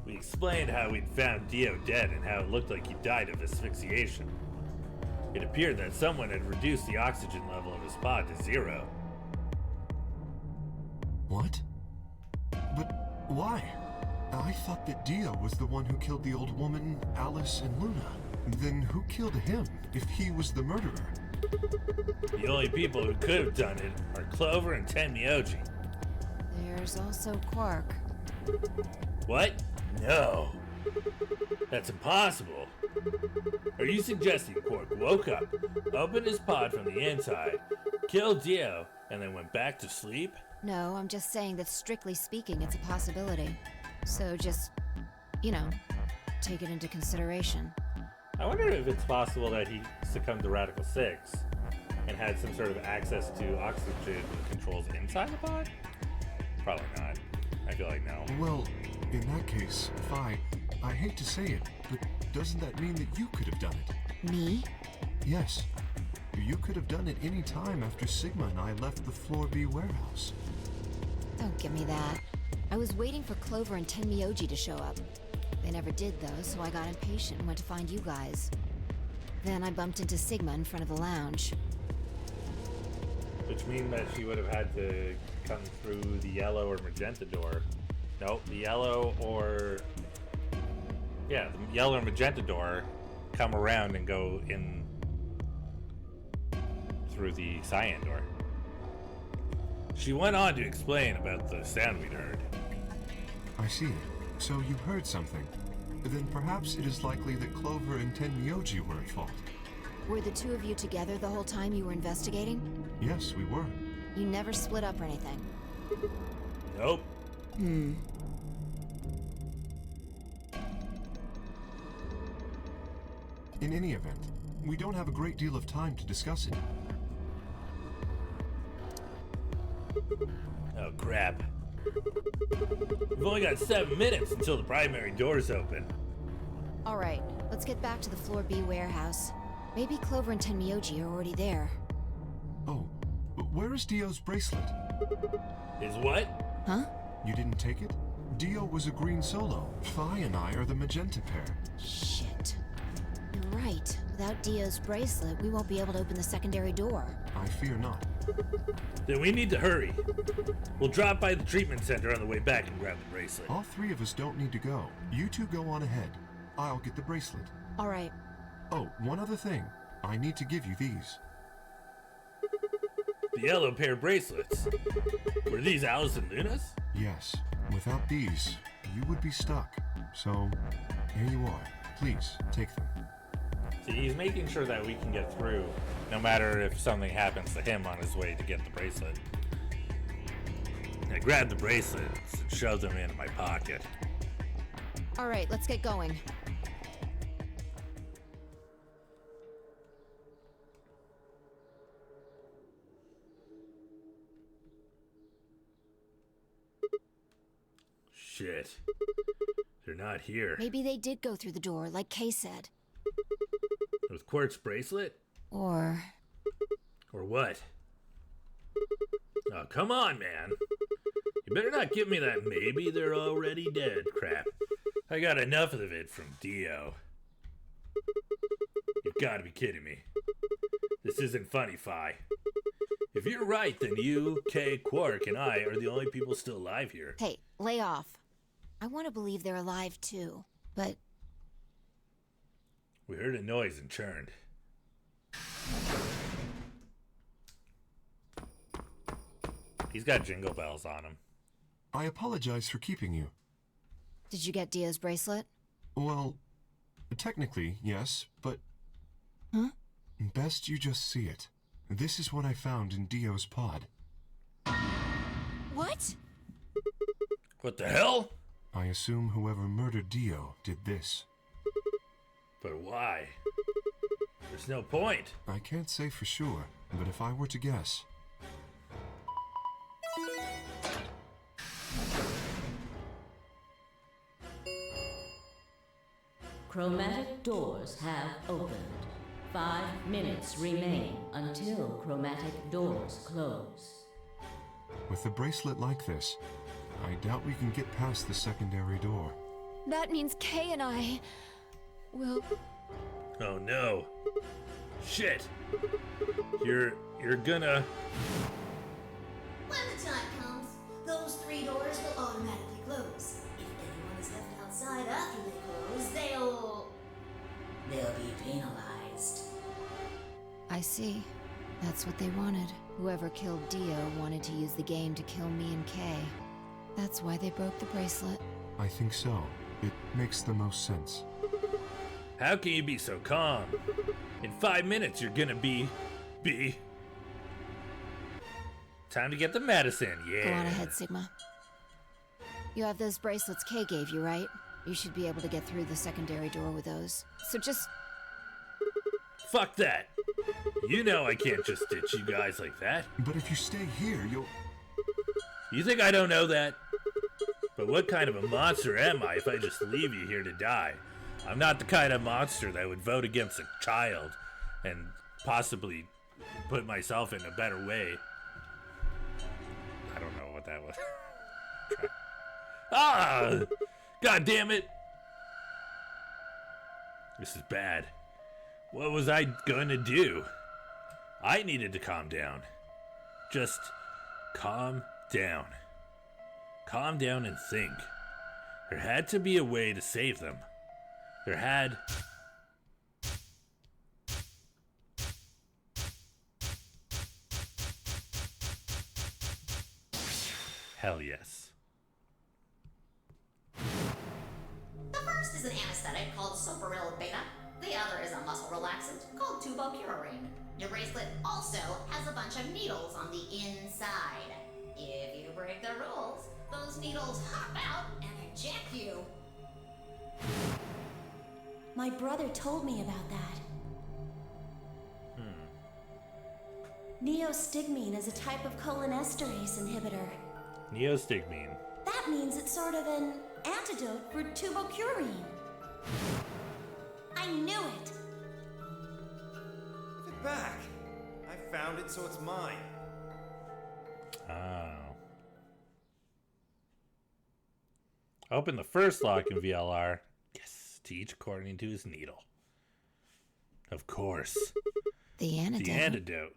We explained how we'd found Dio dead and how it looked like he died of asphyxiation. It appeared that someone had reduced the oxygen level of his pod to 0. What? But why? I thought that Dio was the one who killed the old woman, Alice, and Luna. Then who killed him if he was the murderer? The only people who could have done it are Clover and Tenmyoji. There's also Quark. What? No. That's impossible. Are you suggesting Quark woke up, opened his pod from the inside, killed Dio, and then went back to sleep? No, I'm just saying that strictly speaking, it's a possibility. So just, take it into consideration. I wonder if it's possible that he succumbed to Radical 6 and had some sort of access to oxygen controls inside the pod? Probably not. I feel like no. Well, in that case, Fi, I hate to say it, but doesn't that mean that you could have done it? Me? Yes. You could have done it any time after Sigma and I left the Floor B warehouse. Don't give me that. I was waiting for Clover and Tenmyoji to show up. They never did, though, so I got impatient and went to find you guys. Then I bumped into Sigma in front of the lounge. Which means that she would have had to come through the yellow or magenta door. Nope, the yellow or... Yeah, the yellow or magenta door, come around and go in through the cyan door. She went on to explain about the sound we'd heard. I see. So you heard something. Then perhaps it is likely that Clover and Tenmyoji were at fault. Were the two of you together the whole time you were investigating? Yes, we were. You never split up or anything? Nope. Hmm. In any event, we don't have a great deal of time to discuss it. Oh, crap. We've only got 7 minutes until the primary doors open. All right, let's get back to the Floor B warehouse. Maybe Clover and Tenmyoji are already there. Oh, where is Dio's bracelet? Is what? Huh? You didn't take it? Dio was a green solo. Fi and I are the magenta pair. Shit. You're right. Without Dio's bracelet, we won't be able to open the secondary door. I fear not. Then we need to hurry. We'll drop by the treatment center on the way back and grab the bracelet. All three of us don't need to go. You two go on ahead. I'll get the bracelet. All right. Oh, one other thing. I need to give you these. The yellow pair bracelets. Were these Alice and Luna's? Yes. Without these, you would be stuck. So, here you are. Please, take them. See, he's making sure that we can get through, no matter if something happens to him on his way to get the bracelet. I grabbed the bracelets and shoved them in my pocket. All right, let's get going. Shit. They're not here. Maybe they did go through the door, like Kay said. With Quark's bracelet? Or what? Oh, come on, man. You better not give me that maybe they're already dead crap. I got enough of it from Dio. You've got to be kidding me. This isn't funny, Phi. If you're right, then you, Kay, Quark, and I are the only people still alive here. Hey, lay off. I want to believe they're alive too, but We heard a noise and turned. He's got jingle bells on him. I apologize for keeping you. did you get Dio's bracelet? Well, technically, yes, but... Huh? Best you just see it. This is what I found in Dio's pod. What? What the hell? I assume whoever murdered Dio did this. But why? There's no point. I can't say for sure, but if I were to guess... Chromatic doors have opened. 5 minutes remain until chromatic doors close. With a bracelet like this, I doubt we can get past the secondary door. That means Kay and I will... Oh no. Shit. You're gonna... When the time comes, those 3 doors will automatically close. If anyone is left outside after they close, they'll be penalized. I see. That's what they wanted. Whoever killed Dio wanted to use the game to kill me and Kay. That's why they broke the bracelet. I think so. It makes the most sense. How can you be so calm? In 5 minutes, you're gonna be... Time to get the medicine, yeah. Go on ahead, Sigma. You have those bracelets Kay gave you, right? You should be able to get through the secondary door with those. So just... Fuck that. You know I can't just ditch you guys like that. But if you stay here, you'll... You think I don't know that? But what kind of a monster am I if I just leave you here to die? I'm not the kind of monster that would vote against a child and possibly put myself in a better way. I don't know what that was. Ah! God damn it! This is bad. What was I gonna do? I needed to calm down. Just calm down. Calm down and think. There had to be a way to save them. There had... Hell yes. The first is an anesthetic called soporil beta. The other is a muscle relaxant called tubocurarine. Your bracelet also has a bunch of needles on the inside. If you break the rules, those needles hop out and inject you. My brother told me about that. Neostigmine is a type of cholinesterase inhibitor. Neostigmine. That means it's sort of an antidote for tubocurarine. I knew it! Give it back. I found it, so it's mine. Oh. Open the first lock in VLR. Yes, to each according to his needle. Of course. The antidote. The antidote.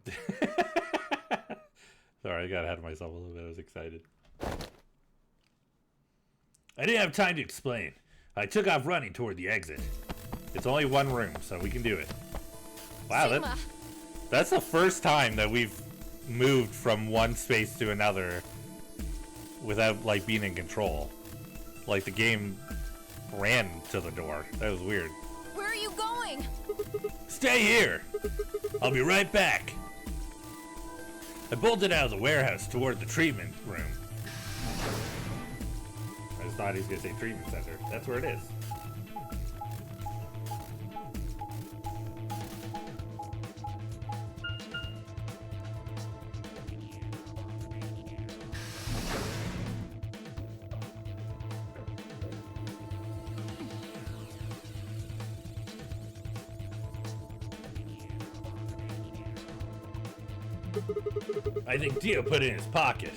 Sorry, I got ahead of myself a little bit. I was excited. I didn't have time to explain. I took off running toward the exit. It's only one room, so we can do it. Wow, Sigma. that's the first time that we've moved from one space to another without like being in control. Like the game ran to the door. That was weird. Where are you going? Stay here! I'll be right back. I bolted out of the warehouse toward the treatment room. I just thought he was gonna say treatment center. That's where it is. I think Dio put it in his pocket.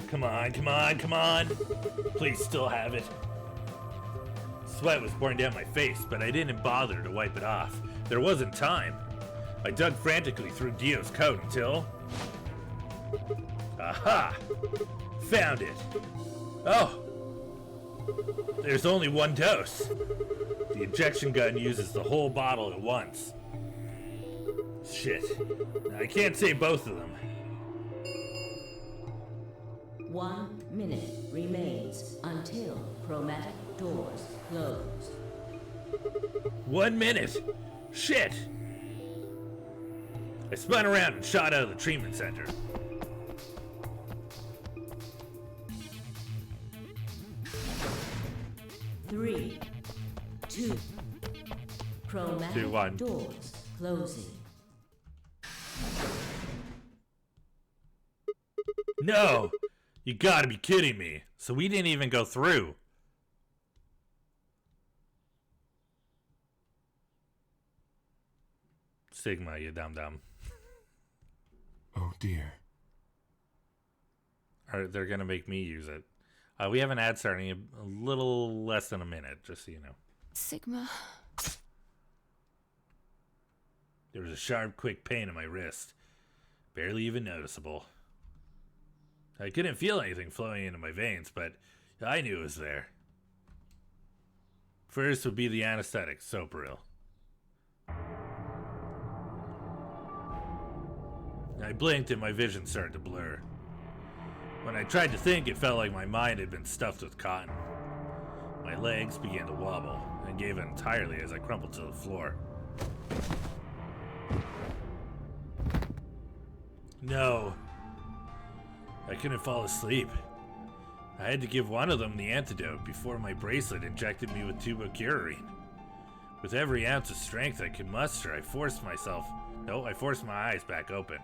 Come on, come on, come on. Please still have it. Sweat was pouring down my face, but I didn't bother to wipe it off. There wasn't time. I dug frantically through Dio's coat until... Aha! Found it. Oh! There's only one dose. The injection gun uses the whole bottle at once. Shit. I can't say both of them. 1 minute remains until chromatic doors close. 1 minute? Shit! I spun around and shot out of the treatment center. Three, two, chromatic 2, 1. doors closing. No! You gotta be kidding me. So we didn't even go through. Sigma, you dum-dum. Oh dear. They're gonna make me use it. We have an ad starting in a little less than a minute, just so you know. Sigma. There was a sharp, quick pain in my wrist. Barely even noticeable. I couldn't feel anything flowing into my veins, but I knew it was there. First would be the anesthetic, Soparil. I blinked and my vision started to blur. When I tried to think, it felt like my mind had been stuffed with cotton. My legs began to wobble and gave in entirely as I crumpled to the floor. No. I couldn't fall asleep. I had to give one of them the antidote before my bracelet injected me with tubocurarine. With every ounce of strength I could muster, I forced my eyes back open.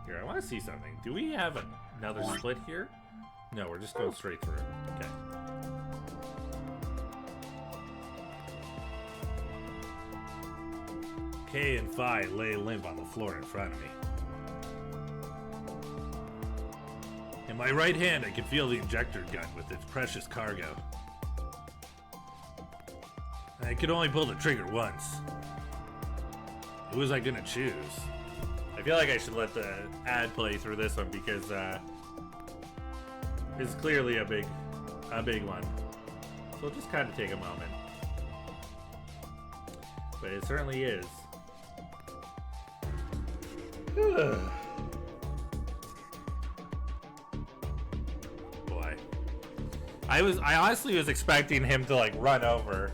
Here, I want to see something. Do we have another split here? No, we're just going straight through. Okay. Kay and Phi lay limp on the floor in front of me. In my right hand, I could feel the injector gun with its precious cargo. I could only pull the trigger once. Who was I gonna choose? I feel like I should let the ad play through this one because it's clearly a big one. So we'll just kind of take a moment. But it certainly is. Boy. I honestly was expecting him to like run over,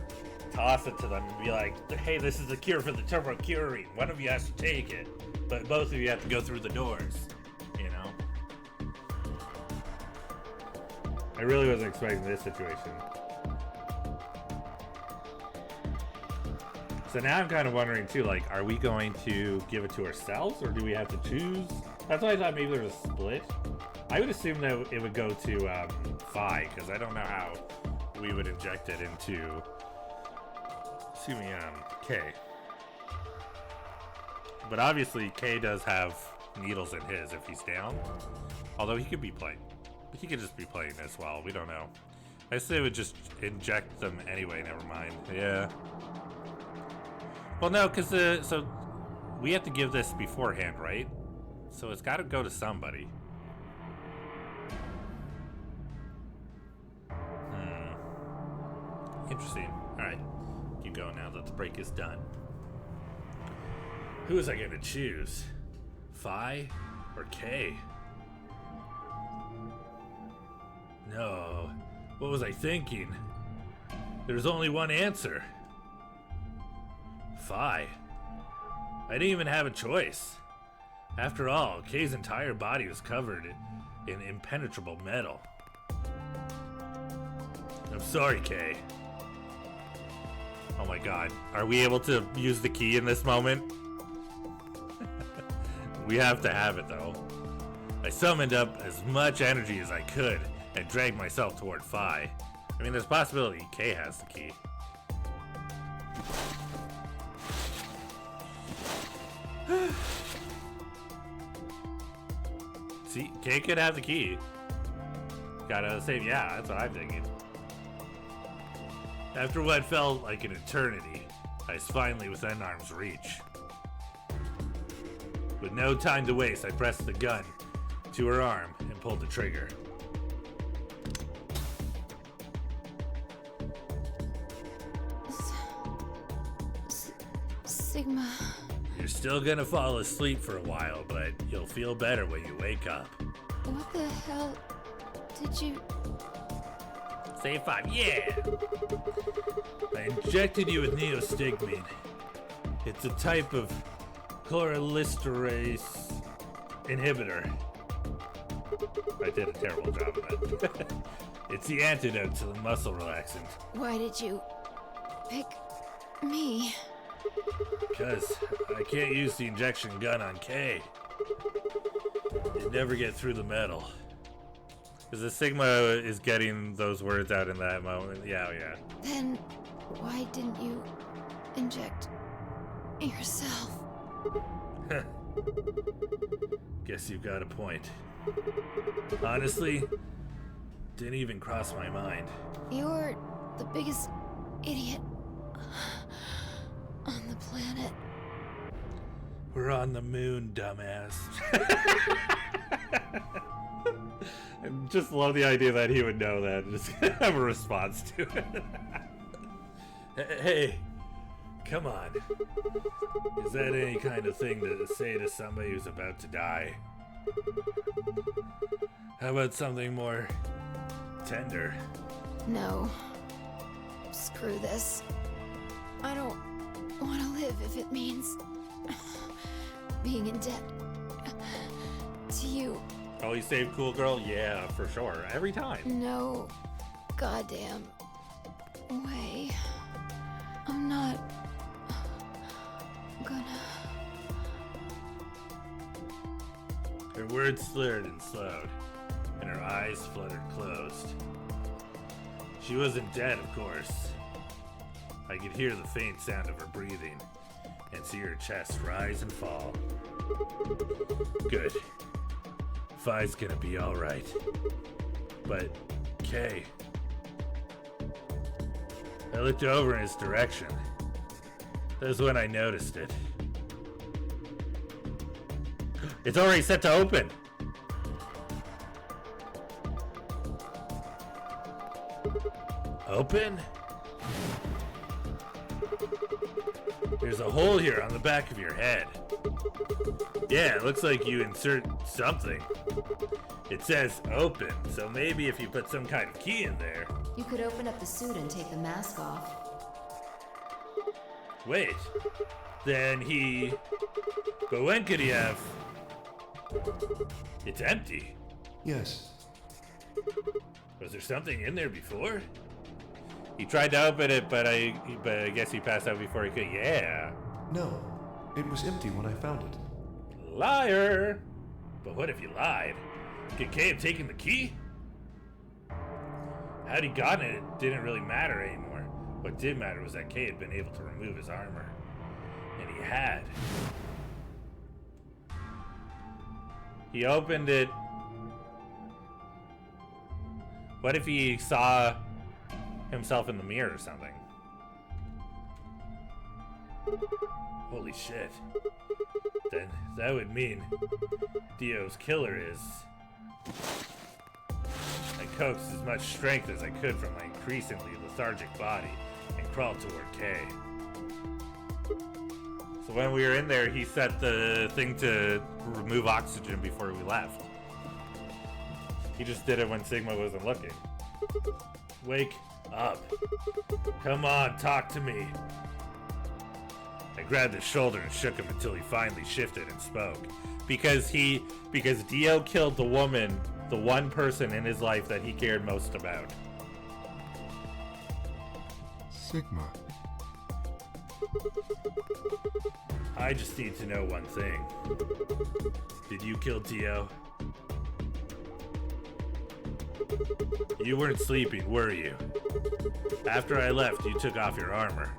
toss it to them, and be like, hey, this is the cure for the tubocurarine. One of you has to take it. But both of you have to go through the doors, you know? I really wasn't expecting this situation. So now I'm kind of wondering too, like, are we going to give it to ourselves or do we have to choose? That's why I thought maybe there was a split. I would assume that it would go to Phi, because I don't know how we would inject it into, K. But obviously, K does have needles in his if he's down. Although he could be playing. He could just be playing this while. We don't know. I say it would just inject them anyway. Never mind. Yeah. Well, no, because so we have to give this beforehand, right? So it's got to go to somebody. Interesting. All right. Keep going now that the break is done. Who was I going to choose? Phi Or K? No. What was I thinking? There's only one answer. Phi. I didn't even have a choice. After all, K's entire body was covered in impenetrable metal. I'm sorry, K. Oh my god. Are we able to use the key in this moment? We have to have it, though. I summoned up as much energy as I could and dragged myself toward Phi. I mean, there's a possibility K has the key. See, K could have the key. Gotta save, yeah, that's what I'm thinking. After what felt like an eternity, I was finally within arm's reach. With no time to waste, I pressed the gun to her arm and pulled the trigger. Sigma. You're still gonna fall asleep for a while, but you'll feel better when you wake up. What the hell did you... Say 5, yeah! I injected you with neostigmine. It's a type of chlorylisterase inhibitor. I did a terrible job of it. It's the antidote to the muscle relaxant. Why did you pick me? Because I can't use the injection gun on K. You'd never get through the metal. Because the Sigma is getting those words out in that moment. Yeah, yeah. Then why didn't you inject yourself? Guess you've got a point. Honestly, didn't even cross my mind. You're the biggest idiot on the planet. We're on the moon, dumbass. I just love the idea that he would know that and just have a response to it. Hey, come on. Is that any kind of thing to say to somebody who's about to die? How about something more tender? No. Screw this. I don't want to live if it means being in debt to you. Oh, you saved Cool Girl? Yeah, for sure. Every time. No goddamn way. I'm not gonna... Her words slurred and slowed, and her eyes fluttered closed. She wasn't dead, of course. I could hear the faint sound of her breathing, and see her chest rise and fall. Good. Phi's gonna be alright. But, Kay... I looked over in his direction. That was when I noticed it. It's already set to open! Open? There's a hole here on the back of your head. Yeah, it looks like you insert something. It says open, so maybe if you put some kind of key in there... You could open up the suit and take the mask off. Wait. Then he... But when could he have... It's empty. Yes. Was there something in there before? He tried to open it, but I guess he passed out before he could. Yeah. No, it was empty when I found it. Liar! But what if he lied? Could Kay have taken the key? Had he gotten it, it didn't really matter anymore. What did matter was that Kay had been able to remove his armor. And he had. He opened it. What if he saw himself in the mirror or something? Holy shit. Then that would mean Dio's killer is... I coaxed as much strength as I could from my increasingly lethargic body and crawled toward Kay. So So when we were in there, he set the thing to remove oxygen before we left. He just did it when Sigma wasn't looking. Wake up. Come on, talk to me. I grabbed his shoulder and shook him until he finally shifted and spoke. Because Dio killed the woman, the one person in his life that he cared most about. Sigma. I just need to know one thing. Did you kill Dio? You weren't sleeping, were you? After I left, you took off your armor.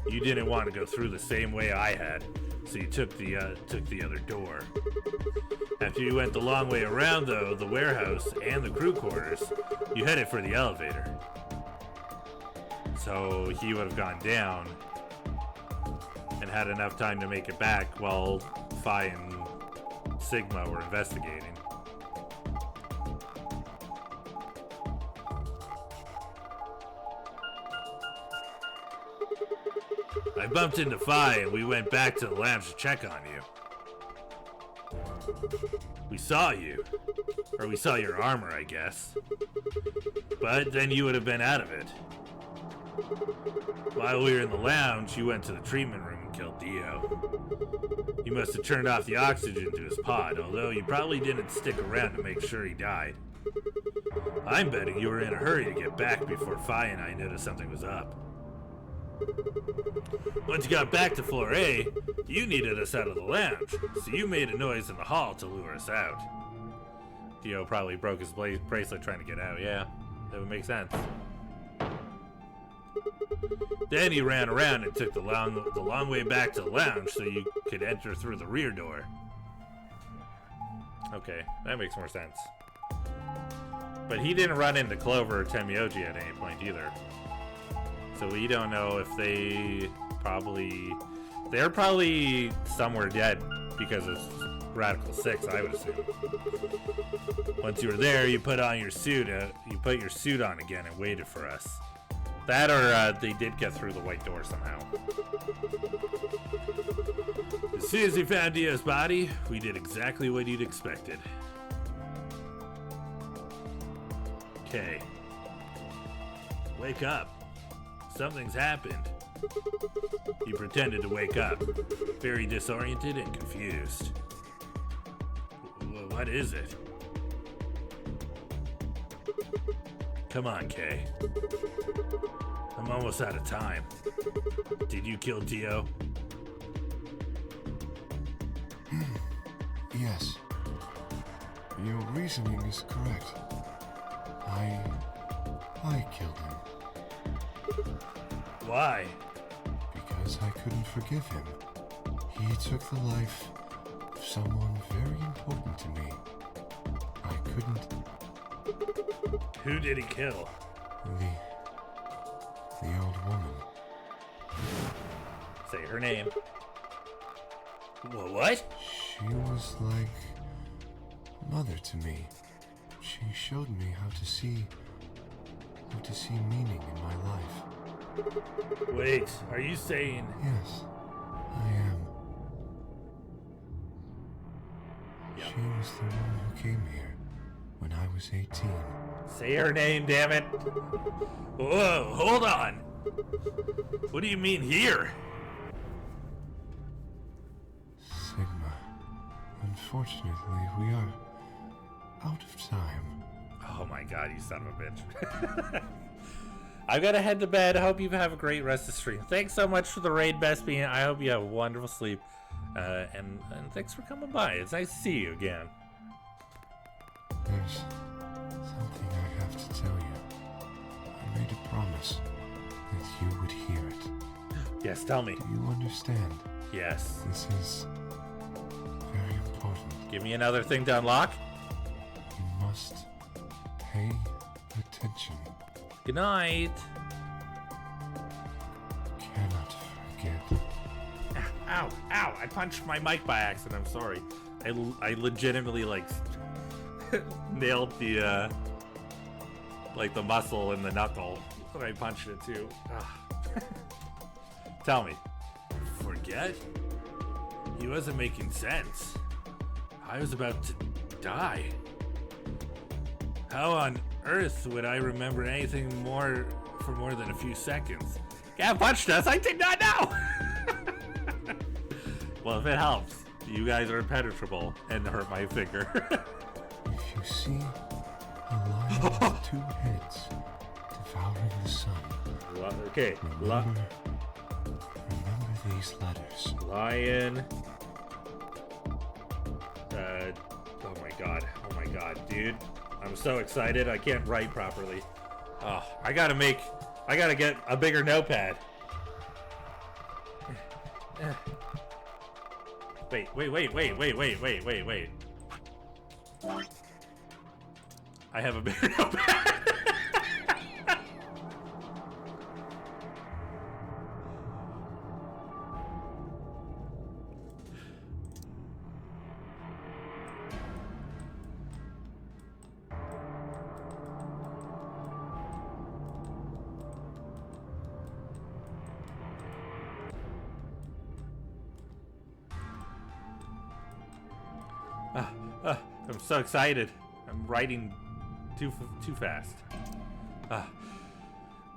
You didn't want to go through the same way I had, so you took the other door. After you went the long way around, though, the warehouse and the crew quarters, you headed for the elevator. So he would have gone down and had enough time to make it back while Phi and Sigma were investigating. I bumped into Phi and we went back to the lounge to check on you. We saw you. Or we saw your armor, I guess. But then you would have been out of it. While we were in the lounge, you went to the treatment room and killed Dio. You must have turned off the oxygen to his pod, although you probably didn't stick around to make sure he died. I'm betting you were in a hurry to get back before Phi and I noticed something was up. Once you got back to floor A, you needed us out of the lounge, so you made a noise in the hall to lure us out. Dio probably broke his bracelet trying to get out, yeah, that would make sense. Then he ran around and took the long way back to the lounge so you could enter through the rear door. Okay, that makes more sense. But he didn't run into Clover or Temioji at any point either. So we don't know if they're probably somewhere dead because of Radical 6, I would assume. Once you were there, you put on your suit, you put your suit on again and waited for us. That or they did get through the white door somehow. As soon as we found Dio's body, we did exactly what you'd expected. Okay. Wake up. Something's happened. He pretended to wake up, very disoriented and confused. What is it? Come on, Kay. I'm almost out of time. Did you kill Dio? Yes. Your reasoning is correct. I killed him. Why? Because I couldn't forgive him. He took the life of someone very important to me. I couldn't... Who did he kill? The old woman. Say her name. What? She was like mother to me. She showed me how to see meaning in my life. Wait, are you saying... Yes, I am. Yep. She was the woman who came here when I was 18. Say her name, damn it. Whoa, hold on. What do you mean here? Sigma. Unfortunately, we are out of time. Oh my god, you son of a bitch. I've got to head to bed. I hope you have a great rest of the stream. Thanks so much for the raid, Bespian. I hope you have a wonderful sleep. And thanks for coming by. It's nice to see you again. There's something I have to tell you. I made a promise that you would hear it. Yes, tell me. Do you understand? Yes. This is very important. Give me another thing to unlock. You must pay attention. Good night. Cannot forget. Ow, ow, I punched my mic by accident, I'm sorry. I legitimately, like, nailed the, like, the muscle in the knuckle when I punched it, too. Tell me. Forget? He wasn't making sense. I was about to die. How on earth would I remember anything more for more than a few seconds? Gav punched us. I did not know. Well, if it helps, you guys are impenetrable and hurt my finger. If you see a lion with two heads devouring the sun, Okay. remember these letters. Lion. Oh my god, dude. I'm so excited. I can't write properly. Oh, I gotta get a bigger notepad. Wait. I have a bigger notepad. I'm so excited. I'm writing too fast.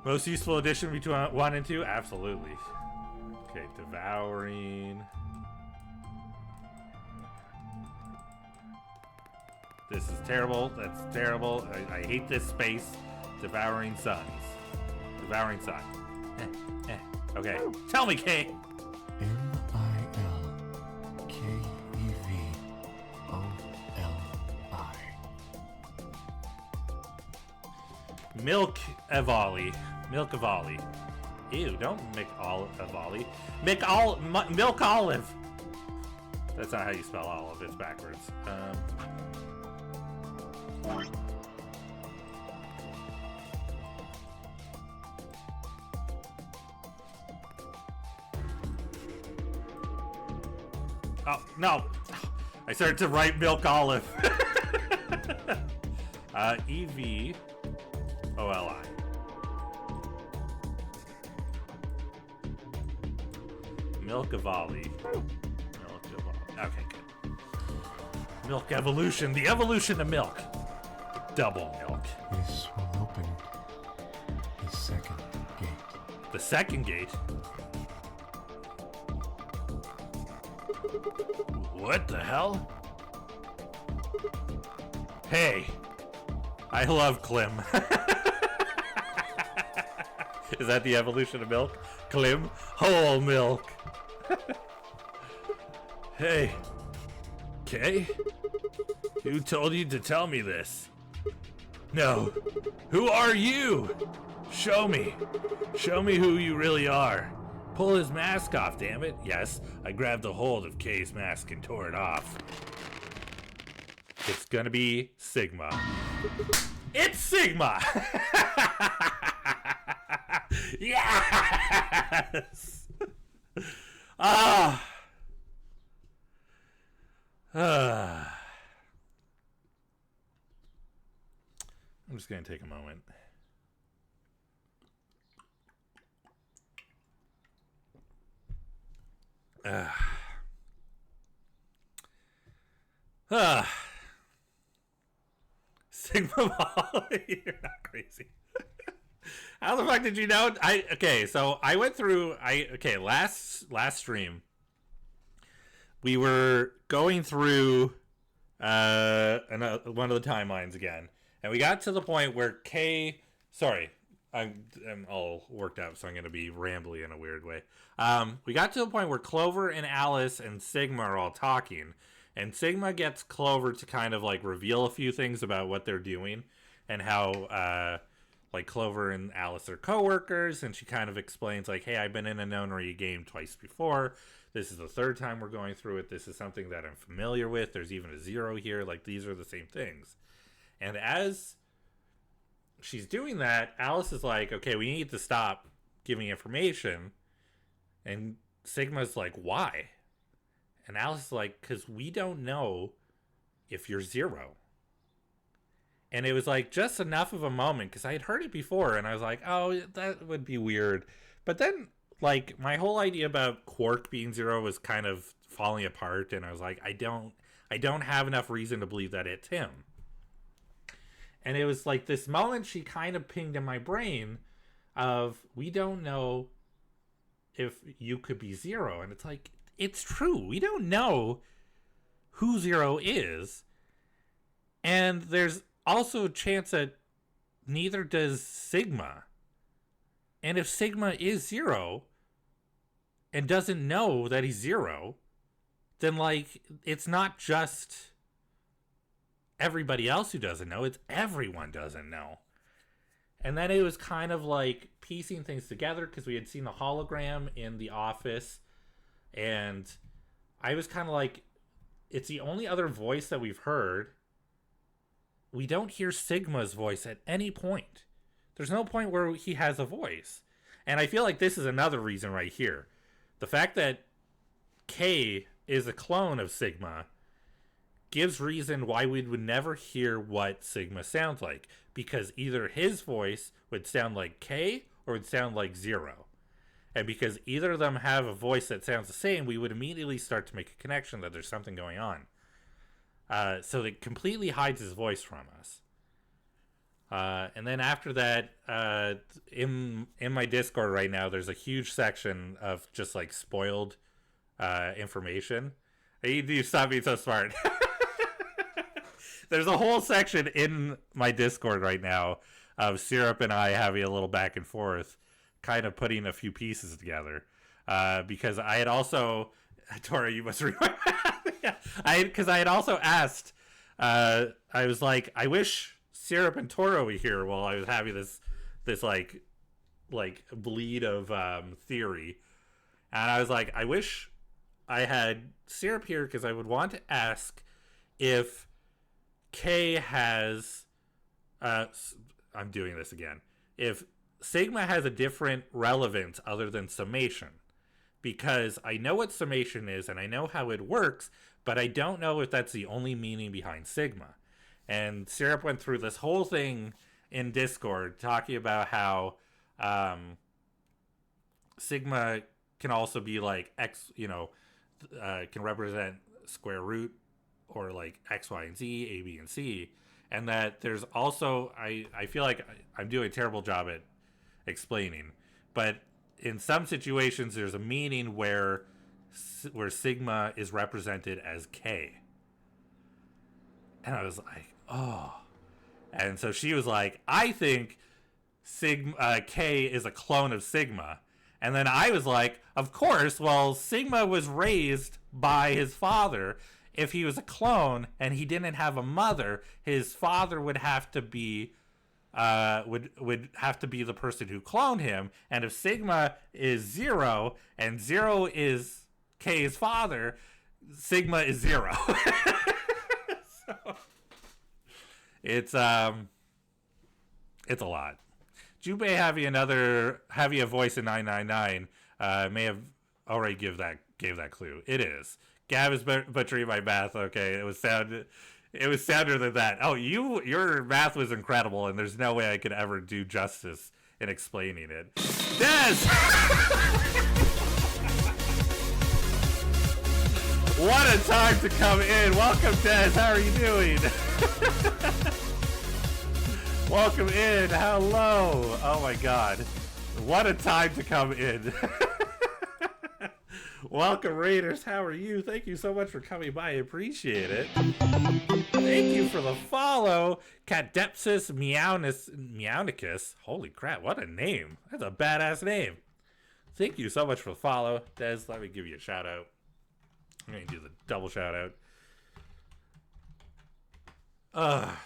Most useful addition between 1 and 2? Absolutely. Okay, devouring. This is terrible. That's terrible. I hate this space. Devouring suns. Devouring sun. Okay. Tell me, Kate. Milk Evoli. Milk Evoli. Ew, don't milk Evoli. Milk Olive. That's not how you spell olive, it's backwards. Oh, no. I started to write milk olive. EV. OLI. Milk Evoli. Okay, good. Milk evolution. The evolution of milk. Double milk. This will open the second gate. The second gate? What the hell? Hey. I love Klim. Is that the evolution of milk? Klim? Whole milk. Hey. Kay? Who told you to tell me this? No. Who are you? Show me. Show me who you really are. Pull his mask off, damn it. Yes, I grabbed a hold of Kay's mask and tore it off. It's gonna be Sigma. It's Sigma! Yes! I'm just gonna take a moment. Sigma Ball, you're not crazy. How the fuck did you know? So I went through. Last stream, we were going through one of the timelines again, and we got to the point where Kay. Sorry, I'm all worked out, so I'm gonna be rambly in a weird way. We got to the point where Clover and Alice and Sigma are all talking. And Sigma gets Clover to kind of like reveal a few things about what they're doing and how like Clover and Alice are coworkers, and she kind of explains like, hey, I've been in a Nonary game twice before. This is the third time we're going through it. This is something that I'm familiar with. There's even a 0 here. Like, these are the same things. And as she's doing that, Alice is like, okay, we need to stop giving information. And Sigma's like, why? And Alice is like, because we don't know if you're 0. And it was like just enough of a moment, because I had heard it before, and I was like, oh, that would be weird. But then, like, my whole idea about Quark being 0 was kind of falling apart, and I was like, I don't have enough reason to believe that it's him. And it was like this moment she kind of pinged in my brain of, we don't know if you could be Zero. And it's like, it's true. We don't know who Zero is. And there's also a chance that neither does Sigma. And if Sigma is Zero and doesn't know that he's Zero, then, like, it's not just everybody else who doesn't know, it's everyone doesn't know. And then it was kind of like piecing things together, because we had seen the hologram in the office, and I was kind of like, it's the only other voice that we've heard. We don't hear Sigma's voice at any point. There's no point where he has a voice. And I feel like this is another reason right here. The fact that K is a clone of Sigma gives reason why we would never hear what Sigma sounds like, because either his voice would sound like K or would sound like Zero. And because either of them have a voice that sounds the same, we would immediately start to make a connection that there's something going on. So it completely hides his voice from us. And then after that, in my Discord right now, there's a huge section of just like spoiled information. You stop being so smart. There's a whole section in my Discord right now of Syrup and I having a little back and forth, kind of putting a few pieces together. Because I had also, Tora, you must read my math. Because I had also asked, I was like, I wish Syrup and Tora were here while I was having this like bleed of theory. And I was like, I wish I had Syrup here, because I would want to ask if K has, I'm doing this again, if Sigma has a different relevance other than summation. Because I know what summation is and I know how it works, but I don't know if that's the only meaning behind Sigma. And Syrup went through this whole thing in Discord talking about how Sigma can also be like X, can represent square root, or like X, Y, and Z, A, B, and C. And that there's also, I feel like I'm doing a terrible job at explaining, but in some situations there's a meaning where Sigma is represented as K. And I was like, oh. And so she was like, I think K is a clone of Sigma. And then I was like, of course, well, Sigma was raised by his father. If he was a clone and he didn't have a mother, his father would have to be would have to be the person who cloned him. And if Sigma is Zero and Zero is K's father, Sigma is Zero. So it's a lot. Jubei having a voice in 999 may have already gave that clue. It is. Gav is butchering my math. Okay, it was sounder than that. Oh, your math was incredible, and there's no way I could ever do justice in explaining it. Des! What a time to come in. Welcome, Des. How are you doing? Welcome in. Hello. Oh my God. What a time to come in. Welcome, Raiders. How are you? Thank you so much for coming by. I appreciate it. Thank you for the follow. Cadepsis Meownicus. Holy crap, what a name. That's a badass name. Thank you so much for the follow. Des, let me give you a shout out. I'm going to do the double shout out.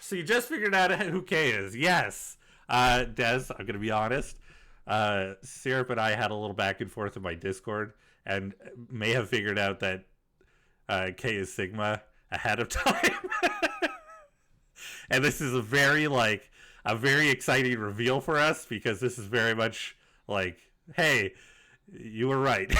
So you just figured out who K is. Yes. Des, I'm going to be honest. Syrup and I had a little back and forth in my Discord, and may have figured out that K is Sigma ahead of time. And this is a very exciting reveal for us, because this is very much like, hey, you were right.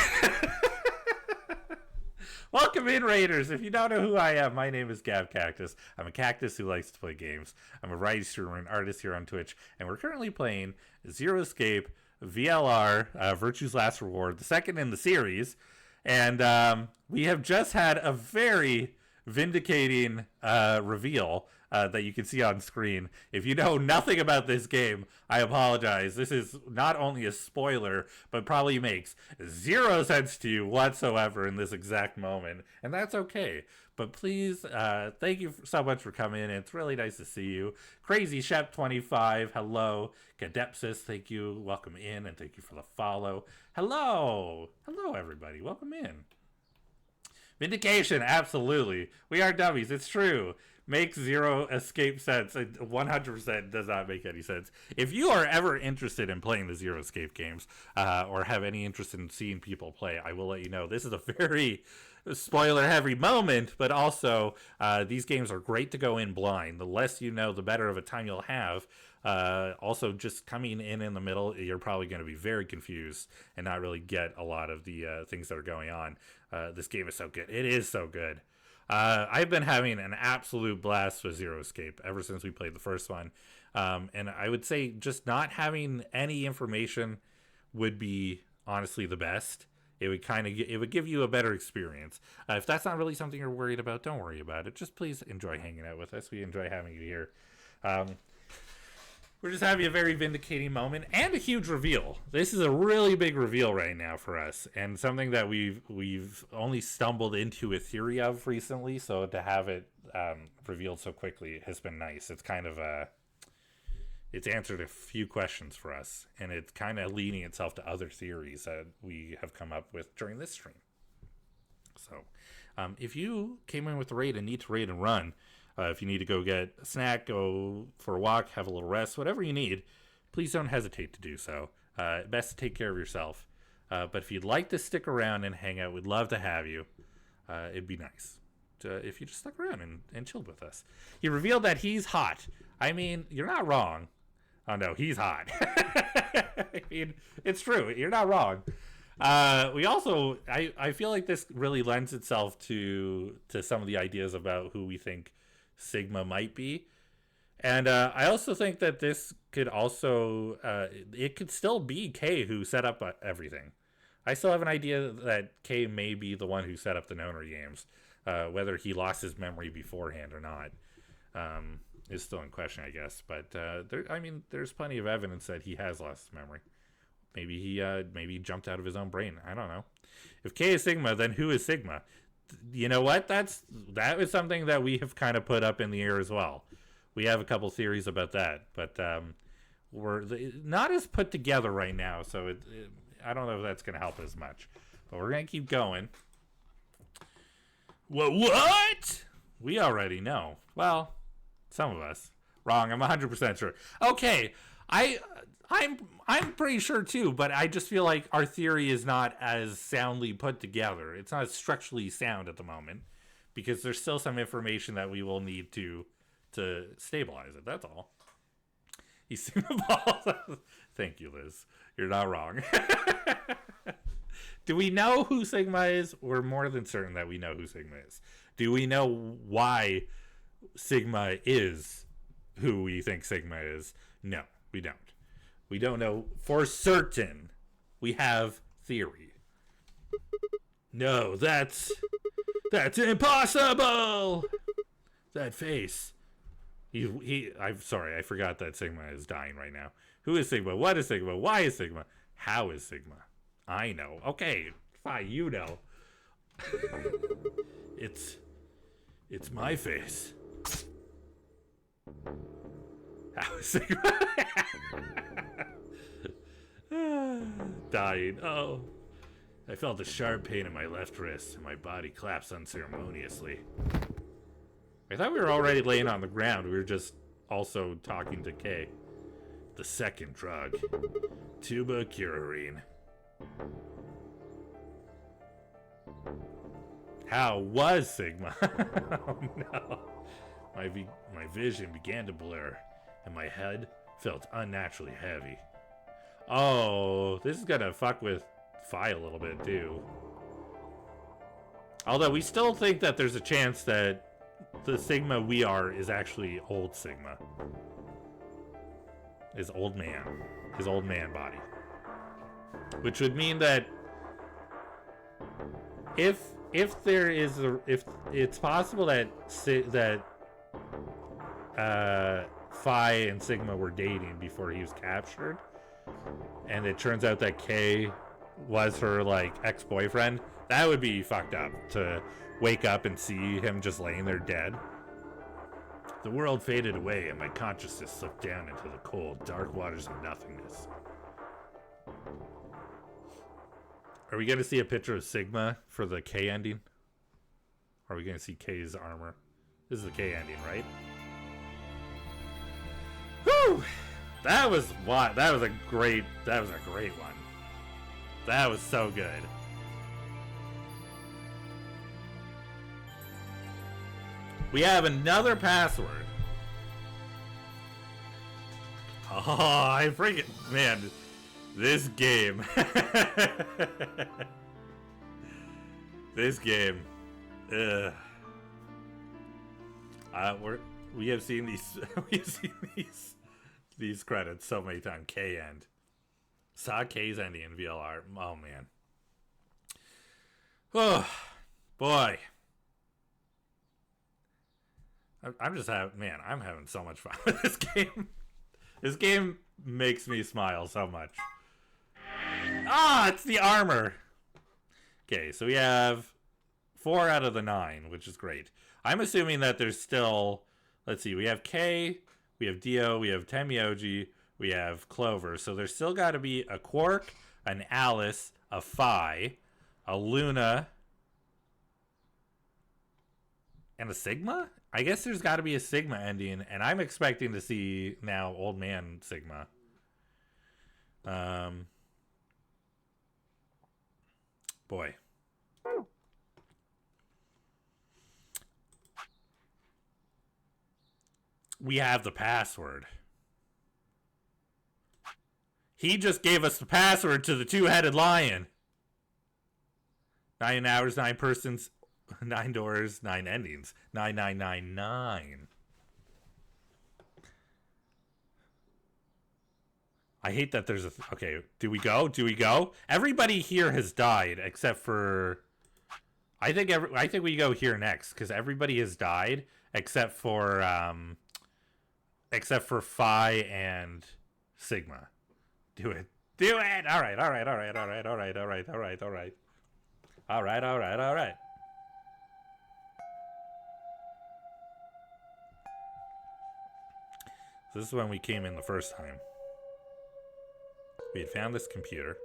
Welcome in, Raiders. If you don't know who I am, my name is Gav Cactus. I'm a cactus who likes to play games. I'm a writing streamer and artist here on Twitch, and we're currently playing Zero Escape VLR, Virtue's Last Reward, the second in the series. And we have just had a very vindicating reveal that you can see on screen. If you know nothing about this game, I apologize. This is not only a spoiler, but probably makes zero sense to you whatsoever in this exact moment. And that's okay. But please, thank you so much for coming in. It's really nice to see you. Crazy Shep 25, hello. Cadepsis, thank you. Welcome in, and thank you for the follow. Hello. Hello, everybody. Welcome in. Vindication, absolutely. We are dummies. It's true. Makes zero escape sense. It 100% does not make any sense. If you are ever interested in playing the Zero Escape games, or have any interest in seeing people play, I will let you know. This is a very spoiler-heavy moment, but also these games are great to go in blind. The less you know, the better of a time you'll have. Also, just coming in the middle, you're probably going to be very confused and not really get a lot of the things that are going on. This game is so good. It is so good. I've been having an absolute blast with Zero Escape ever since we played the first one. And I would say just not having any information would be honestly the best. It would give you a better experience. If that's not really something you're worried about, don't worry about it. Just please enjoy hanging out with us. We enjoy having you here. We're just having a very vindicating moment and a huge reveal. This is a really big reveal right now for us, and something that we've only stumbled into a theory of recently. So to have it revealed so quickly has been nice. It's kind of it's answered a few questions for us, and it's kind of leaning itself to other theories that we have come up with during this stream. So if you came in with the raid and need to raid and run, if you need to go get a snack, go for a walk, have a little rest, whatever you need, please don't hesitate to do so. Best to take care of yourself. But if you'd like to stick around and hang out, we'd love to have you. It'd be nice if you just stuck around and chilled with us. He revealed that he's hot. I mean, you're not wrong. Oh, no, he's hot. I mean, it's true. You're not wrong. We also, I feel like this really lends itself to some of the ideas about who we think Sigma might be. And I also think that this could also, it could still be Kay who set up everything. I still have an idea that Kay may be the one who set up the Nonary games. Whether he lost his memory beforehand or not is still in question, I guess. But there's plenty of evidence that he has lost his memory. Maybe he jumped out of his own brain. I don't know. If Kay is Sigma, then who is Sigma? You know what? That is something that we have kind of put up in the air as well. We have a couple theories about that, but we're not as put together right now, so I don't know if that's going to help as much. But we're going to keep going. What? We already know. Well, some of us. Wrong. I'm 100% sure. Okay, I'm pretty sure too, but I just feel like our theory is not as soundly put together. It's not as structurally sound at the moment because there's still some information that we will need to stabilize it. That's all. You see the ball? Thank you, Liz. You're not wrong. Do we know who Sigma is? We're more than certain that we know who Sigma is. Do we know why Sigma is who we think Sigma is? No, we don't. We don't know for certain. We have theory. No, that's impossible. That face. I'm sorry, I forgot that Sigma is dying right now. Who is Sigma? What is Sigma? Why is Sigma? How is Sigma? I know. Okay, fine, you know. It's my face. How is Sigma? Dying. Oh. I felt a sharp pain in my left wrist, and my body collapsed unceremoniously. I thought we were already laying on the ground. We were just also talking to Kay. The second drug. Tubocurarine. How was Sigma? Oh no. My vision began to blur, and my head felt unnaturally heavy. Oh, this is gonna fuck with Phi a little bit too. Although we still think that there's a chance that the Sigma we are is actually old Sigma. His old man body. Which would mean that if there is if it's possible that Phi and Sigma were dating before he was captured, and it turns out that K was her like ex-boyfriend, that would be fucked up to wake up and see him just laying there dead. The world faded away and my consciousness slipped down into the cold, dark waters of nothingness. Are we going to see a picture of Sigma for the K ending? Or are we going to see K's armor? This is the K ending, right? Whew! That was a great one. That was so good. We have another password. Oh, I freaking man, this game. This game. Ugh. We have seen these credits so many times. K end. Saw K's ending in VLR. Oh man. Oh boy. I'm just having so much fun with this game. This game makes me smile so much. Ah, it's the armor. Okay, so we have 4 out of the 9, which is great. I'm assuming that there's still, let's see, we have K, we have Dio, we have Tenmyoji, we have Clover. So there's still got to be a Quark, an Alice, a Phi, a Luna, and a Sigma? I guess there's got to be a Sigma ending, and I'm expecting to see now Old Man Sigma. Boy. We have the password. He just gave us the password to the two-headed lion. 9 hours, 9 persons, 9 doors, 9 endings. 9999. I hate that there's a... Okay, do we go? Do we go? Everybody here has died except for... I think we go here next because everybody has died except for Phi and Sigma. Do it. Do it! Alright. So this is when we came in the first time. We had found this computer.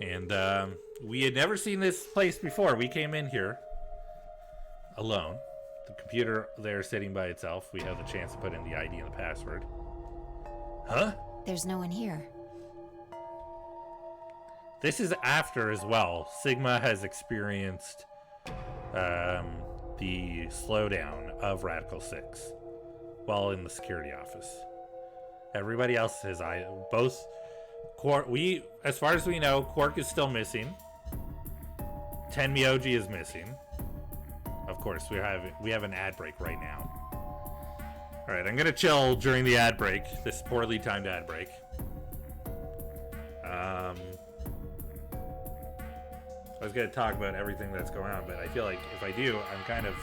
And we had never seen this place before. We came in here alone. The computer there sitting by itself. We have the chance to put in the ID and the password. Huh? There's no one here. This is after as well. Sigma has experienced the slowdown of Radical 6 while in the security office. Everybody else has both Quark. As far as we know, Quark is still missing. Tenmyoji is missing. Of course, we have an ad break right now. All right, I'm gonna chill during the ad break. This poorly timed ad break. I was gonna talk about everything that's going on, but I feel like if I do, I'm kind of.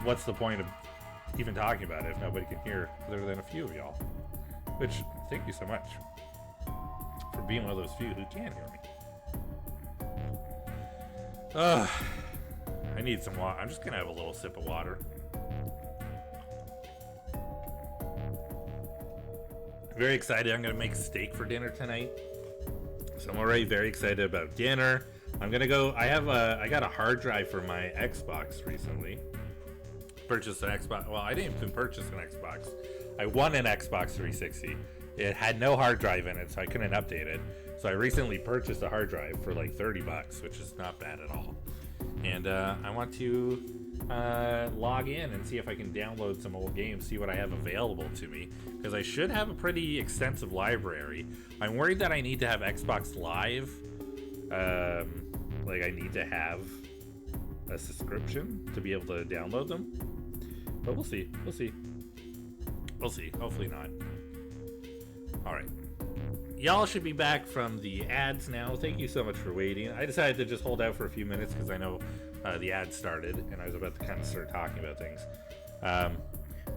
What's the point of even talking about it if nobody can hear other than a few of y'all? Which, thank you so much for being one of those few who can hear me. I need some water. I'm just gonna have a little sip of water. Very excited. I'm gonna make steak for dinner tonight. So I'm already very excited about dinner. I'm gonna go. I got a hard drive for my Xbox recently. Purchased an Xbox. Well, I didn't even purchase an Xbox. I won an Xbox 360. It had no hard drive in it, so I couldn't update it. So I recently purchased a hard drive for like $30, which is not bad at all. And I want to log in and see if I can download some old games, see what I have available to me, because I should have a pretty extensive library. I'm worried that I need to have Xbox Live. Like I need to have a subscription to be able to download them. But we'll see. We'll see. Hopefully not. All right. y'all should be back from the ads now. Thank you so much for waiting. I decided to just hold out for a few minutes because I know the ads started and I was about to kind of start talking about things.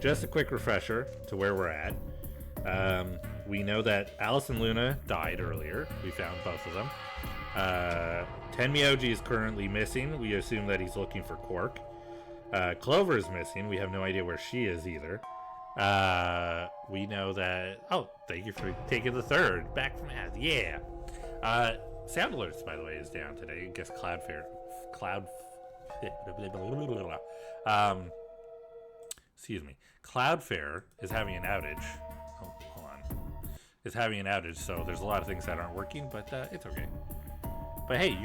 Just a quick refresher to where we're at. We know that Alice and Luna died earlier. We found both of them. Tenmyoji is currently missing. We assume that he's looking for Quark. Clover is missing. We have no idea where she is either. We know that... Oh, thank you for taking the third. Back from ads. Yeah. Sound Alerts, by the way, is down today. I guess excuse me. Cloudflare is having an outage. Oh, hold on. Is having an outage, so there's a lot of things that aren't working, but it's okay. But hey,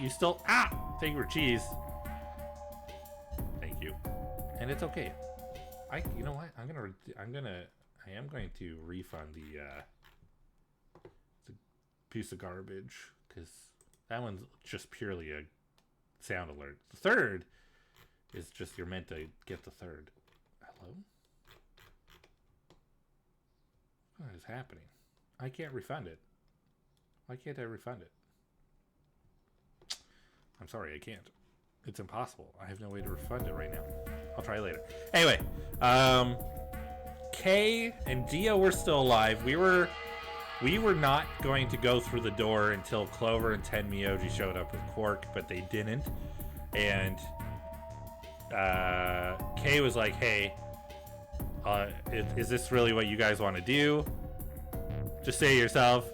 you still thank you for cheese. Thank you. And it's okay. You know what? I am going to refund the piece of garbage because that one's just purely a sound alert. The third is just you're meant to get the third. Hello? What is happening? I can't refund it. Why can't I refund it? I'm sorry, I can't. It's impossible. I have no way to refund it right now. I'll try later. Anyway, Kay and Dio were still alive. We were not going to go through the door until Clover and Tenmyoji showed up with Quark, but they didn't. And Kay was like, "Hey, is this really what you guys want to do? Just say to yourself,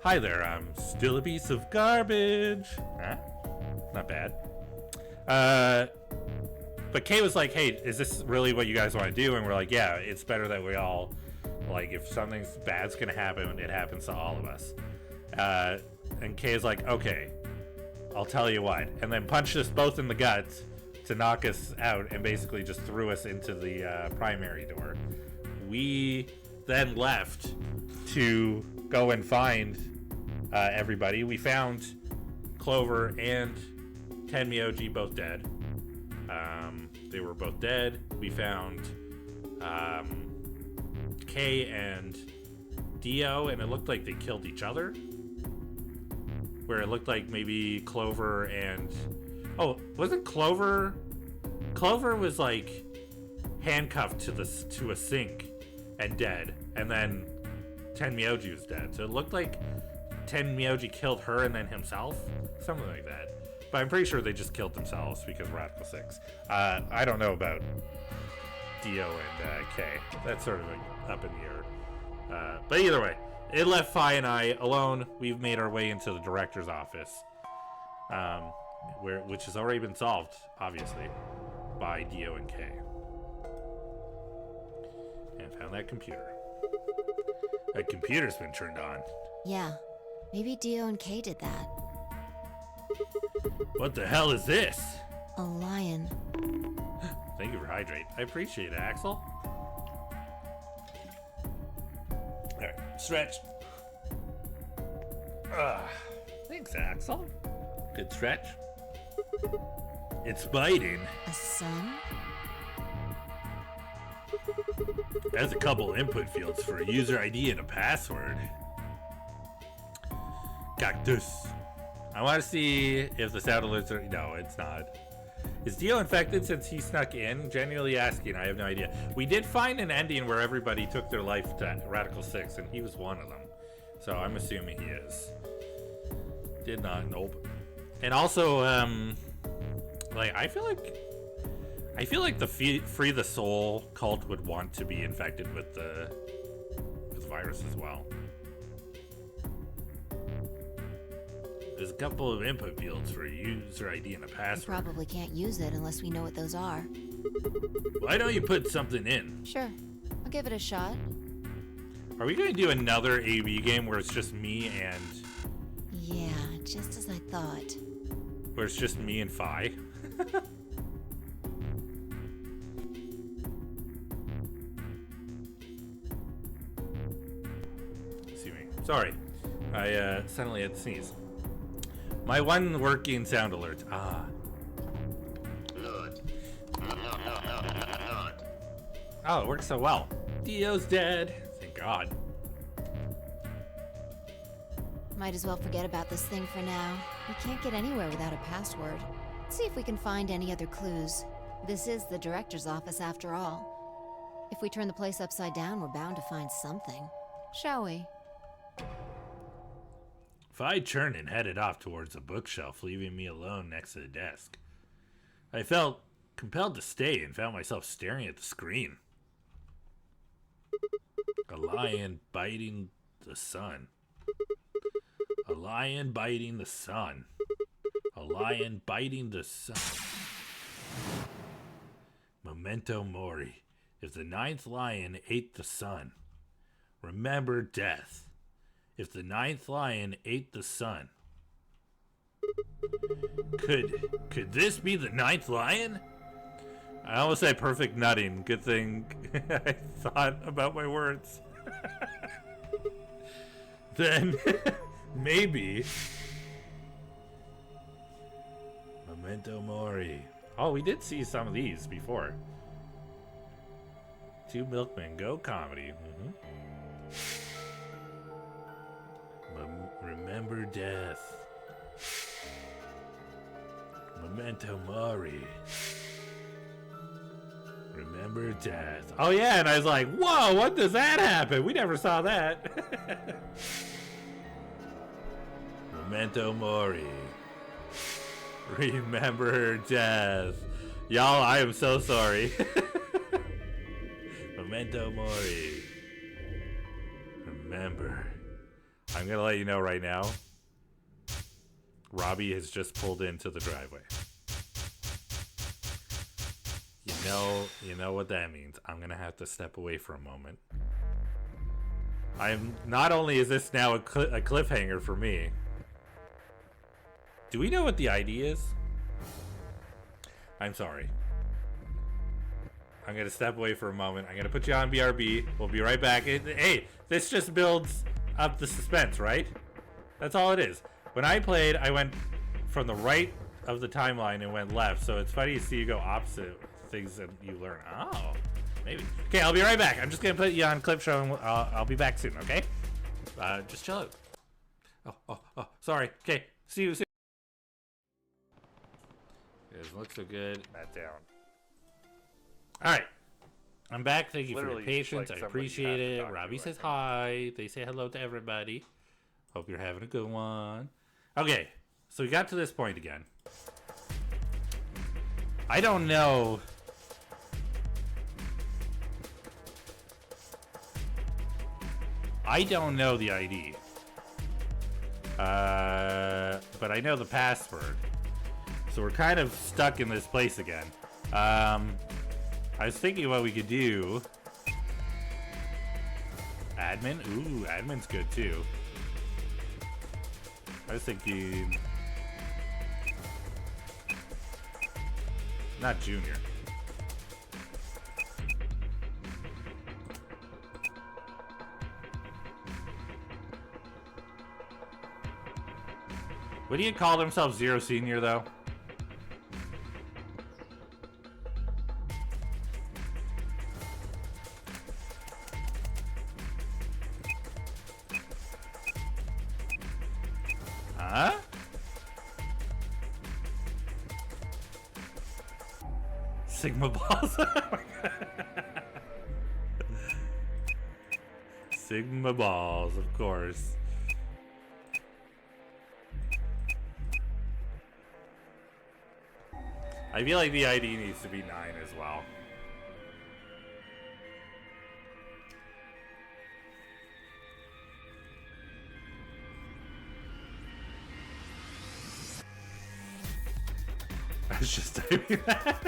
hi there, I'm still a piece of garbage." Huh? Not bad. But Kay was like, hey, is this really what you guys want to do? And we're like, yeah, it's better that we all, like, if something bad's gonna happen, it happens to all of us. And Kay's like, okay, I'll tell you what. And then punched us both in the guts to knock us out and basically just threw us into the primary door. We then left to go and find everybody. We found Clover and Tenmyoji both dead. They were both dead. We found Kay and Dio, and it looked like they killed each other. Where it looked like maybe Clover and... Oh, wasn't Clover... Clover was like handcuffed to a sink and dead. And then Tenmyoji was dead. So it looked like Tenmyoji killed her and then himself. Something like that. But I'm pretty sure they just killed themselves because Radical 6. I don't know about Dio and Kay. That's sort of like up in the air. But either way, it left Fi and I alone. We've made our way into the director's office, which has already been solved, obviously, by Dio and Kay. And found that computer. That computer's been turned on. Yeah, maybe Dio and Kay did that. What the hell is this? A lion. Thank you for hydrate. I appreciate it, Axel. Alright, stretch. Thanks, Axel. Good stretch. It's biting. A sun? Has a couple input fields for a user ID and a password. Cactus. I want to see if the sound alerts are... No, it's not. Is Dio infected since he snuck in? Genuinely asking, I have no idea. We did find an ending where everybody took their life to Radical 6, and he was one of them. So I'm assuming he is. Did not, nope. And also, like, I feel like the Free the Soul cult would want to be infected with the virus as well. There's a couple of input fields for a user ID and a We password. probably can't use it unless we know what those are. Why don't you put something in? Sure, I'll give it a shot. Are we going to do another AB game where it's just me and... Yeah, just as I thought. Where it's just me and Fi? Excuse me. Sorry. I suddenly had to sneeze. My one working sound alert. Oh, it works so well. Dio's dead. Thank God. Might as well forget about this thing for now. We can't get anywhere without a password. Let's see if we can find any other clues. This is the director's office after all. If we turn the place upside down, we're bound to find something. Shall we? I turned and headed off towards a bookshelf, leaving me alone next to the desk. I felt compelled to stay and found myself staring at the screen. A lion biting the sun. A lion biting the sun. A lion biting the sun. Memento mori. If the ninth lion ate the sun, remember death. If the ninth lion ate the sun. Could this be the ninth lion? I almost said perfect nutting. Good thing I thought about my words. Then maybe. Memento mori. Oh, we did see some of these before. Two Milkmen Go comedy. Remember death. Memento mori. Remember death. Oh yeah, and I was like, whoa, what does that happen? We never saw that. Memento mori. Remember death. Y'all, I am so sorry. Memento mori. Remember. I'm gonna let you know right now. Robbie has just pulled into the driveway. You know what that means. I'm gonna have to step away for a moment. Not only is this now a cliffhanger for me. Do we know what the ID is? I'm sorry. I'm gonna step away for a moment. I'm gonna put you on BRB. We'll be right back. Hey, this just builds up the suspense, right? That's all it is. When I played, I went from the right of the timeline and went left. So it's funny to see you go opposite things that you learn. Oh, maybe. Okay, I'll be right back. I'm just gonna put you on clip show and I'll be back soon, okay? Just chill out. Oh, sorry. Okay, see you soon. It doesn't look so good. That down. Alright. I'm back. Thank you for your patience. I appreciate it. Robbie says hi. They say hello to everybody. Hope you're having a good one. Okay. So we got to this point again. I don't know. I don't know the ID. But I know the password. So we're kind of stuck in this place again. I was thinking what we could do. Admin? Ooh, admin's good too. I was thinking... Not junior. Would he call himself Zero Senior though? Huh? Sigma balls. Sigma balls, of course. I feel like the ID needs to be 9 as well. I was just typing that.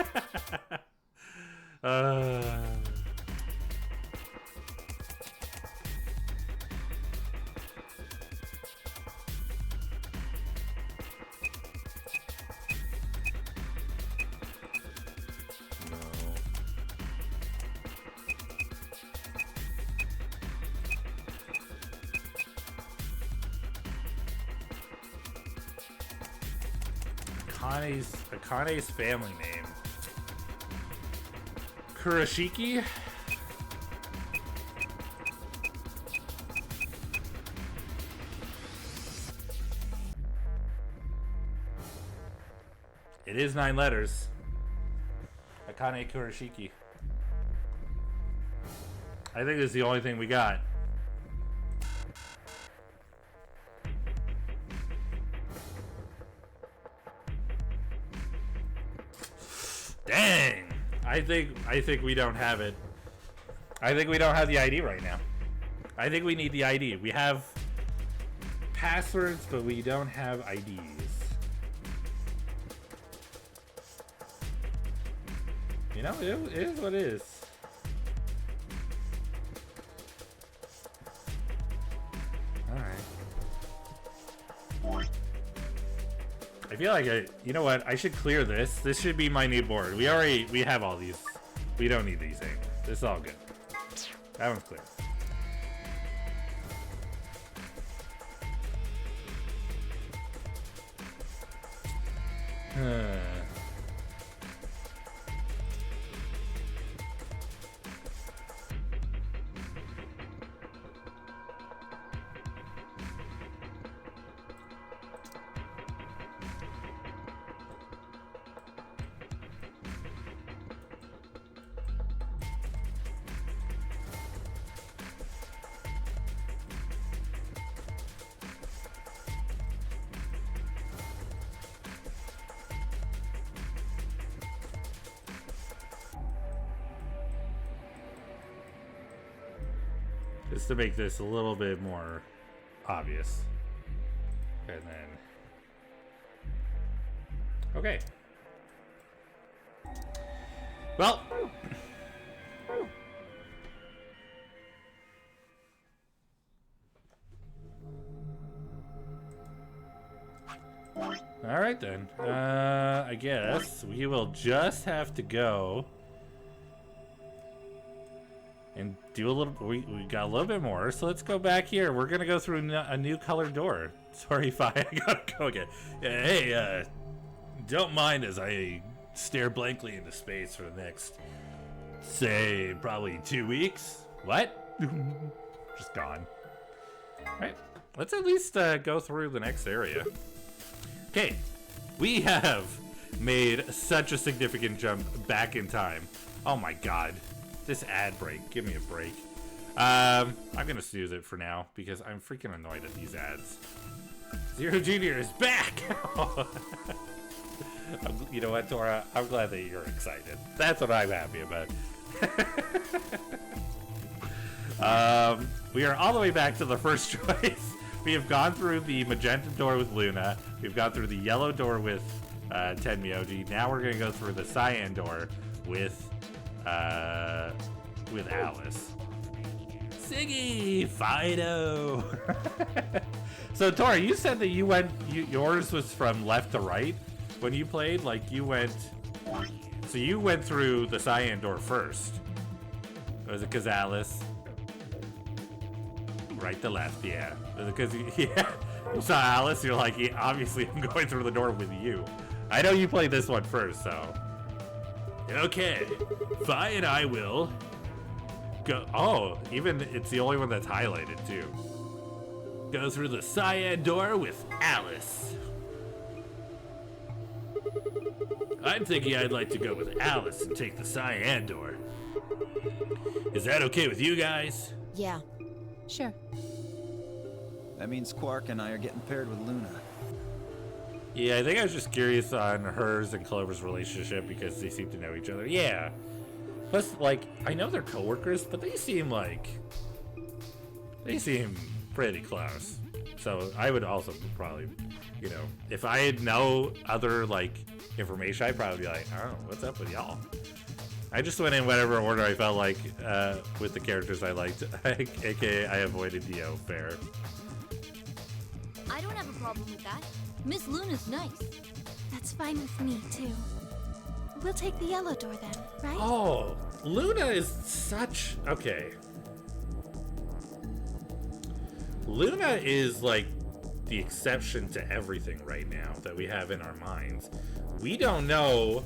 Akane's family name. Kurashiki? It is 9 letters. Akane Kurashiki. I think it's the only thing we got. Dang! I think we don't have it. I think we don't have the ID right now. I think we need the ID. We have passwords, but we don't have IDs. You know, it is what it is. Alright. I feel like you know what? I should clear this. This should be my new board. We have all these. We don't need these anymore. This is all good. That one's clear. Just to make this a little bit more obvious. And then... Okay. Well... Alright then. I guess we will just have to go... and do a little. We got a little bit more, so let's go back here. We're gonna go through a new colored door. Sorry if I gotta go again. Hey, don't mind as I stare blankly into space for the next, say, probably 2 weeks. What? Just gone. All right, let's at least go through the next area. Okay, we have made such a significant jump back in time. Oh my god. This ad break. Give me a break. I'm gonna snooze it for now because I'm freaking annoyed at these ads. Zero Junior is back! You know what, Tora? I'm glad that you're excited. That's what I'm happy about. We are all the way back to the first choice. We have gone through the magenta door with Luna. We've gone through the yellow door with Tenmyoji. Now we're gonna go through the cyan door with Alice. Siggy! Fido! So, Tori, you said that yours was from left to right when you played? Like, you went... So you went through the cyan door first. Was it because Alice? Right to left, yeah. Was it because you saw Alice? You're like, yeah, obviously I'm going through the door with you. I know you played this one first, so... Okay, Vi and I will go. Oh, even it's the only one that's highlighted too. Go through the cyan door with Alice. I'm thinking I'd like to go with Alice and take the cyan door. Is that okay with you guys? Yeah. Sure. That means Quark and I are getting paired with Luna. Yeah, I think I was just curious on hers and Clover's relationship because they seem to know each other. Yeah. Plus, like, I know they're coworkers, but they seem pretty close. So I would also probably, you know, if I had no other, like, information, I'd probably be like, oh, what's up with y'all? I just went in whatever order I felt like with the characters I liked. AKA, I avoided Dio. Fair. I don't have a problem with that. Miss Luna's nice. That's fine with me, too. We'll take the yellow door then, right? Oh, Luna is such... Okay. Luna is like the exception to everything right now that we have in our minds. We don't know...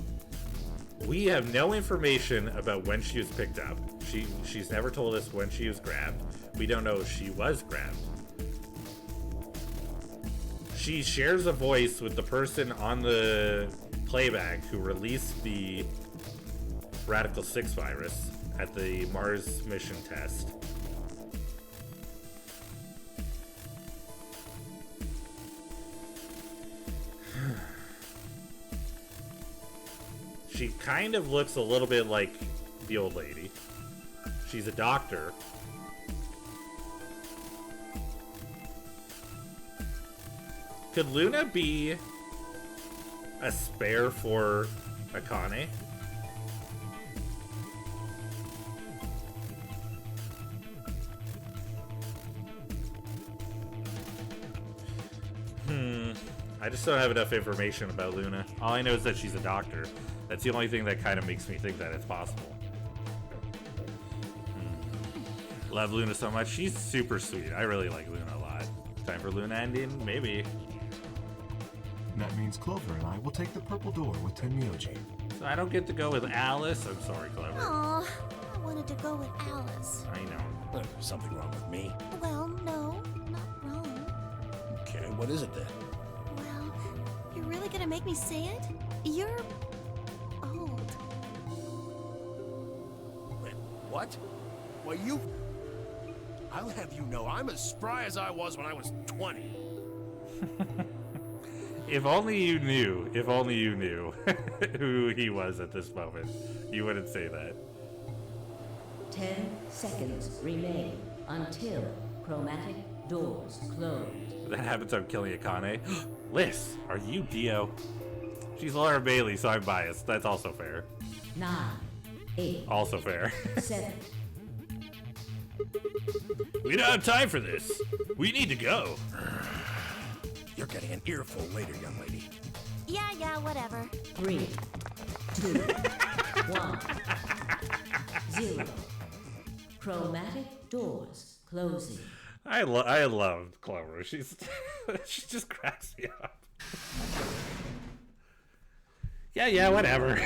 We have no information about when she was picked up. She's never told us when she was grabbed. We don't know if she was grabbed. she shares a voice with the person on the playback who released the Radical 6 virus at the Mars mission test. She kind of looks a little bit like the old lady. She's a doctor. Could Luna be a spare for Akane? I just don't have enough information about Luna. All I know is that she's a doctor. That's the only thing that kind of makes me think that it's possible. Love Luna so much. She's super sweet. I really like Luna a lot. Time for Luna ending? Maybe. That means Clover and I will take the purple door with Tenmyoji. So I don't get to go with Alice? I'm sorry, Clever. Aw, I wanted to go with Alice. I know. Something wrong with me? Well, no, not wrong. Okay, what is it then? Well, you're really gonna make me say it? You're old. Wait, what? Well, you... I'll have you know I'm as spry as I was when I was 20. If only you knew who he was at this moment, you wouldn't say that. 10 seconds remain until chromatic doors close. That happens, I'm killing Akane. Liz, are you Dio? She's Laura Bailey, so I'm biased. That's also fair. 9, 8, Also fair. 7. We don't have time for this. We need to go. You're getting an earful later, young lady. Yeah, whatever. 3, 2, 1, 0. Chromatic doors closing. I love Clover. She just cracks me up. Yeah, whatever.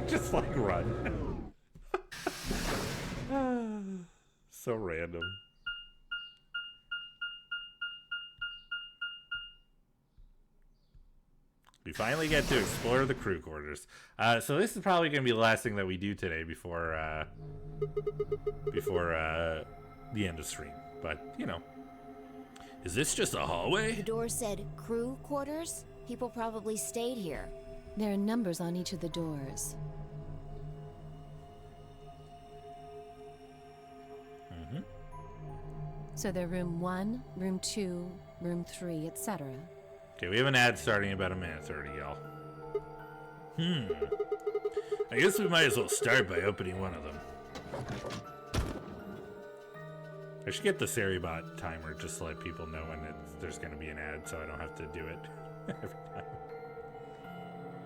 Just like run. So random. We finally get to explore the crew quarters. So this is probably going to be the last thing that we do today before the end of stream. But, you know. Is this just a hallway? The door said crew quarters? People probably stayed here. There are numbers on each of the doors. Mm-hmm. So they're room 1, room 2, room 3, etc. Okay, we have an ad starting in about a minute 30, y'all. I guess we might as well start by opening one of them. I should get the Seribot timer just to let people know when there's going to be an ad so I don't have to do it every time.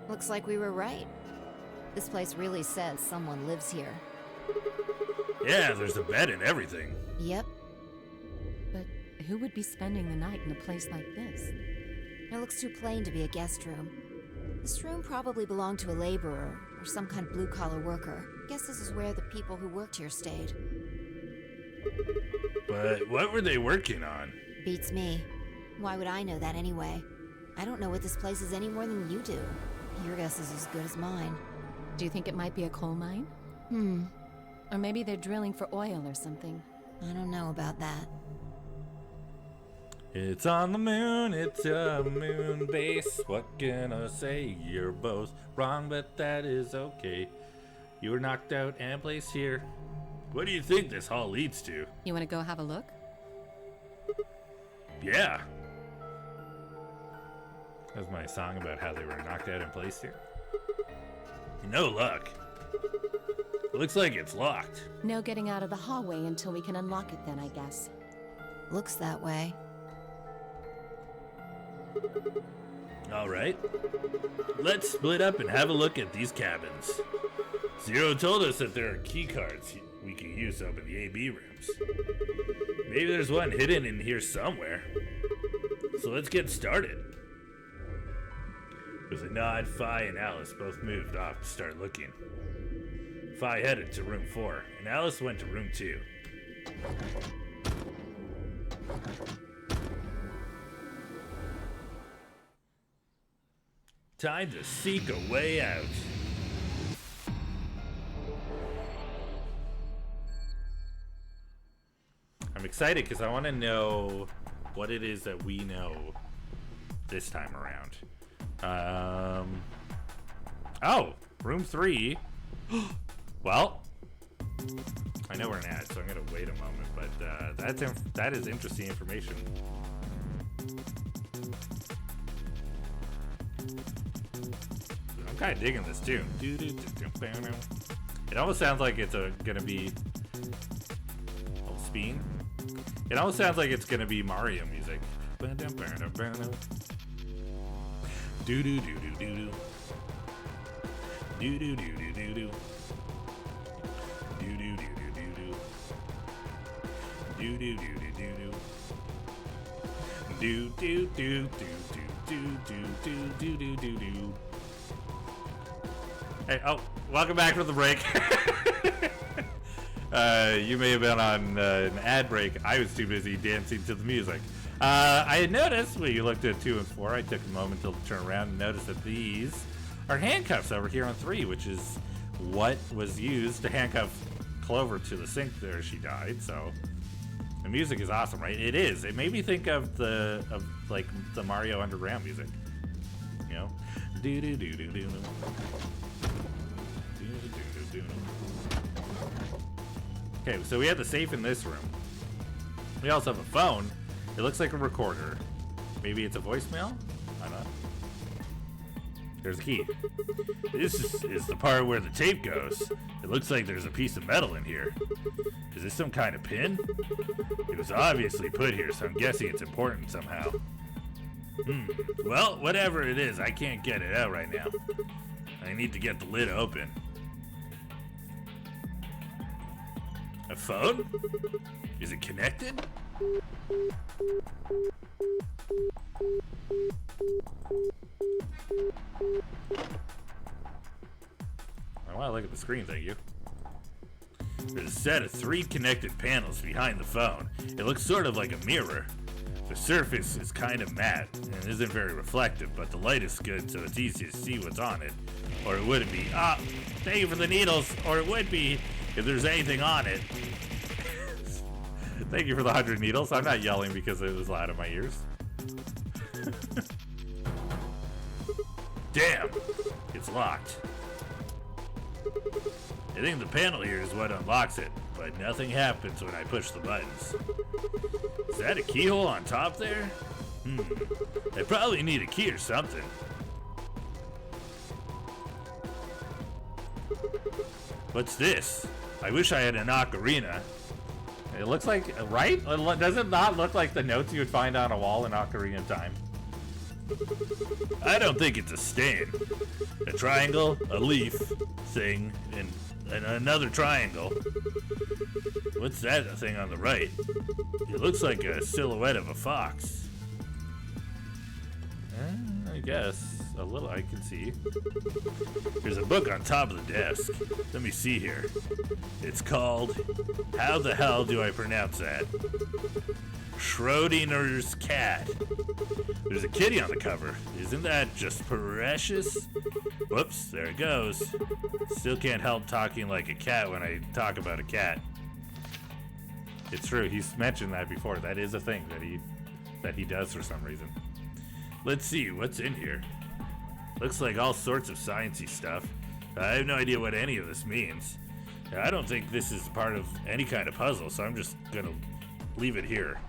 Looks like we were right. This place really says someone lives here. Yeah, there's a bed and everything. Yep. But who would be spending the night in a place like this? It looks too plain to be a guest room. This room probably belonged to a laborer or some kind of blue-collar worker. Guess this is where the people who worked here stayed. But what were they working on? Beats me. Why would I know that anyway? I don't know what this place is any more than you do. Your guess is as good as mine. Do you think it might be a coal mine? Or maybe they're drilling for oil or something. I don't know about that. It's on the moon, it's a moon base. What can I say? You're both wrong, but that is okay. You were knocked out and placed here. What do you think this hall leads to? You want to go have a look? Yeah. That was my song about how they were knocked out and placed here. No luck. Looks like it's locked. No getting out of the hallway until we can unlock it then, I guess. Looks that way. All right. Let's split up and have a look at these cabins. Zero told us that there are key cards we can use to open the AB rooms. Maybe there's one hidden in here somewhere. So let's get started. With a nod, Phi and Alice both moved off to start looking. Phi headed to room 4, and Alice went to room 2. Time to seek a way out. I'm excited because I want to know what it is that we know this time around. Oh, room 3. Well, I know we're an ad, so I'm gonna wait a moment. But that is interesting information. I'm kind of digging this tune. It almost sounds like it's gonna be Speen. It almost sounds like it's gonna be Mario music. Do do do do do do. Do do do do do do. Do do do do do do. Do do do do do do. Do do do do do do do do do do. Hey, oh, welcome back from the break. You may have been on an ad break. I was too busy dancing to the music. I had noticed when you looked at 2 and 4, I took a moment to turn around and notice that these are handcuffs over here on 3, which is what was used to handcuff Clover to the sink there. She died. So the music is awesome, right? It is. It made me think of like the Mario Underground music. You know, do do do do do. Okay, so we have the safe in this room. We also have a phone. It looks like a recorder. Maybe it's a voicemail? I don't know. There's a key. This is the part where the tape goes. It looks like there's a piece of metal in here. Is this some kind of pin? It was obviously put here, so I'm guessing it's important somehow. Well, whatever it is, I can't get it out right now. I need to get the lid open. A phone? Is it connected? I want to look at the screen, thank you. There's a set of 3 connected panels behind the phone. It looks sort of like a mirror. The surface is kind of matte and isn't very reflective, but the light is good, so it's easy to see what's on it. Or it wouldn't be. Thank you for the needles. Or it would be if there's anything on it. Thank you for the 100 needles. I'm not yelling because it was loud in my ears. Damn, it's locked. I think the panel here is what unlocks it, but nothing happens when I push the buttons. Is that a keyhole on top there? I probably need a key or something. What's this? I wish I had an ocarina. It looks like, right? Does it not look like the notes you would find on a wall in Ocarina of Time? I don't think it's a stain. A triangle, a leaf, thing, and another triangle. What's that thing on the right? It looks like a silhouette of a fox. I guess. A little, I can see. There's a book on top of the desk. Let me see here. It's called, how the hell do I pronounce that? Schrodinger's Cat. There's a kitty on the cover. Isn't that just precious? Whoops, there it goes. Still can't help talking like a cat when I talk about a cat. It's true, he's mentioned that before. That is a thing that he does for some reason. Let's see, what's in here? Looks like all sorts of sciencey stuff. I have no idea what any of this means. I don't think this is part of any kind of puzzle, so I'm just gonna leave it here.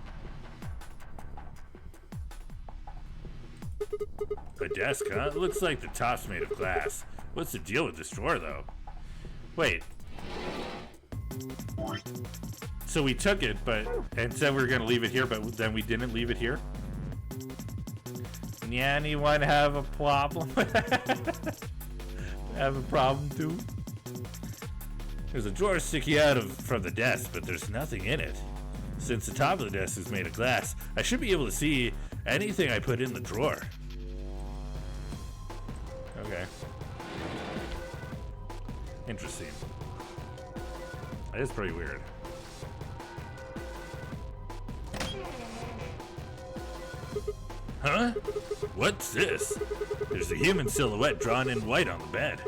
A desk, huh? It looks like the top's made of glass. What's the deal with this drawer, though? Wait. So we took it, and said we were gonna leave it here, but then we didn't leave it here? Yeah, anyone have a problem? Have a problem too? There's a drawer sticking out from the desk, but there's nothing in it. Since the top of the desk is made of glass, I should be able to see anything I put in the drawer. Okay. Interesting. That is pretty weird. Huh? Huh? What's this? There's a human silhouette drawn in white on the bed.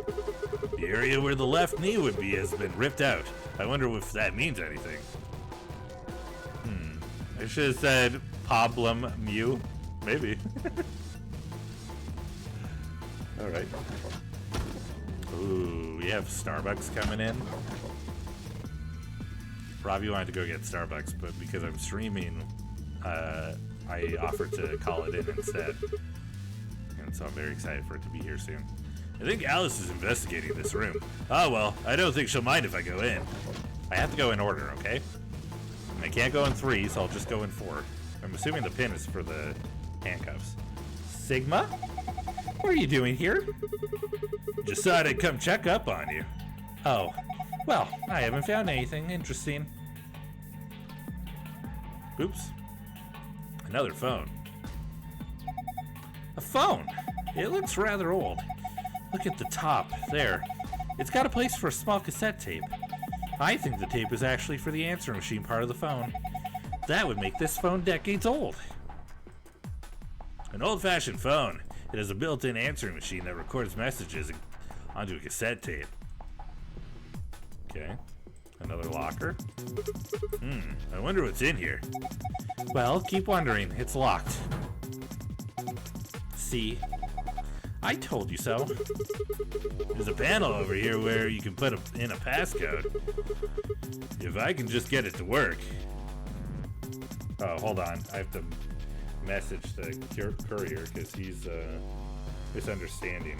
The area where the left knee would be has been ripped out. I wonder if that means anything. I should have said problem mu. Maybe. Alright. Ooh, we have Starbucks coming in. Robbie wanted to go get Starbucks, but because I'm streaming, I offered to call it in instead. And so I'm very excited for it to be here soon. I think Alice is investigating this room. Oh well, I don't think she'll mind if I go in. I have to go in order, okay? I can't go in 3, so I'll just go in 4. I'm assuming the pin is for the handcuffs. Sigma? What are you doing here? Just thought I'd come check up on you. Oh, well, I haven't found anything interesting. Oops. Another phone. A phone? It looks rather old. Look at the top, there. It's got a place for a small cassette tape. I think the tape is actually for the answering machine part of the phone. That would make this phone decades old. An old-fashioned phone. It has a built-in answering machine that records messages onto a cassette tape. Okay. Another locker. I wonder what's in here. Well, keep wondering. It's locked. See? I told you so. There's a panel over here where you can put in a passcode. If I can just get it to work. Oh, hold on. I have to message the courier because he's misunderstanding.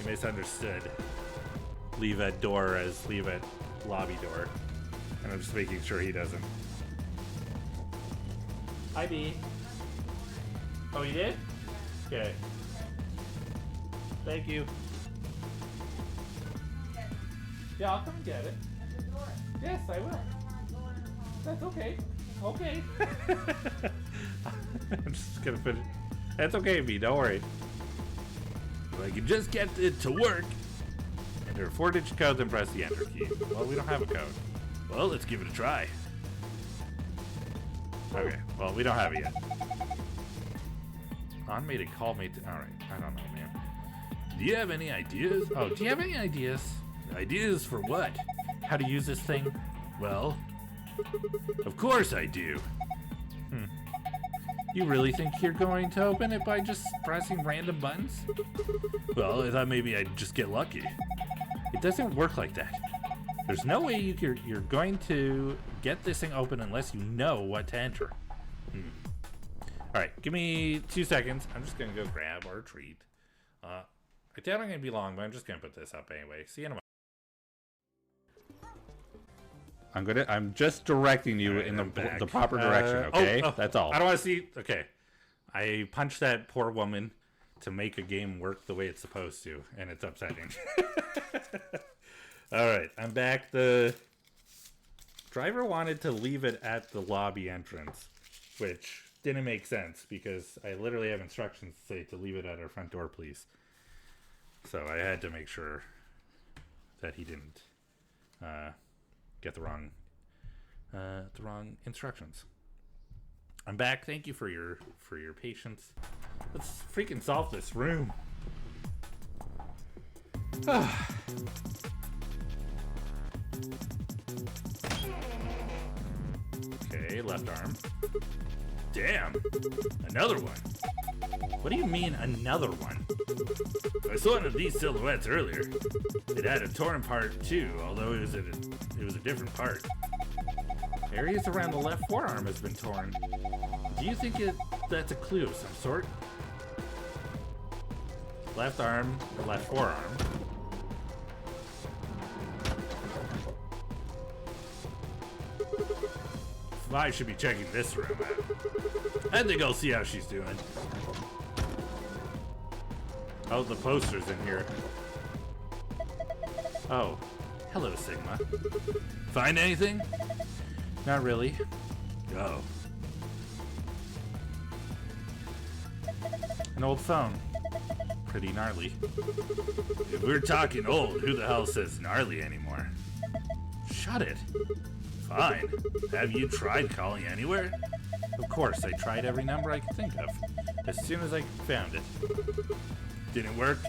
Misunderstood. Leave at door as leave at lobby door. And I'm just making sure he doesn't. Hi, B. Oh, you did? Okay. Thank you. Yeah, I'll come and get it. Yes, I will. That's okay. Okay. I'm just gonna put it. That's okay, B. Don't worry. If I can just get it to work. Enter a 4-digit code, then press the enter key. Well, we don't have a code. Well, let's give it a try. Okay, well, we don't have it yet. Automated call made. Alright, I don't know, man. Do you have any ideas? Oh, do you have any ideas? Ideas for what? How to use this thing? Well, of course I do. You really think you're going to open it by just pressing random buttons? Well, I thought maybe I'd just get lucky. It doesn't work like that. There's no way you're going to get this thing open unless you know what to enter. Alright, give me 2 seconds. I'm just going to go grab our treat. I doubt I'm going to be long, but I'm just going to put this up anyway. See you in a moment. I'm just directing you in the proper direction, okay? That's all. I don't want to see. Okay. I punched that poor woman to make a game work the way it's supposed to, and it's upsetting. Alright, I'm back. The driver wanted to leave it at the lobby entrance, which didn't make sense because I literally have instructions to say to leave it at our front door, please. So I had to make sure that he didn't get the wrong instructions. I'm back. Thank you for your patience. Let's freaking solve this room. Okay, left arm. Damn, another one. What do you mean another one? I saw one of these silhouettes earlier. It had a torn part too, although it was a different part. Areas around the left forearm has been torn. Do you think that's a clue of some sort? Left arm, left forearm. I should be checking this room out. I think I'll see how she's doing. Oh, the poster's in here. Oh, hello, Sigma. Find anything? Not really. Oh. An old phone. Pretty gnarly. If we're talking old, who the hell says gnarly anymore? Shut it. Fine. Have you tried calling anywhere? Of course, I tried every number I could think of. As soon as I found it. Didn't work?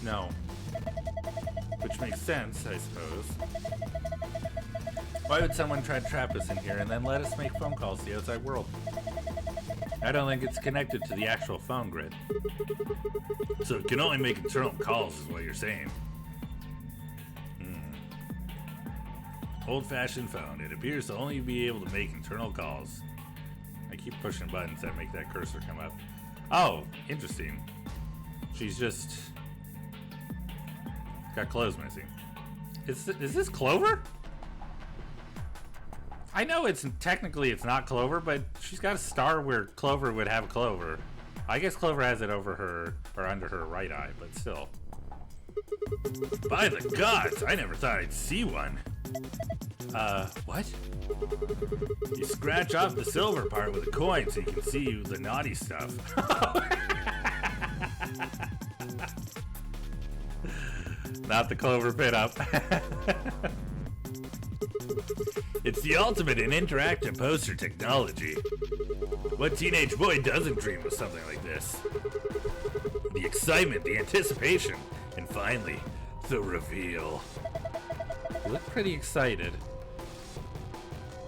No. Which makes sense, I suppose. Why would someone try to trap us in here and then let us make phone calls to the outside world? I don't think it's connected to the actual phone grid. So it can only make internal calls is what you're saying. Old-fashioned phone. It appears to only be able to make internal calls. I keep pushing buttons that make that cursor come up. Oh, interesting. She's just got clothes missing. Is this Clover? I know it's technically it's not Clover, but she's got a star where Clover would have Clover. I guess Clover has it over her or under her right eye, but still. By the gods, I never thought I'd see one. What? You scratch off the silver part with a coin so you can see the naughty stuff. Not the Clover pit up. It's the ultimate in interactive poster technology. What teenage boy doesn't dream of something like this? The excitement, the anticipation, and finally, the reveal. You look pretty excited.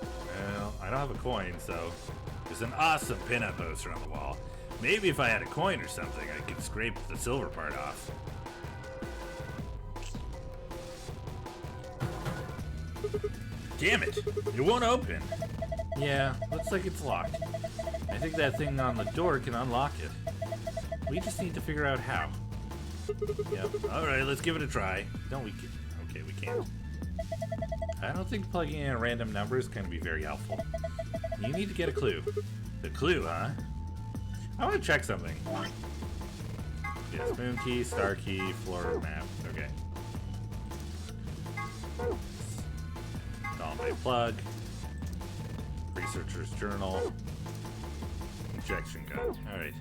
Well, I don't have a coin, so there's an awesome pinup poster on the wall. Maybe if I had a coin or something, I could scrape the silver part off. Damn it! It won't open. Yeah, looks like it's locked. I think that thing on the door can unlock it. We just need to figure out how. Yep. Alright, let's give it a try. Don't we? Okay, we can't. I don't think plugging in random numbers can be very helpful. You need to get a clue. The clue, huh? I want to check something. Yes, moon key, star key, floor map. Okay. Holiday plug. Researcher's journal. Injection gun. Alright.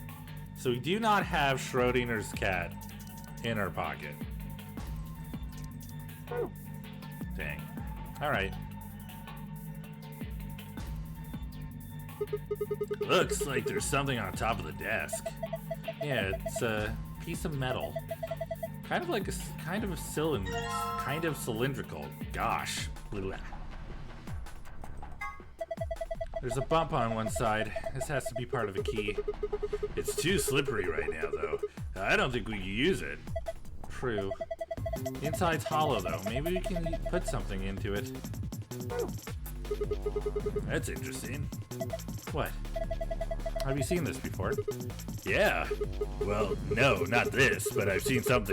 So we do not have Schrodinger's cat in our pocket. Dang. Alright. Looks like there's something on top of the desk. Yeah, it's a piece of metal. Kind of like a kind of cylindrical. Gosh. Blah. There's a bump on one side. This has to be part of a key. It's too slippery right now, though. I don't think we can use it. True. The inside's hollow, though. Maybe we can put something into it. That's interesting. What? Have you seen this before? Yeah. Well, no, not this, but I've seen some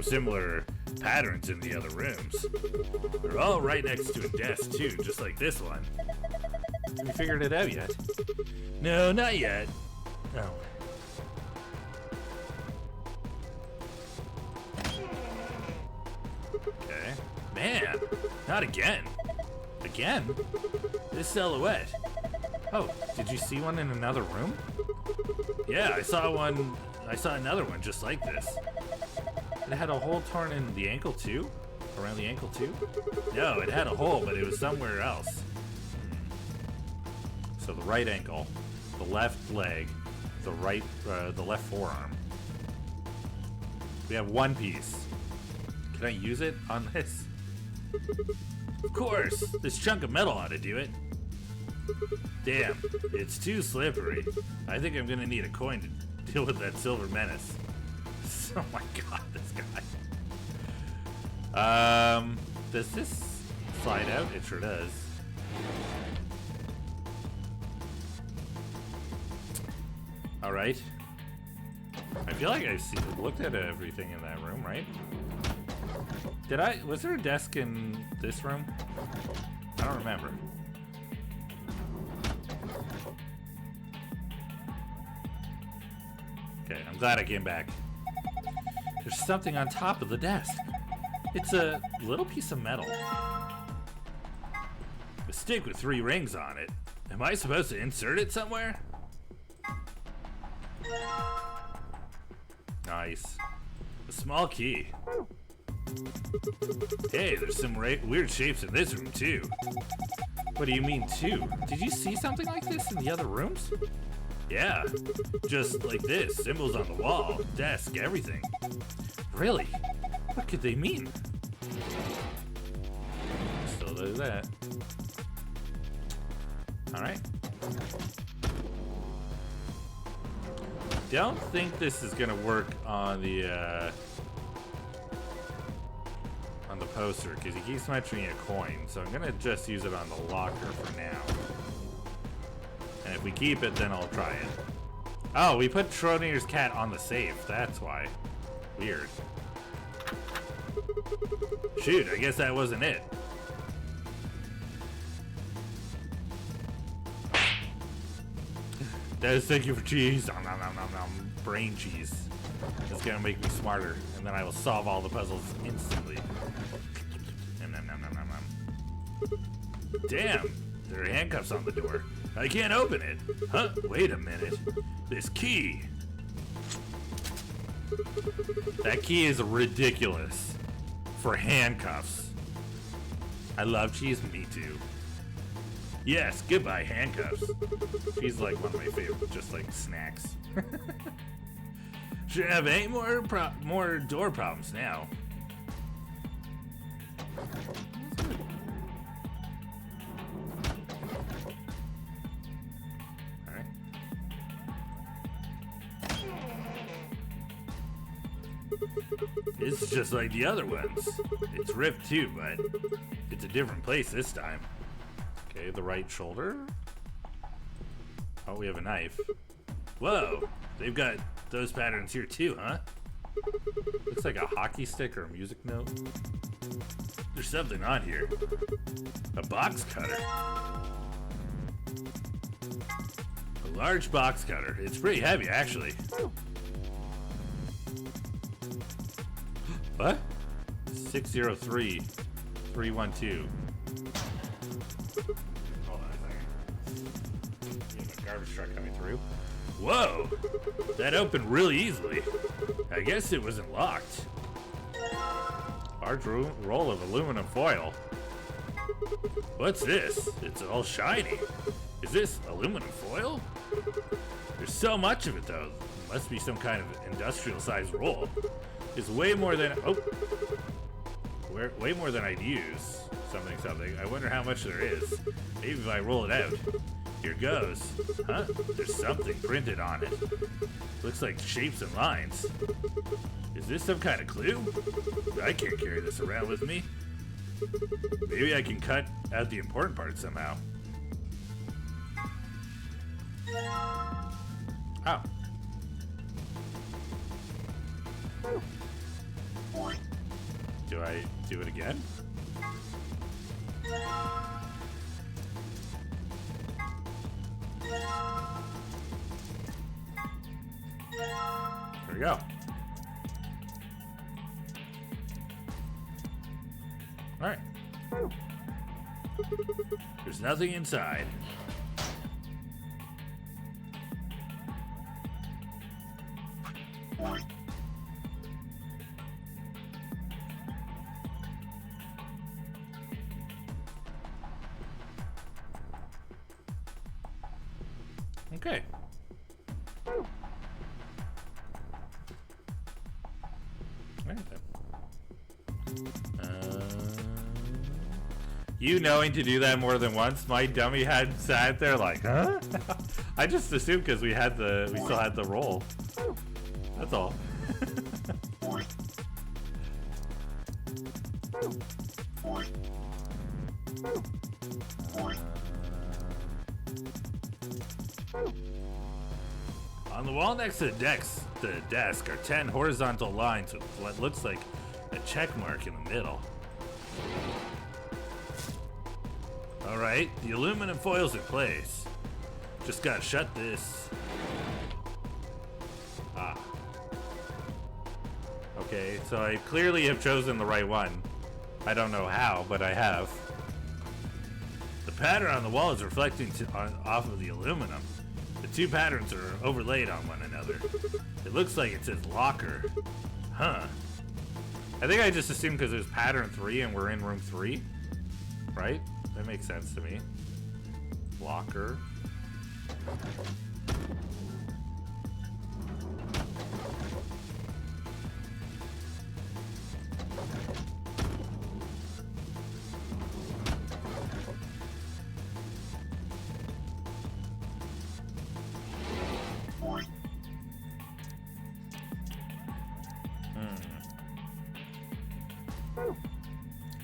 similar patterns in the other rooms. They're all right next to a desk, too, just like this one. Have you figured it out yet? No, not yet. Oh. Okay. Man, not again. Again? This silhouette. Oh, did you see one in another room? Yeah, I saw another one just like this. It had a hole torn in the ankle too? Around the ankle too? No, it had a hole, but it was somewhere else. So the right ankle, the left leg, the left forearm. We have one piece. Can I use it on this? Of course! This chunk of metal ought to do it. Damn, it's too slippery. I think I'm gonna need a coin to deal with that silver menace. Oh my god, this guy. Does this slide out? It sure does. Alright. I feel like I've looked at everything in that room, right? Was there a desk in this room? I don't remember. Okay, I'm glad I came back. There's something on top of the desk. It's a little piece of metal. A stick with 3 rings on it. Am I supposed to insert it somewhere? Nice. A small key. Hey, there's some weird shapes in this room too. What do you mean too? Did you see something like this in the other rooms? Yeah, just like this. Symbols on the wall, desk, everything. Really? What could they mean? Still do that. Alright. Don't think this is gonna work on the poster because he keeps mentioning a coin, so I'm gonna just use it on the locker for now. And if we keep it, then I'll try it. Oh, we put Schrodinger's cat on the safe. That's why. Weird. Shoot, I guess that wasn't it. Dennis, thank you for cheese. Nom, nom, nom, nom, nom. Brain cheese. It's gonna make me smarter, and then I will solve all the puzzles instantly. Nom, nom, nom, nom, nom, nom. Damn, there are handcuffs on the door. I can't open it. Huh? Wait a minute. This key. That key is ridiculous for handcuffs. I love cheese. Me too. Yes, goodbye handcuffs. She's like one of my favorite, just like snacks. Should have any more door problems now. Alright. This is just like the other ones. It's ripped too, but it's a different place this time. Okay, the right shoulder. Oh, we have a knife. Whoa, they've got those patterns here too, huh? Looks like a hockey stick or a music note. There's something on here. A box cutter. A large box cutter. It's pretty heavy, actually. What? 603 312. Hold on a second. There's a garbage truck coming through. Whoa! That opened really easily. I guess it wasn't locked. Large roll of aluminum foil. What's this? It's all shiny. Is this aluminum foil? There's so much of it though. It must be some kind of industrial-sized roll. It's way more than way more than I'd use. Something. I wonder how much there is. Maybe if I roll it out. Here goes. Huh? There's something printed on it. Looks like shapes and lines. Is this some kind of clue? I can't carry this around with me. Maybe I can cut out the important parts somehow. Oh. Do I do it again? There we go. All right. There's nothing inside. Okay. All right, then. You knowing to do that more than once, my dummy had sat there like, huh? I just assumed because we still had the roll. That's all. On the wall next to the desk are 10 horizontal lines with what looks like a check mark in the middle. Alright, the aluminum foil's in place. Just gotta shut this. Ah. Okay, so I clearly have chosen the right one. I don't know how, but I have. The pattern on the wall is reflecting off of the aluminum. The two patterns are overlaid on one another. It looks like it says locker. Huh. I think I just assumed because there's pattern 3 and we're in room 3. Right? That makes sense to me. Locker.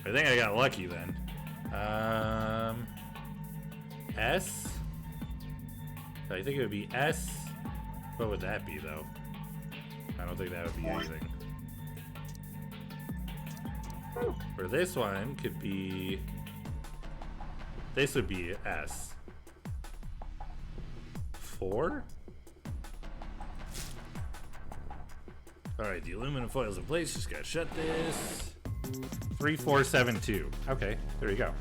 I think I got lucky then. S? I think it would be S. What would that be though? I don't think that would be anything. Or this one could be... This would be S. 4? Alright, the aluminum foil's in place. Just gotta shut this. 3472. Okay, there you go.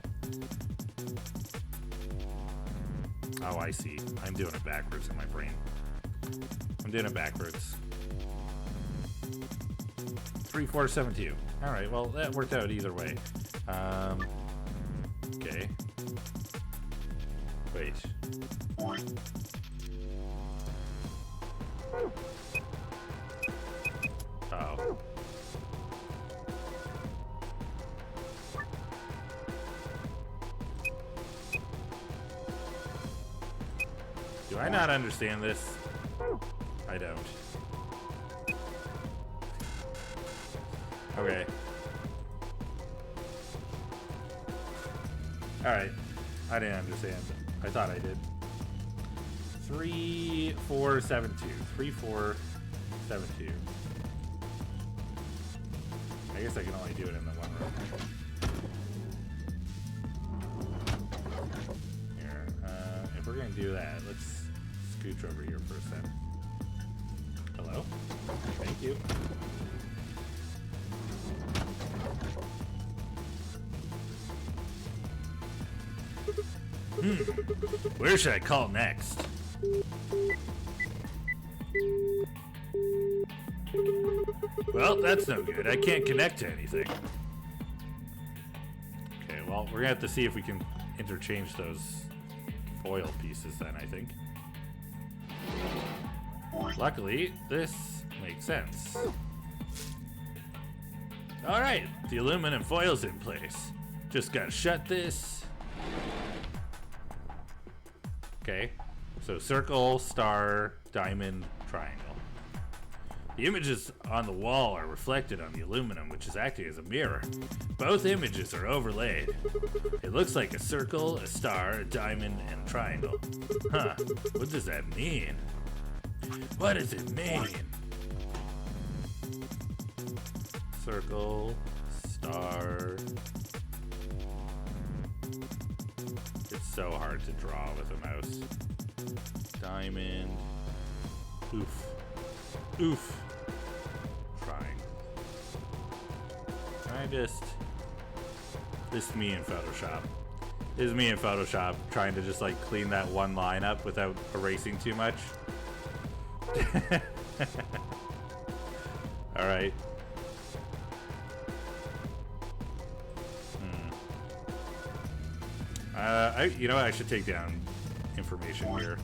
Oh, I see. I'm doing it backwards in my brain. I'm doing it backwards. 3472. Alright, well, that worked out either way. Okay. Wait. Oh. Do I not understand this? I don't. Okay. Alright. I didn't understand. I thought I did. 3472. 3472. I guess I can only do it in the one room. Here. If we're gonna do that, let's scooch over here for a second. Hello? Thank you. Where should I call next? Well, that's no good. I can't connect to anything. Okay, well, we're gonna have to see if we can interchange those foil pieces then, I think. Luckily, this makes sense. Alright, the aluminum foil's in place. Just gotta shut this. Okay, so circle, star, diamond, triangle. The images on the wall are reflected on the aluminum, which is acting as a mirror. Both images are overlaid. It looks like a circle, a star, a diamond, and a triangle. Huh, what does that mean? What does it mean? Circle, star. It's so hard to draw with a mouse. Diamond. Oof. Oof. Triangle. Can I just... This is me in Photoshop. This is me in Photoshop trying to just like clean that one line up without erasing too much. Alright. You know what? I should take down information here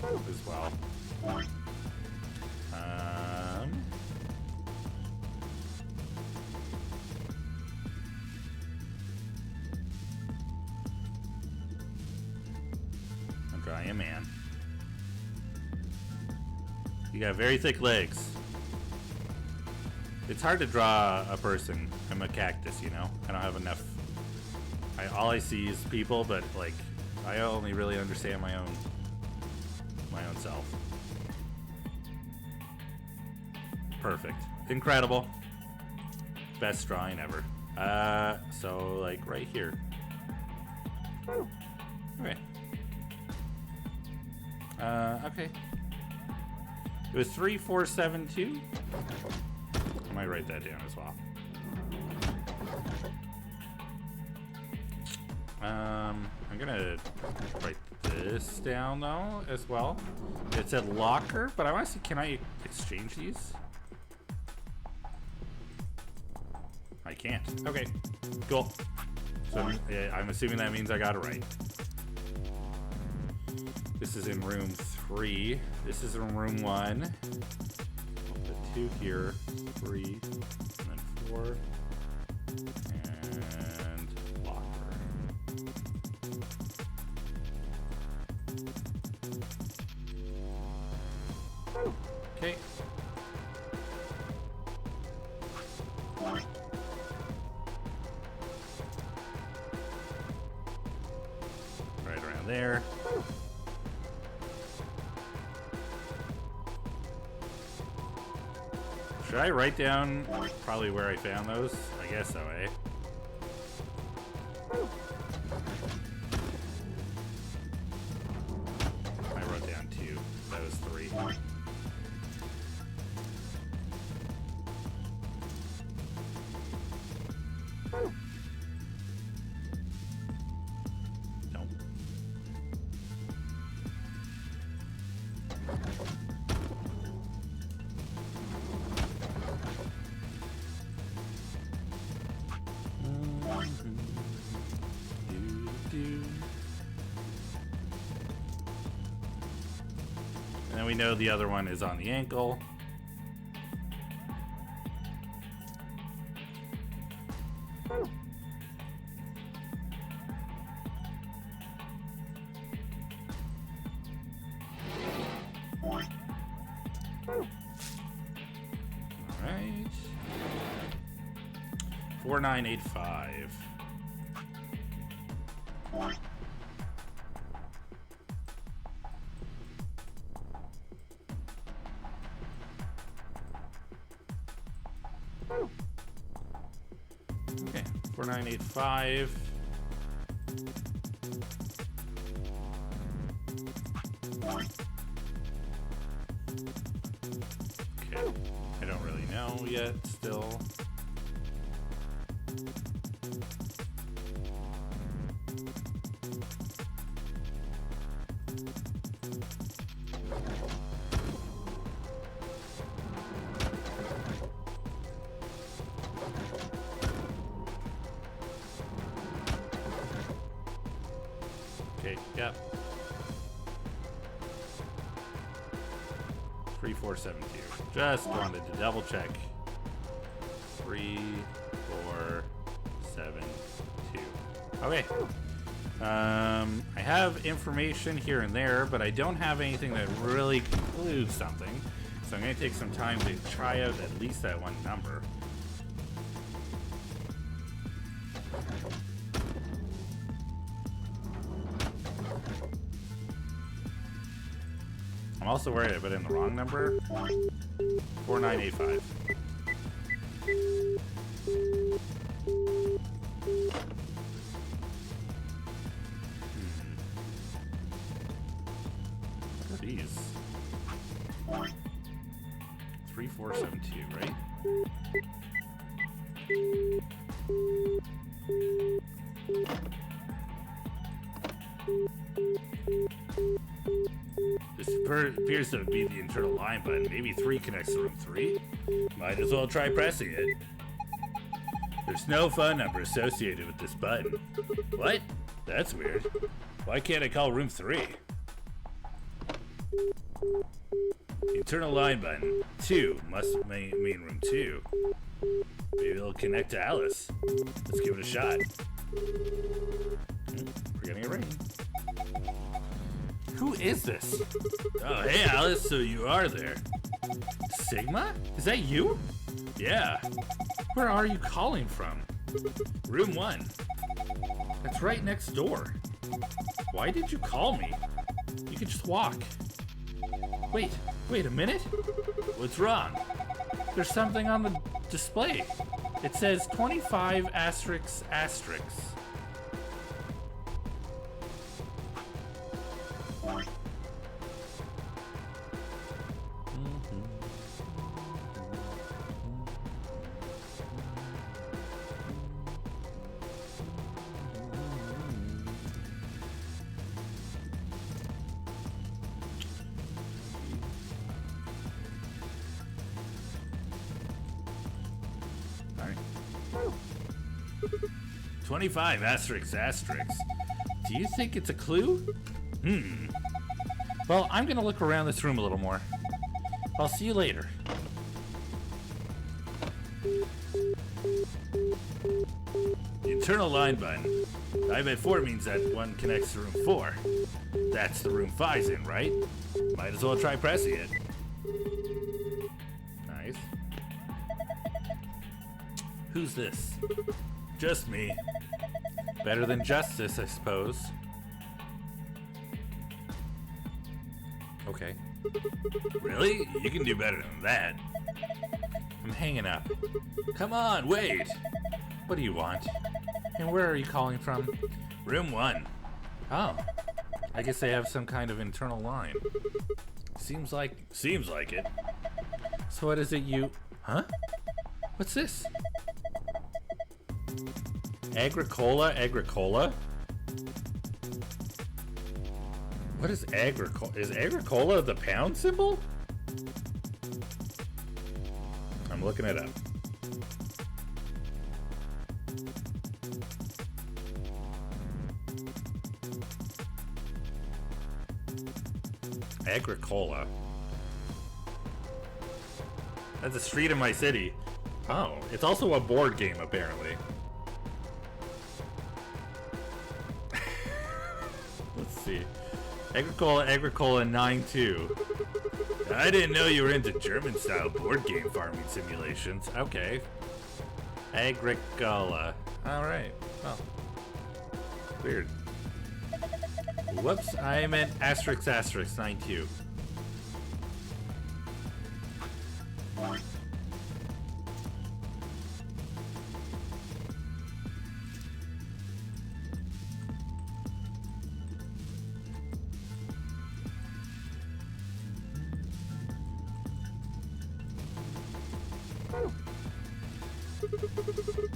as well. I'm drawing a man. You got very thick legs. It's hard to draw a person. I'm a cactus, you know? I don't have enough. All I see is people, but like I only really understand my own self. Perfect. Incredible. Best drawing ever. So like right here. Okay. Okay. It was 3472. I might write that down as well. I'm gonna write this down though as well. It said locker, but I want to see, can I exchange these? I can't. Okay, cool. So I'm assuming that means I got it right. This is in room 3. This is in room 1. I'll put 2 here, 3, and then 4. And locker. Okay. Right around there. Should I write down probably where I found those? I guess so, eh? I wrote down 2. That was 3. Nope. And then we know the other one is on the ankle. Alright. 4985. Okay, 4985. Okay, I don't really know yet still. Okay, yep. 3472. Just wanted to double check. 3472. Okay. I have information here and there, but I don't have anything that really concludes something. So I'm going to take some time to try out at least that one number. I'm also worried I put in the wrong number. 4985. What are these? 3472, right? This appears to be the internal line button. Maybe 3 connects to room 3. Might as well try pressing it. There's no phone number associated with this button. What? That's weird. Why can't I call room 3? Internal line button. 2 must mean room 2. Maybe it'll connect to Alice. Let's give it a shot. We're getting a ring. Who is this? Oh, hey Alice, so you are there. Sigma? Is that you? Yeah. Where are you calling from? Room 1. That's right next door. Why did you call me? You could just walk. Wait a minute? What's wrong? There's something on the display. It says 25 asterisks asterisks. 25 asterisk asterisk. Do you think it's a clue? Well, I'm gonna look around this room a little more. I'll see you later. Internal line button. I bet 4 means that one connects to room 4. That's the room 5's in, right? Might as well try pressing it. Nice. Who's this? Just me. Better than justice, I suppose. Okay. Really? You can do better than that. I'm hanging up. Come on, wait! What do you want? And where are you calling from? Room 1. Oh. I guess they have some kind of internal line. Seems like it. So what is it you... Huh? What's this? Agricola? What is Agricola? Is Agricola the pound symbol? I'm looking it up. Agricola. That's a street in my city. Oh, it's also a board game, apparently. Let's see. Agricola 9-2. I didn't know you were into German-style board game farming simulations. Okay. Agricola. Alright. Oh. Weird. Whoops, I meant asterisk 9-2.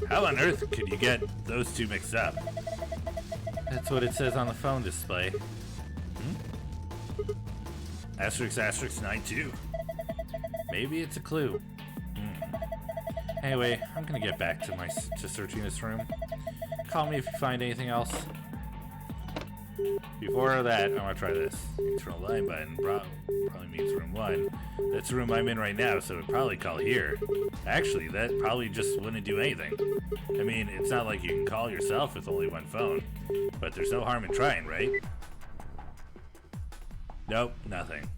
How on earth could you get those two mixed up? That's what it says on the phone display. Asterisk 9-2. Maybe it's a clue. Anyway, I'm gonna get back to searching this room. Call me if you find anything else. Before that, I want to try this. Internal line button probably means room 1. That's the room I'm in right now, so it'd probably call here. Actually, that probably just wouldn't do anything. I mean, it's not like you can call yourself with only one phone, but there's no harm in trying, right? Nope, nothing.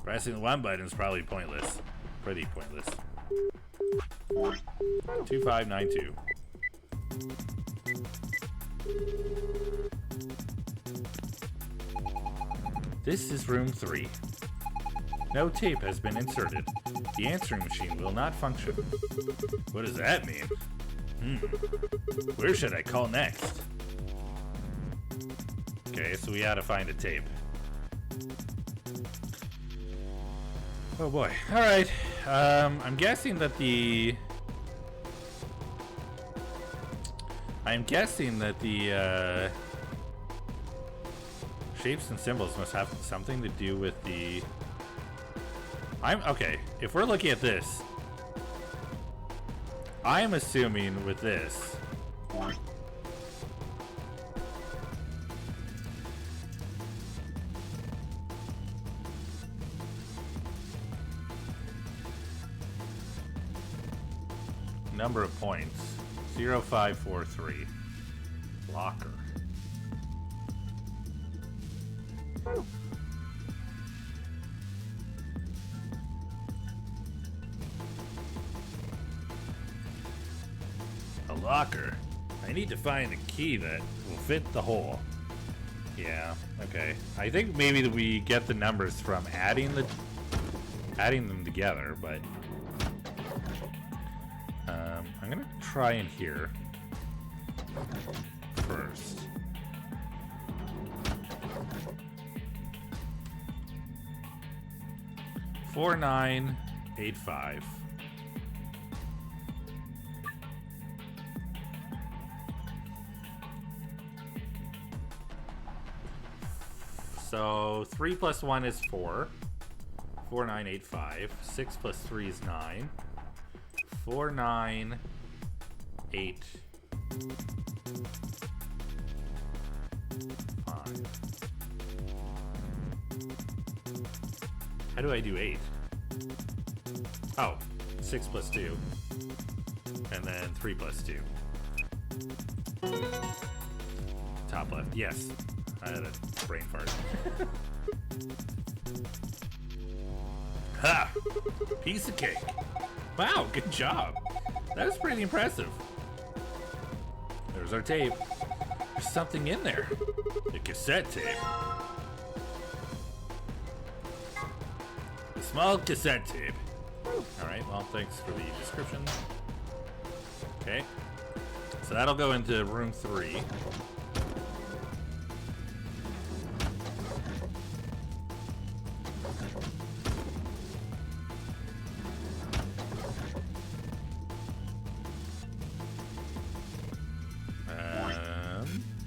Pressing the 1 button is probably pointless. Pretty pointless. 2592. This is room 3. No tape has been inserted. The answering machine will not function. What does that mean? Where should I call next? Okay, so we gotta find a tape. Oh boy. Alright. I'm guessing that the shapes and symbols must have something to do with the... okay, if we're looking at this, I'm assuming with this, number of points, 0543, locker. A locker. I need to find a key that will fit the hole. Yeah, okay. I think maybe that we get the numbers from adding them together, but I'm gonna try in here first. $4985. So 3 plus 1 is 4. 4985. 6 plus 3 is 9. 4985. 5. How do I do 8? Oh, 6 plus 2. And then 3 plus 2. Top left, yes. I had a brain fart. Ha! Piece of cake. Wow, good job. That was pretty impressive. There's our tape. There's something in there. A cassette tape. A small cassette tape. Alright, well, thanks for the description. Okay. So that'll go into room 3.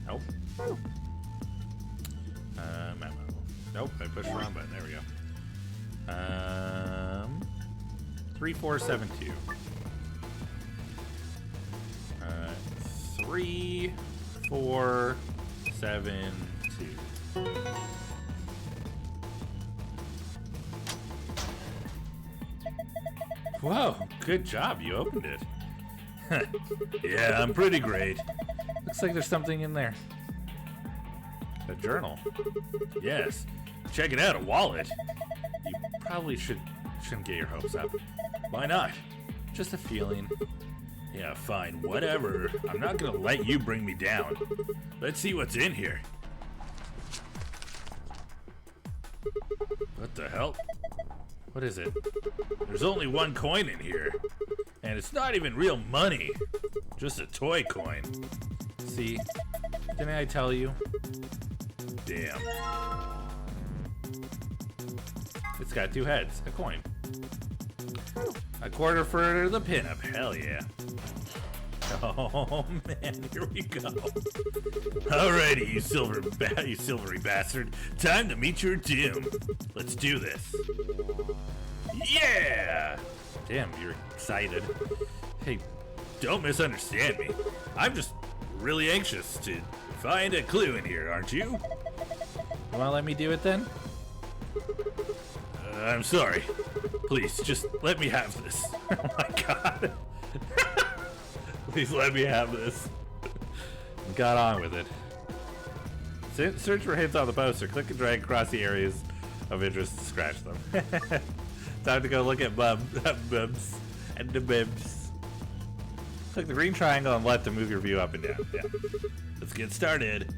Nope. Memo. Nope, I pushed the wrong button. There we go. 3472. 3472. Whoa, good job. You opened it. Yeah, I'm pretty great. Looks like there's something in there. A journal. Yes. Check it out, a wallet. You probably shouldn't get your hopes up. Why not? Just a feeling. Yeah, fine, whatever. I'm not gonna let you bring me down. Let's see what's in here. What the hell? What is it? There's only one coin in here. And it's not even real money. Just a toy coin. See? Didn't I tell you? Damn. It's got 2 heads. A coin. A quarter for the pinup. Hell yeah. Oh man, here we go. Alrighty, you silvery bastard. Time to meet your doom. Let's do this. Yeah! Damn, you're excited. Hey, don't misunderstand me. I'm just really anxious to find a clue in here, aren't you? You wanna let me do it then? I'm sorry. Please, just let me have this. Oh my god. Please let me have this. Got on with it. Search for hints on the poster. Click and drag across the areas of interest to scratch them. Time to go look at bubs and the bibs. Click the green triangle on left to move your view up and down. Yeah. Let's get started.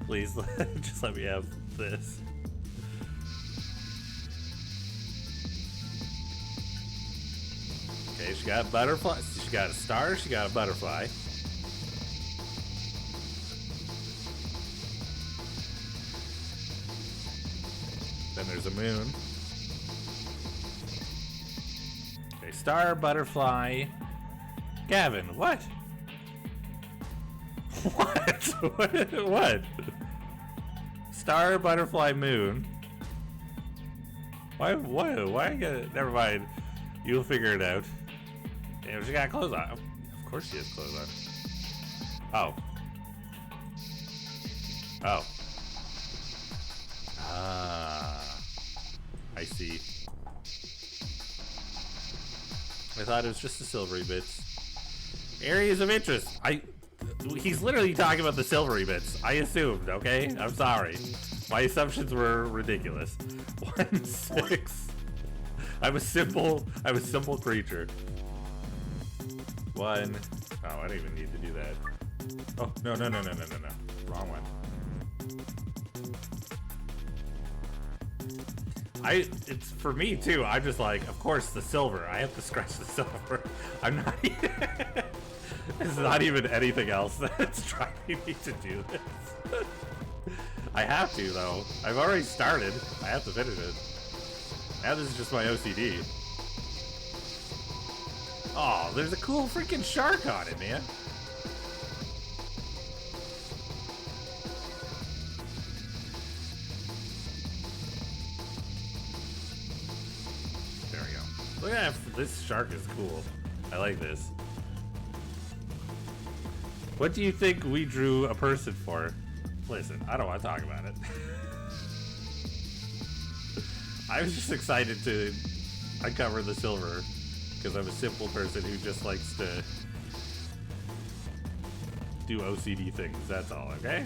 Please, just let me have this. Okay, she got a butterfly. She got a star. She got a butterfly. Then there's a moon. Okay, star, butterfly. Gavin, what? What? What? Star, butterfly, moon. Why? What? Why? Never mind. You'll figure it out. Damn, she got clothes on. Of course she has clothes on. Oh. Oh. Ah. I see. I thought it was just the silvery bits. Areas of interest. He's literally talking about the silvery bits. I assumed, okay? I'm sorry. My assumptions were ridiculous. 1, 6. I'm a simple creature. 1. Oh, I don't even need to do that. Oh, no. Wrong one. It's for me too. I'm just like, of course, the silver. I have to scratch the silver. I'm not even, it's not even anything else that's driving me to do this. I have to, though. I've already started. I have to finish it. Now this is just my OCD. Oh, there's a cool freaking shark on it, man. There we go. Look at that. This shark is cool. I like this. What do you think we drew a person for? Listen, I don't want to talk about it. I was just excited to uncover the silver because I'm a simple person who just likes to do OCD things. That's all, okay?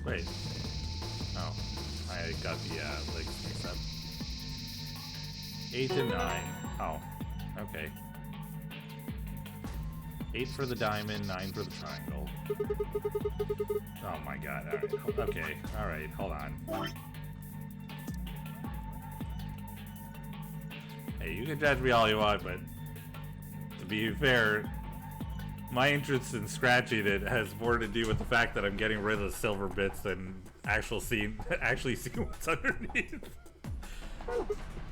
Wait. Oh, I got the legs mixed up. 8 and 9. Oh, okay. 8 for the diamond, 9 for the triangle. Oh my god, alright. Okay, alright, hold on. Hey, you can judge me all you want, but to be fair, my interest in scratching it has more to do with the fact that I'm getting rid of the silver bits than actually seeing what's underneath.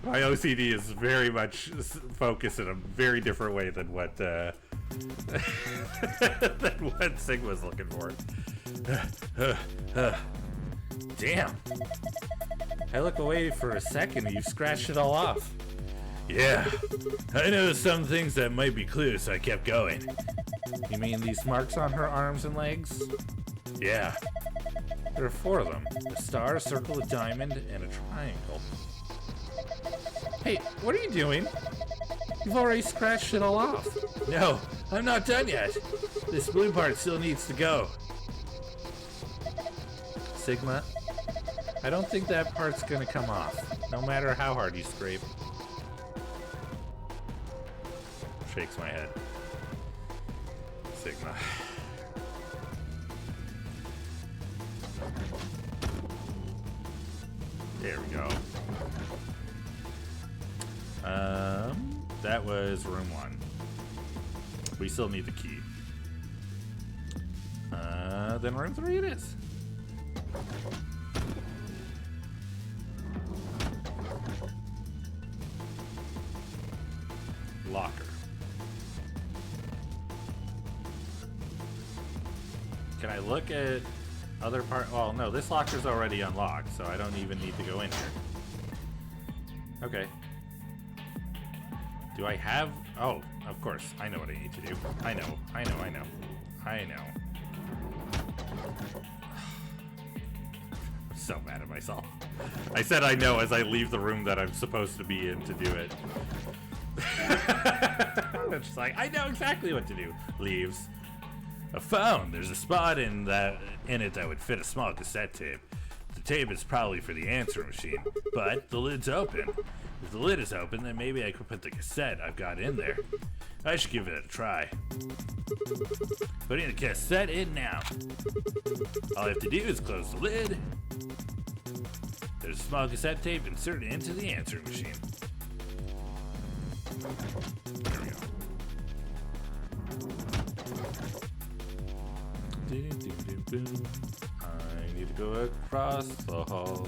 My OCD is very much focused in a very different way than what than what Sigma's looking for. Damn. I look away for a second and you've scratched it all off. Yeah, I noticed some things that might be clues, so I kept going. You mean these marks on her arms and legs? Yeah. There are 4 of them. A star, a circle, a diamond, and a triangle. Hey, what are you doing? You've already scratched it all off. No, I'm not done yet. This blue part still needs to go. Sigma, I don't think that part's gonna come off, no matter how hard you scrape. Shakes my head. Sigma. There we go. That was room 1. We still need the key. Then room 3 it is. Locker. Can I look at other part? Well, no, this locker's already unlocked, so I don't even need to go in here. Okay. Do I have... Oh, of course. I know what I need to do. I know. I'm so mad at myself. I said I know as I leave the room that I'm supposed to be in to do it. It's just like, I know exactly what to do. Leaves. A phone. There's a spot in it that would fit a small cassette tape. The tape is probably for the answering machine, but the lid's open. If the lid is open, then maybe I could put the cassette I've got in there. I should give it a try. Putting the cassette in now. All I have to do is close the lid. There's a small cassette tape inserted into the answering machine. There we go. I need to go across the hall.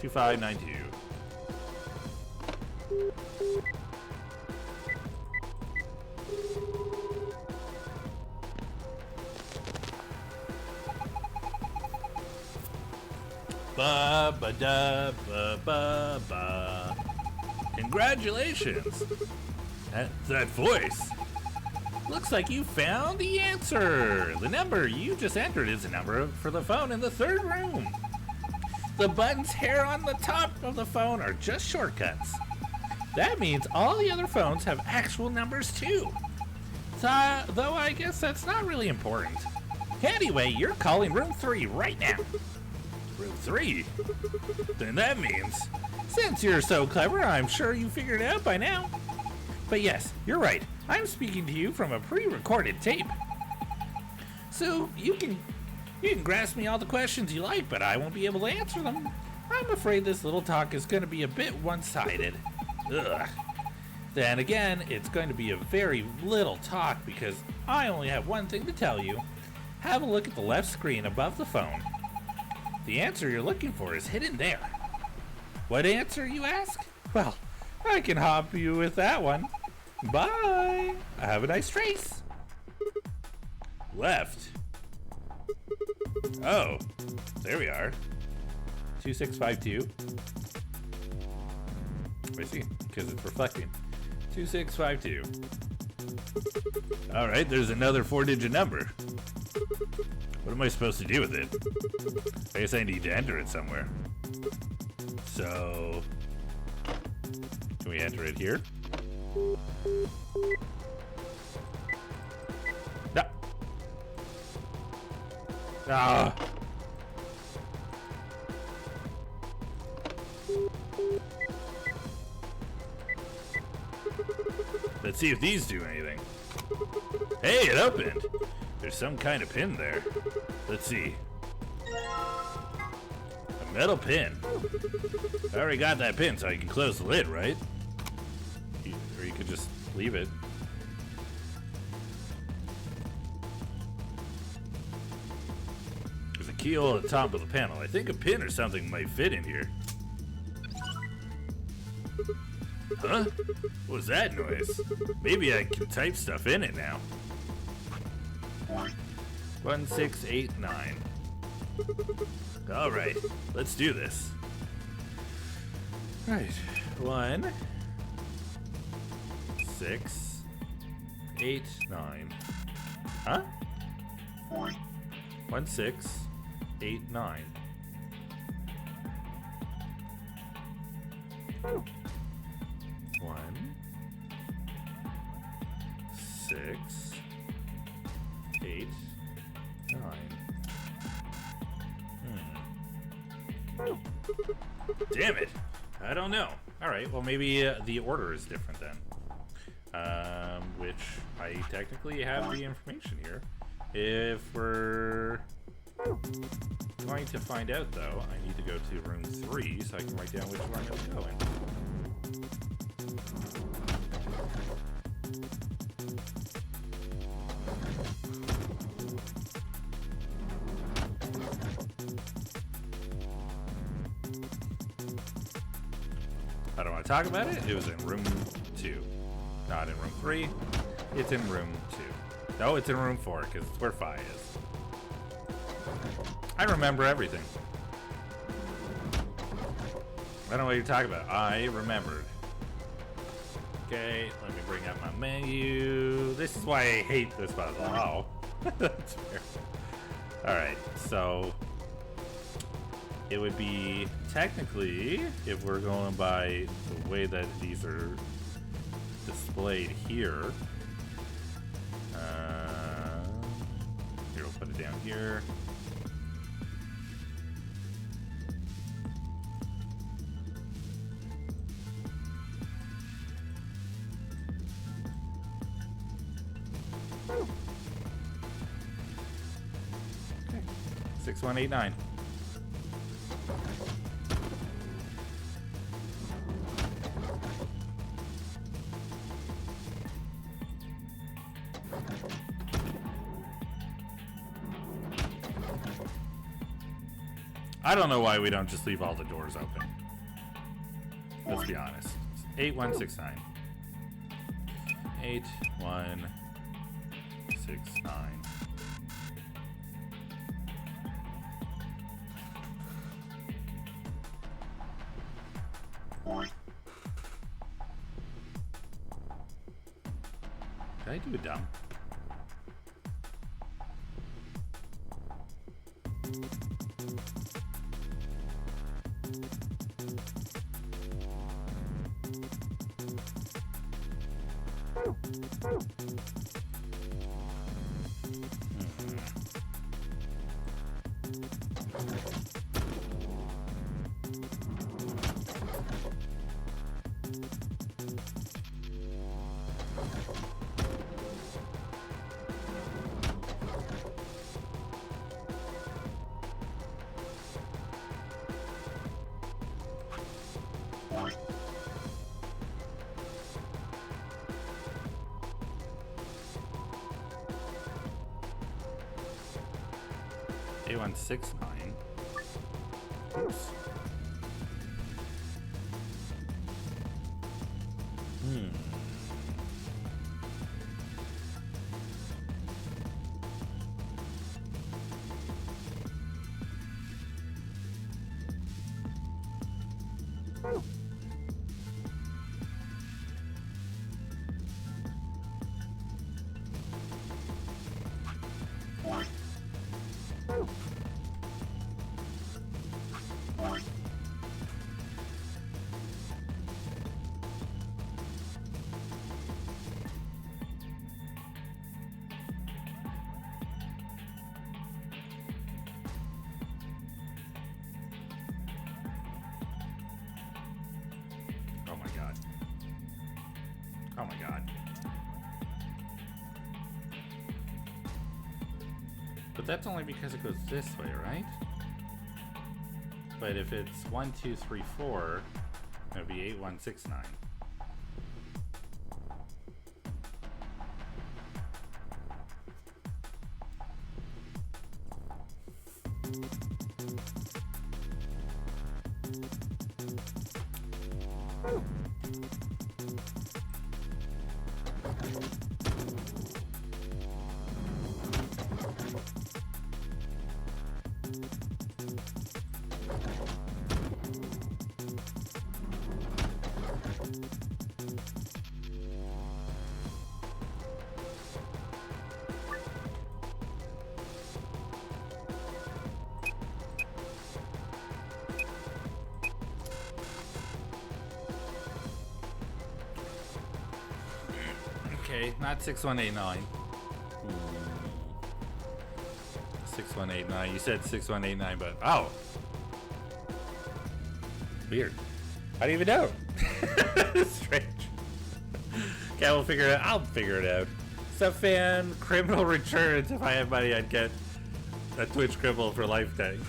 $25.92. Ba ba da ba ba ba. Congratulations! That voice. Looks like you found the answer. The number you just entered is a number for the phone in the 3rd room. The buttons here on the top of the phone are just shortcuts. That means all the other phones have actual numbers too. Though I guess that's not really important. Anyway, you're calling room 3 right now. Room 3? Then that means, since you're so clever, I'm sure you figured it out by now. But yes, you're right. I'm speaking to you from a pre-recorded tape. So you can grasp me all the questions you like, but I won't be able to answer them. I'm afraid this little talk is going to be a bit one-sided. Ugh. Then again, it's going to be a very little talk because I only have one thing to tell you. Have a look at the left screen above the phone. The answer you're looking for is hidden there. What answer, you ask? Well, I can help you with that one. Bye! Have a nice race. Left. Oh, there we are. 2652. I see, because it's reflecting. 2652. Alright, there's another 4-digit number. What am I supposed to do with it? I guess I need to enter it somewhere. So, can we enter it here? No. Ah. Let's see if these do anything. Hey, it opened. There's some kind of pin there. Let's see. A metal pin. I already got that pin, so I can close the lid, right? Or you could just leave it. There's a keyhole at the top of the panel. I think a pin or something might fit in here. Huh? What was that noise? Maybe I can type stuff in it now. 1689. Alright, let's do this. Right. 1 6 8 9. Huh? 1 6 8 9. 1 6 8 9. Damn it! I don't know. Alright, well maybe the order is different then. Which I technically have the information here. If we're going to find out though, I need to go to room 3 so I can write down which one I'm going to go in. I don't want to talk about it. It was in room 2. Not in room 3. It's in room 2. No, it's in room 4 because it's where Phi is. I remember everything. I don't know what you're talking about. I remembered. Okay, let me bring up my menu. This is why I hate this puzzle. Oh. That's fair. Alright, so it would be technically, if we're going by the way that these are displayed here. Here, we'll put it down here. Okay. 6189. I don't know why we don't just leave all the doors open. Let's be honest. 8169. 8169. Did I do a dumb? A169. Oops. Oh my god. Oh my god. But that's only because it goes this way, right? But if it's 1, 2, 3, 4, it would be 8, 1, 6, 9. Okay, not 6189. 6189. You said 6189, but oh, weird. I don't even know. Strange. Okay, we'll figure it out. I'll figure it out. Sub-fan, criminal returns. If I had money, I'd get a Twitch criminal for lifetime.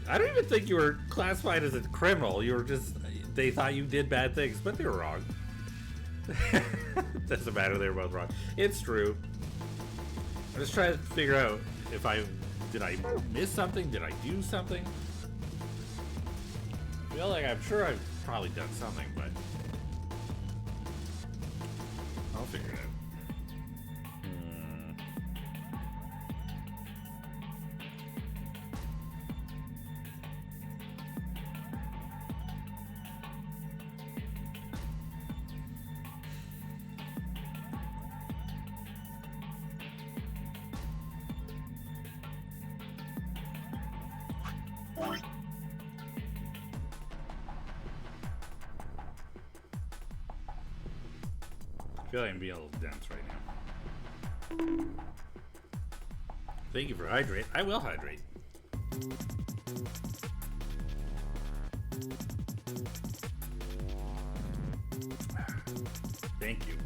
I don't even think you were classified as a criminal. You were just, they thought you did bad things, but they were wrong. Doesn't matter, they were both wrong. It's true. I'm just trying to figure out if did I miss something? Did I do something? I feel like I'm sure I've probably done something, but I'll figure it out. I feel like I'm being a little dense right now. Thank you for hydrate. I will hydrate. Thank you.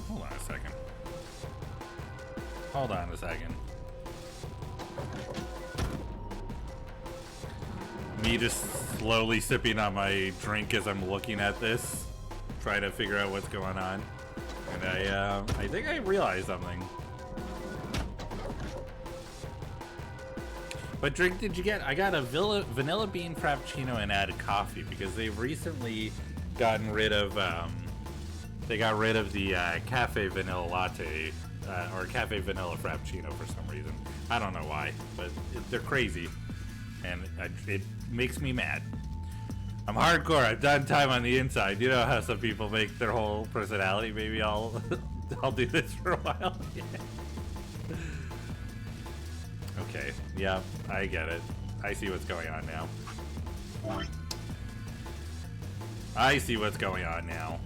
Hold on a second. Hold on a second. Me just slowly sipping on my drink as I'm looking at this, trying to figure out what's going on. And I think I realized something. What drink did you get? I got a vanilla bean frappuccino and added coffee because they've recently gotten rid of they got rid of the cafe vanilla latte or cafe vanilla frappuccino for some reason. I don't know why, but they're crazy, and it makes me mad. I'm hardcore. I've done time on the inside. You know how some people make their whole personality. Maybe I'll I'll do this for a while. Okay. Yeah, I get it. I see what's going on now. I see what's going on now.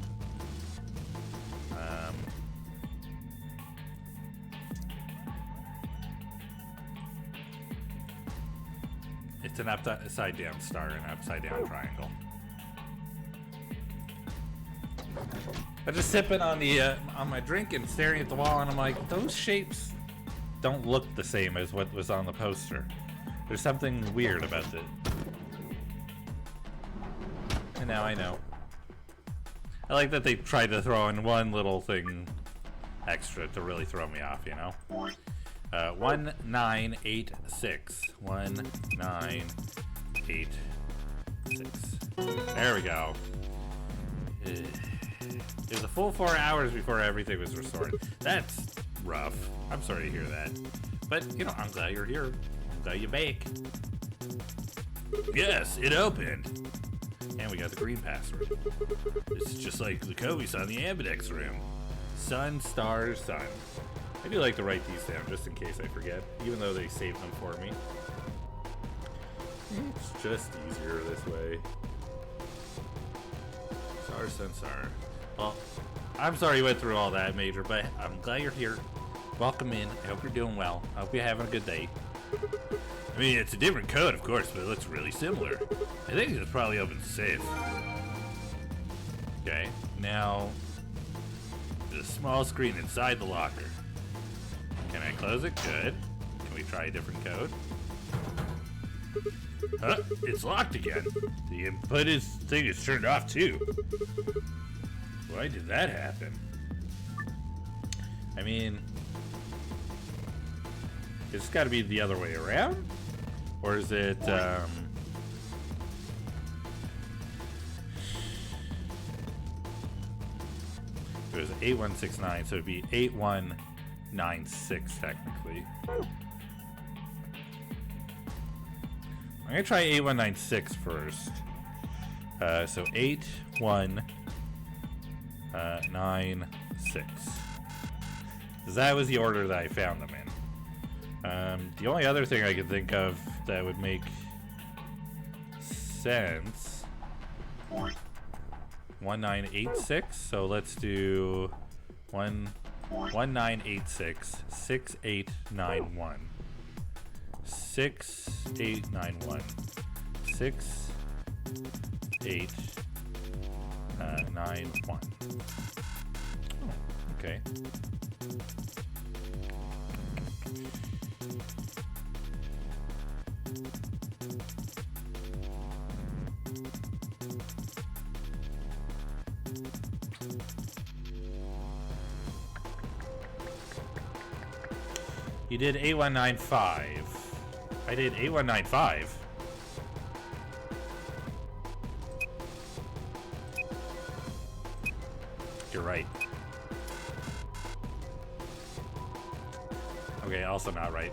It's an upside down star and an upside down triangle. I'm just sipping on the on my drink and staring at the wall, and I'm like, those shapes don't look the same as what was on the poster. There's something weird about it. And now I know. I like that they tried to throw in one little thing extra to really throw me off, you know? 1986. 1986. There we go. It was a full 4 hours before everything was restored. That's rough. I'm sorry to hear that. But, you know, I'm glad you're here. I'm glad you're back. Yes, it opened. And we got the green password. It's just like the code we saw in the Ambidex room. Sun, stars, sun. I do like to write these down just in case I forget, even though they saved them for me. It's just easier this way. Star, sun, star. Well, I'm sorry you went through all that, Major, but I'm glad you're here. Welcome in. I hope you're doing well. I hope you're having a good day. I mean, it's a different code, of course, but it looks really similar. I think it's probably open safe. Okay, now there's a small screen inside the locker. Can I close it? Good. Can we try a different code? Huh? It's locked again. The input thing is turned off too. Why did that happen? I mean, it's got to be the other way around? Or is it, it was 8169, so it'd be 8196 technically. I'm gonna try 8196 first. So 8196. Because that was the order that I found them in. The only other thing I could think of that would make sense, 1986. So let's do 1986 6891 6891 6891. Oh, okay. You did 8195. I did 8195. You're right. Okay, also not right.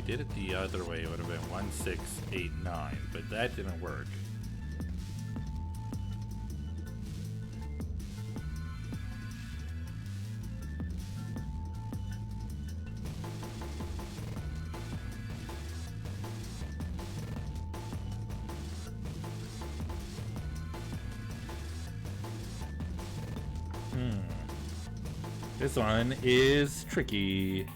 Did it the other way, it would have been 1689, but that didn't work. This one is tricky.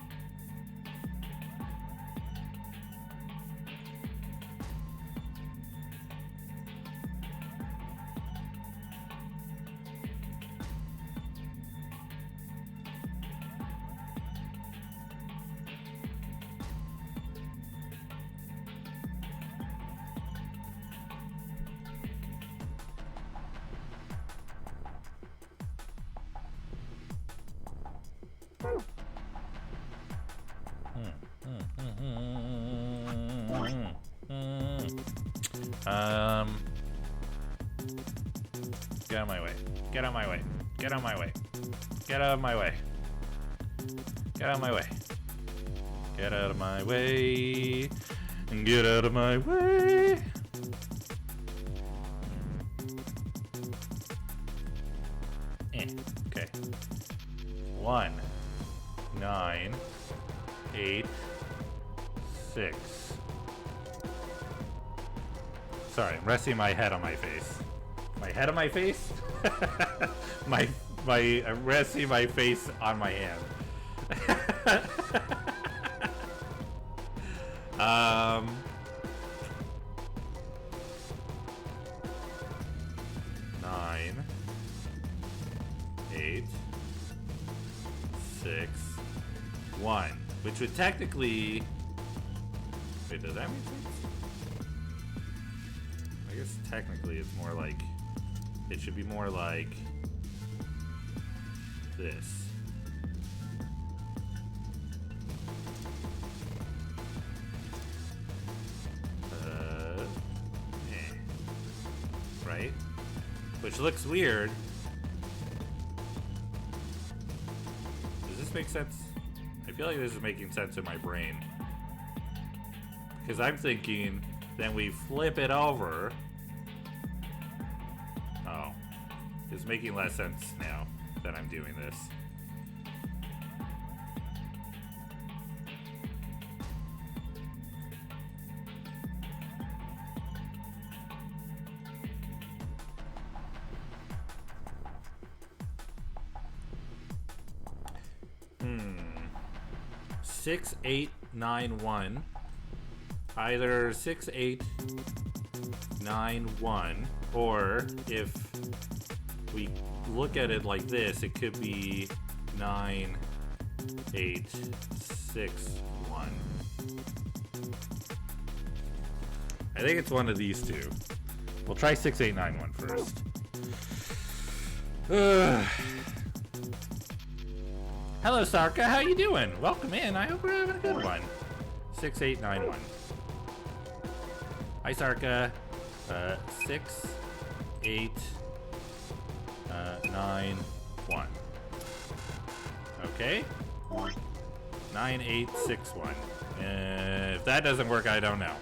Get out of my way. Get out of my way. Get out of my way. Get out of my way. Get out of my way. Get out of my way. Get out of my way. Okay. 1, 9, 8, 6. Sorry, I'm resting my head on my face. My head on my face? I'm resting my face on my hand. 9, 8, 6, 1. Which would technically... Wait, does that make sense? I guess technically it's more like... It should be more like... this. Right? Which looks weird. Does this make sense? I feel like this is making sense in my brain. Because I'm thinking, then we flip it over. Oh. It's making less sense now that I'm doing this. Hmm. 6, 8, 9, 1. Either 6, 8, 9, 1, or if we look at it like this, it could be 9, 8, 6, 1. I think it's one of these two. We'll try 6, 8, 9, 1 first. Hello, Sarka. How you doing? Welcome in. I hope we're having a good one. 6, 8, 9, 1. Hi, Sarka. 6, 8, 9, 1. Okay. 9, 8, 6, 1. If that doesn't work, I don't know.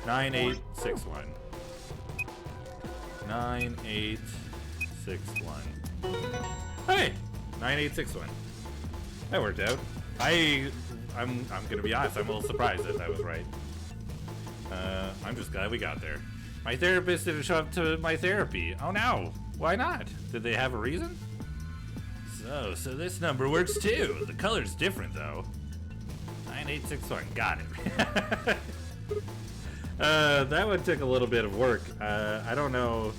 9, 8, 6, 1. 9, 8, 6, 1. Hey! 9, 8, 6, 1. That worked out. I'm gonna be honest, I'm a little surprised that was right. I'm just glad we got there. My therapist didn't show up to my therapy. Oh no! Why not? Did they have a reason? So this number works too. The color's different though. 9861. Got it. That one took a little bit of work. I don't know.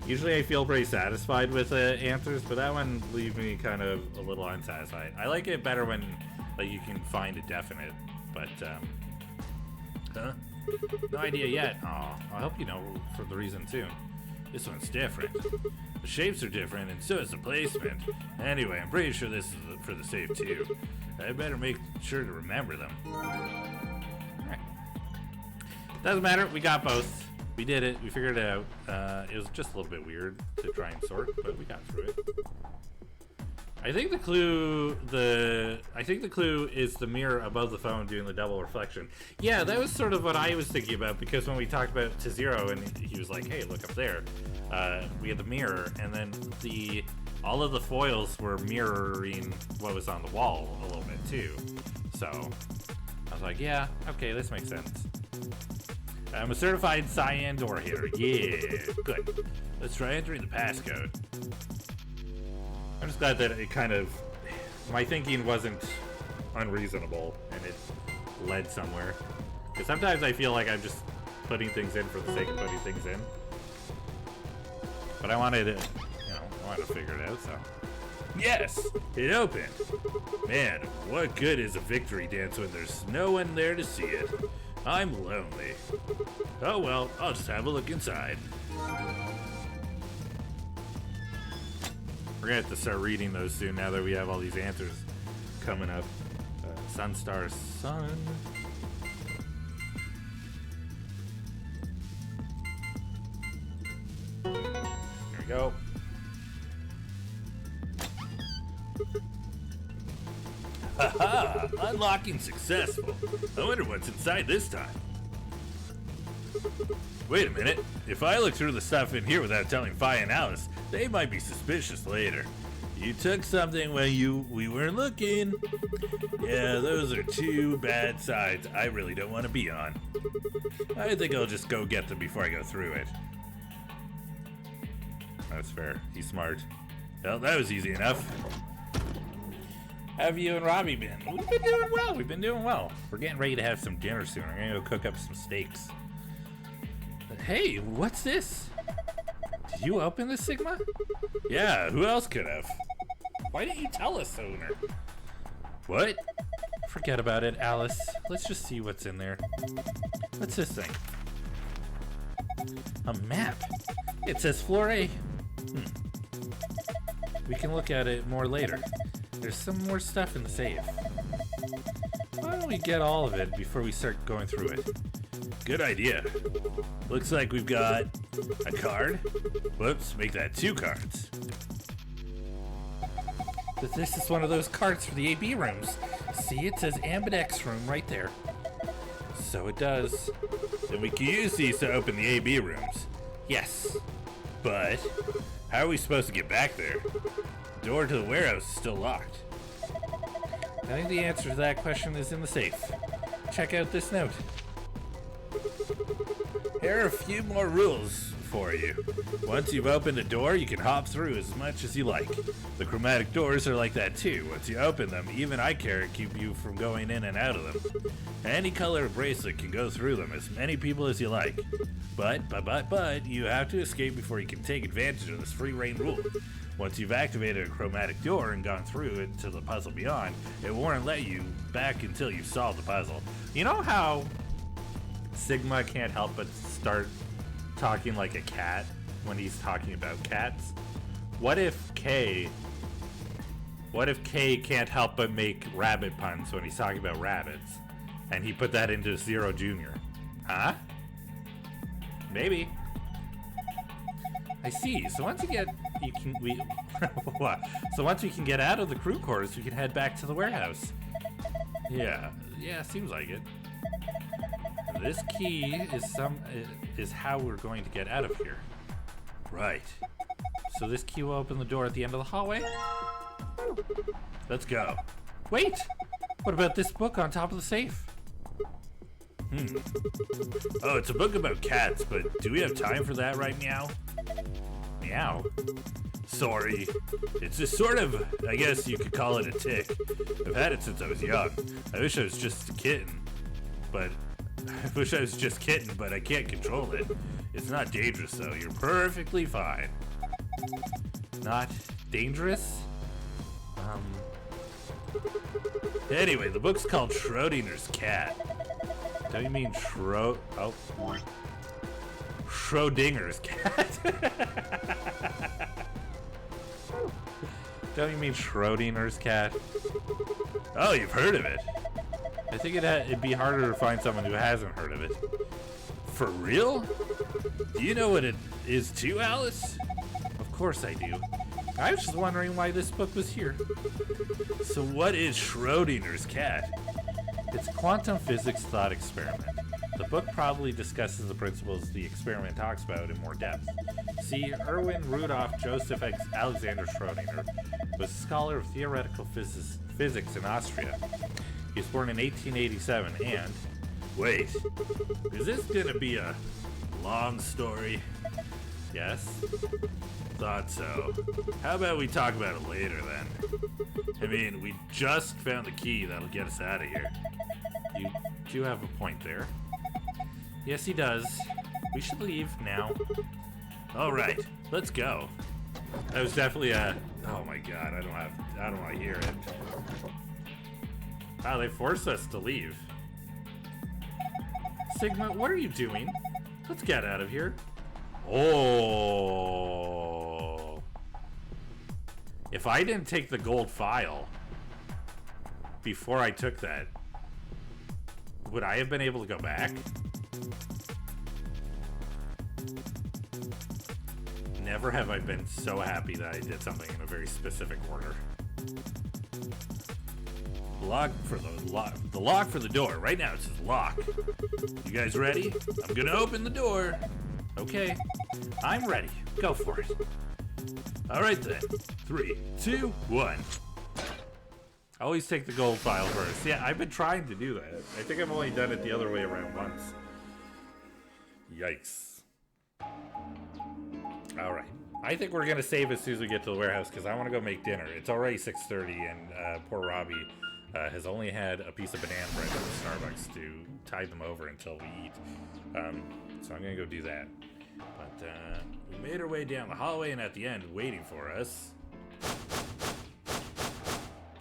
Usually I feel pretty satisfied with answers, but that one leaves me kind of a little unsatisfied. I like it better when like you can find a definite, but huh? No idea yet. Oh, I hope you know for the reason too. This one's different. The shapes are different, and so is the placement. Anyway, I'm pretty sure this is for the safe too. I better make sure to remember them. Alright. Doesn't matter, we got both. We did it, we figured it out. It was just a little bit weird to try and sort, but we got through it. I think the clue is the mirror above the phone doing the double reflection. Yeah, that was sort of what I was thinking about, because when we talked about it to Zero and he was like, hey, look up there, we had the mirror, and then all of the foils were mirroring what was on the wall a little bit too. So I was like, yeah, okay, this makes sense. I'm a certified cyan door hitter. Yeah, good. Let's try entering the passcode. I'm just glad that it kind of, my thinking wasn't unreasonable and it led somewhere. Because sometimes I feel like I'm just putting things in for the sake of putting things in. But I wanted to, I wanted to figure it out, so. Yes, it opened. Man, what good is a victory dance when there's no one there to see it? I'm lonely. Oh well, I'll just have a look inside. We're gonna have to start reading those soon now that we have all these answers coming up. Sun, star, sun. Here we go. Haha! Unlocking successful. I wonder what's inside this time. Wait a minute. If I look through the stuff in here without telling Fi and Alice, they might be suspicious later. You took something when we weren't looking. Yeah, those are two bad sides I really don't want to be on. I think I'll just go get them before I go through it. That's fair. He's smart. Well, that was easy enough. How have you and Robbie been? We've been doing well. We've been doing well. We're getting ready to have some dinner soon. We're gonna go cook up some steaks. But hey, what's this? Did you open this, Sigma? Yeah, who else could have? Why didn't you tell us sooner? What? Forget about it, Alice. Let's just see what's in there. What's this thing? A map. It says Floor A. We can look at it more later. There's some more stuff in the safe. Why don't we get all of it before we start going through it? Good idea. Looks like we've got a card. Whoops, make that 2 cards. This is one of those cards for the AB rooms. See, it says Ambidex room right there. So it does. Then we can use these to open the AB rooms. Yes. But how are we supposed to get back there? The door to the warehouse is still locked. I think the answer to that question is in the safe. Check out this note. Here are a few more rules for you. Once you've opened a door, you can hop through as much as you like. The chromatic doors are like that too. Once you open them, even eye care keep you from going in and out of them. Any color bracelet can go through them, as many people as you like. But, you have to escape before you can take advantage of this free reign rule. Once you've activated a chromatic door and gone through it to the puzzle beyond, it won't let you back until you've solved the puzzle. You know how Sigma can't help but start talking like a cat when he's talking about cats? What if K can't help but make rabbit puns when he's talking about rabbits? And he put that into Zero Jr. Huh? Maybe. I see. So once So once we can get out of the crew quarters, we can head back to the warehouse. Yeah, seems like it. This key is how we're going to get out of here. Right. So this key will open the door at the end of the hallway? Let's go. Wait! What about this book on top of the safe? Oh, it's a book about cats, but do we have time for that right meow? Meow? Sorry. It's just sort of, I guess you could call it a tick. I've had it since I was young. I wish I was just a kitten. But I can't control it. It's not dangerous though. You're perfectly fine. Not dangerous? Anyway, the book's called Schrodinger's Cat. Don't you mean Schrodinger's cat? Don't you mean Schrodinger's cat? Oh, you've heard of it. I think it'd be harder to find someone who hasn't heard of it. For real? Do you know what it is too, Alice? Of course I do. I was just wondering why this book was here. So what is Schrodinger's cat? It's a quantum physics thought experiment. The book probably discusses the principles the experiment talks about in more depth. See, Erwin Rudolf Joseph Alexander Schrödinger was a scholar of theoretical physics in Austria. He was born in 1887 and... Wait, is this gonna be a long story? Yes? Thought so. How about we talk about it later, then? I mean, we just found the key that'll get us out of here. You do have a point there. Yes, he does. We should leave now. Alright, let's go. That was definitely a... Oh my god, I don't want to hear it. Wow, they forced us to leave. Sigma, what are you doing? Let's get out of here. Oh. If I didn't take the gold file before I took that, would I have been able to go back? Never have I been so happy that I did something in a very specific order. The lock for the door. Right now it says lock. You guys ready? I'm gonna open the door. Okay, I'm ready. Go for it. All right then. 3, 2, 1. I always take the gold file first. Yeah, I've been trying to do that. I think I've only done it the other way around once. Yikes. All right. I think we're gonna save as soon as we get to the warehouse because I want to go make dinner. It's already 6:30, and poor Robbie has only had a piece of banana bread from Starbucks to tide them over until we eat. So I'm gonna go do that. But we made our way down the hallway, and at the end, waiting for us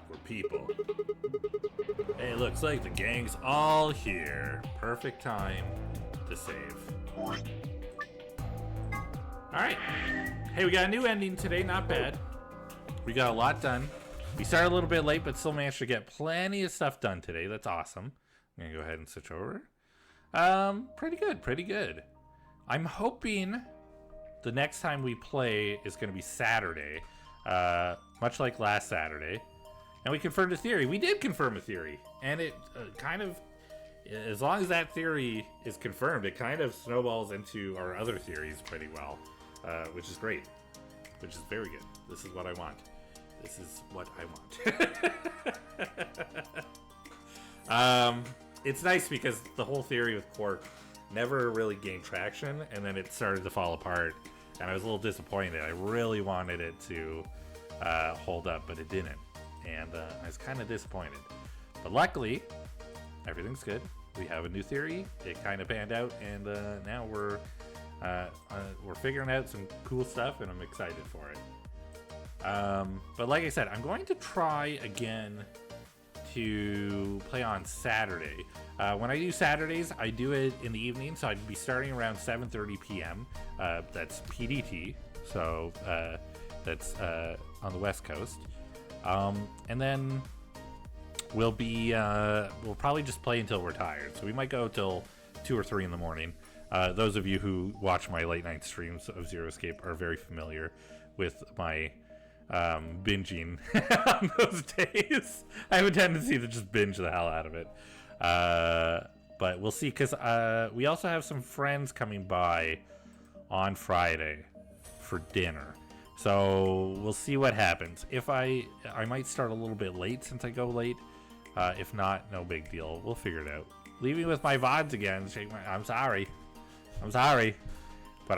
were people. Hey, looks like the gang's all here. Perfect time to save. Alright. Hey, we got a new ending today. Not bad. We got a lot done. We started a little bit late, but still managed to get plenty of stuff done today. That's awesome. I'm going to go ahead and switch over. Pretty good. Pretty good. I'm hoping the next time we play is going to be Saturday. Much like last Saturday. And we confirmed a theory. We did confirm a theory. And it kind of... As long as that theory is confirmed, it kind of snowballs into our other theories pretty well. Which is great. Which is very good. This is what I want. This is what I want. It's nice because the whole theory with Quark never really gained traction, and then it started to fall apart, and I was a little disappointed. I really wanted it to hold up, but it didn't. And I was kind of disappointed. But luckily, everything's good. We have a new theory. It kind of panned out, and now we're figuring out some cool stuff, and I'm excited for it. But like I said, I'm going to try again to play on Saturday. When I do Saturdays, I do it in the evening, so I'd be starting around 7:30 p.m. That's PDT, so that's on the West Coast. And then we'll probably just play until we're tired. So we might go till 2 or 3 in the morning. Those of you who watch my late night streams of Zero Escape are very familiar with my binging on those days. I have a tendency to just binge the hell out of it. But we'll see, because we also have some friends coming by on Friday for dinner. So we'll see what happens. If I might start a little bit late since I go late. If not, no big deal. We'll figure it out. Leaving with my VODs again. I'm sorry. But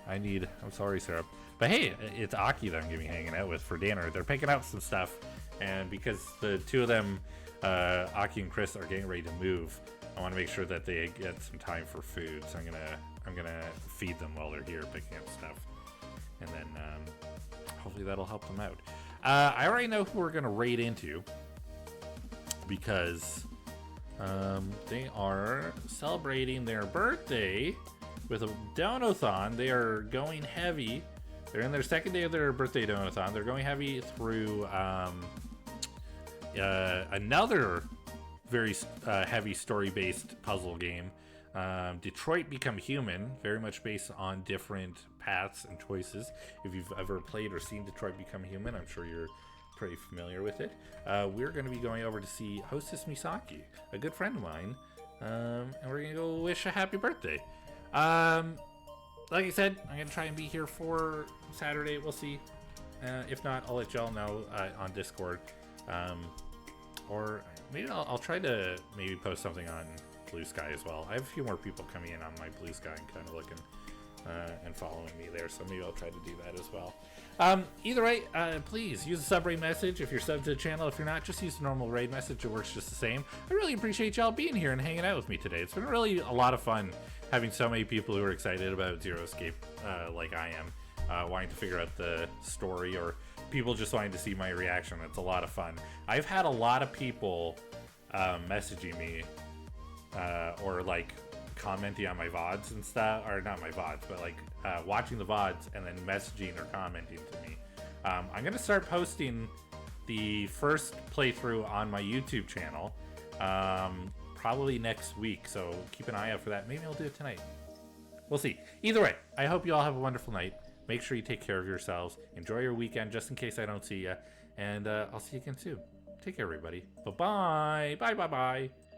I'm sorry, Syrup. But hey, it's Aki that I'm going to be hanging out with for dinner. They're picking out some stuff. And because the two of them, Aki and Chris, are getting ready to move, I want to make sure that they get some time for food. So I'm gonna feed them while they're here picking up stuff. And then hopefully that'll help them out. I already know who we're going to raid into, because they are celebrating their birthday with a donathon. They are going heavy. They're in their second day of their birthday donathon. They're going heavy through another very heavy story-based puzzle game, Detroit Become Human, very much based on different paths and choices. If you've ever played or seen Detroit Become Human, I'm sure you're pretty familiar with it. We're going to be going over to see Hostess Misaki, a good friend of mine, and we're going to go wish a happy birthday. Like I said, I'm going to try and be here for Saturday. We'll see. If not, I'll let y'all know on Discord. Or maybe I'll try to maybe post something on Blue Sky as well. I have a few more people coming in on my Blue Sky and kind of looking and following me there, so maybe I'll try to do that as well. Either way, please use the sub raid message if you're subbed to the channel. If you're not, just use the normal raid message. It works just the same. I really appreciate y'all being here and hanging out with me today. It's been really a lot of fun having so many people who are excited about Zero Escape like I am, wanting to figure out the story, or people just wanting to see my reaction. It's a lot of fun. I've had a lot of people messaging me or like commenting on my VODs and stuff, or not my VODs, but like watching the VODs and then messaging or commenting to me. I'm gonna start posting the first playthrough on my YouTube channel probably next week, so keep an eye out for that. Maybe I'll do it tonight. We'll see. Either way, I hope you all have a wonderful night. Make sure you take care of yourselves. Enjoy your weekend, just in case I don't see you. And I'll see you again soon. Take care, everybody. Bye-bye. Bye-bye-bye.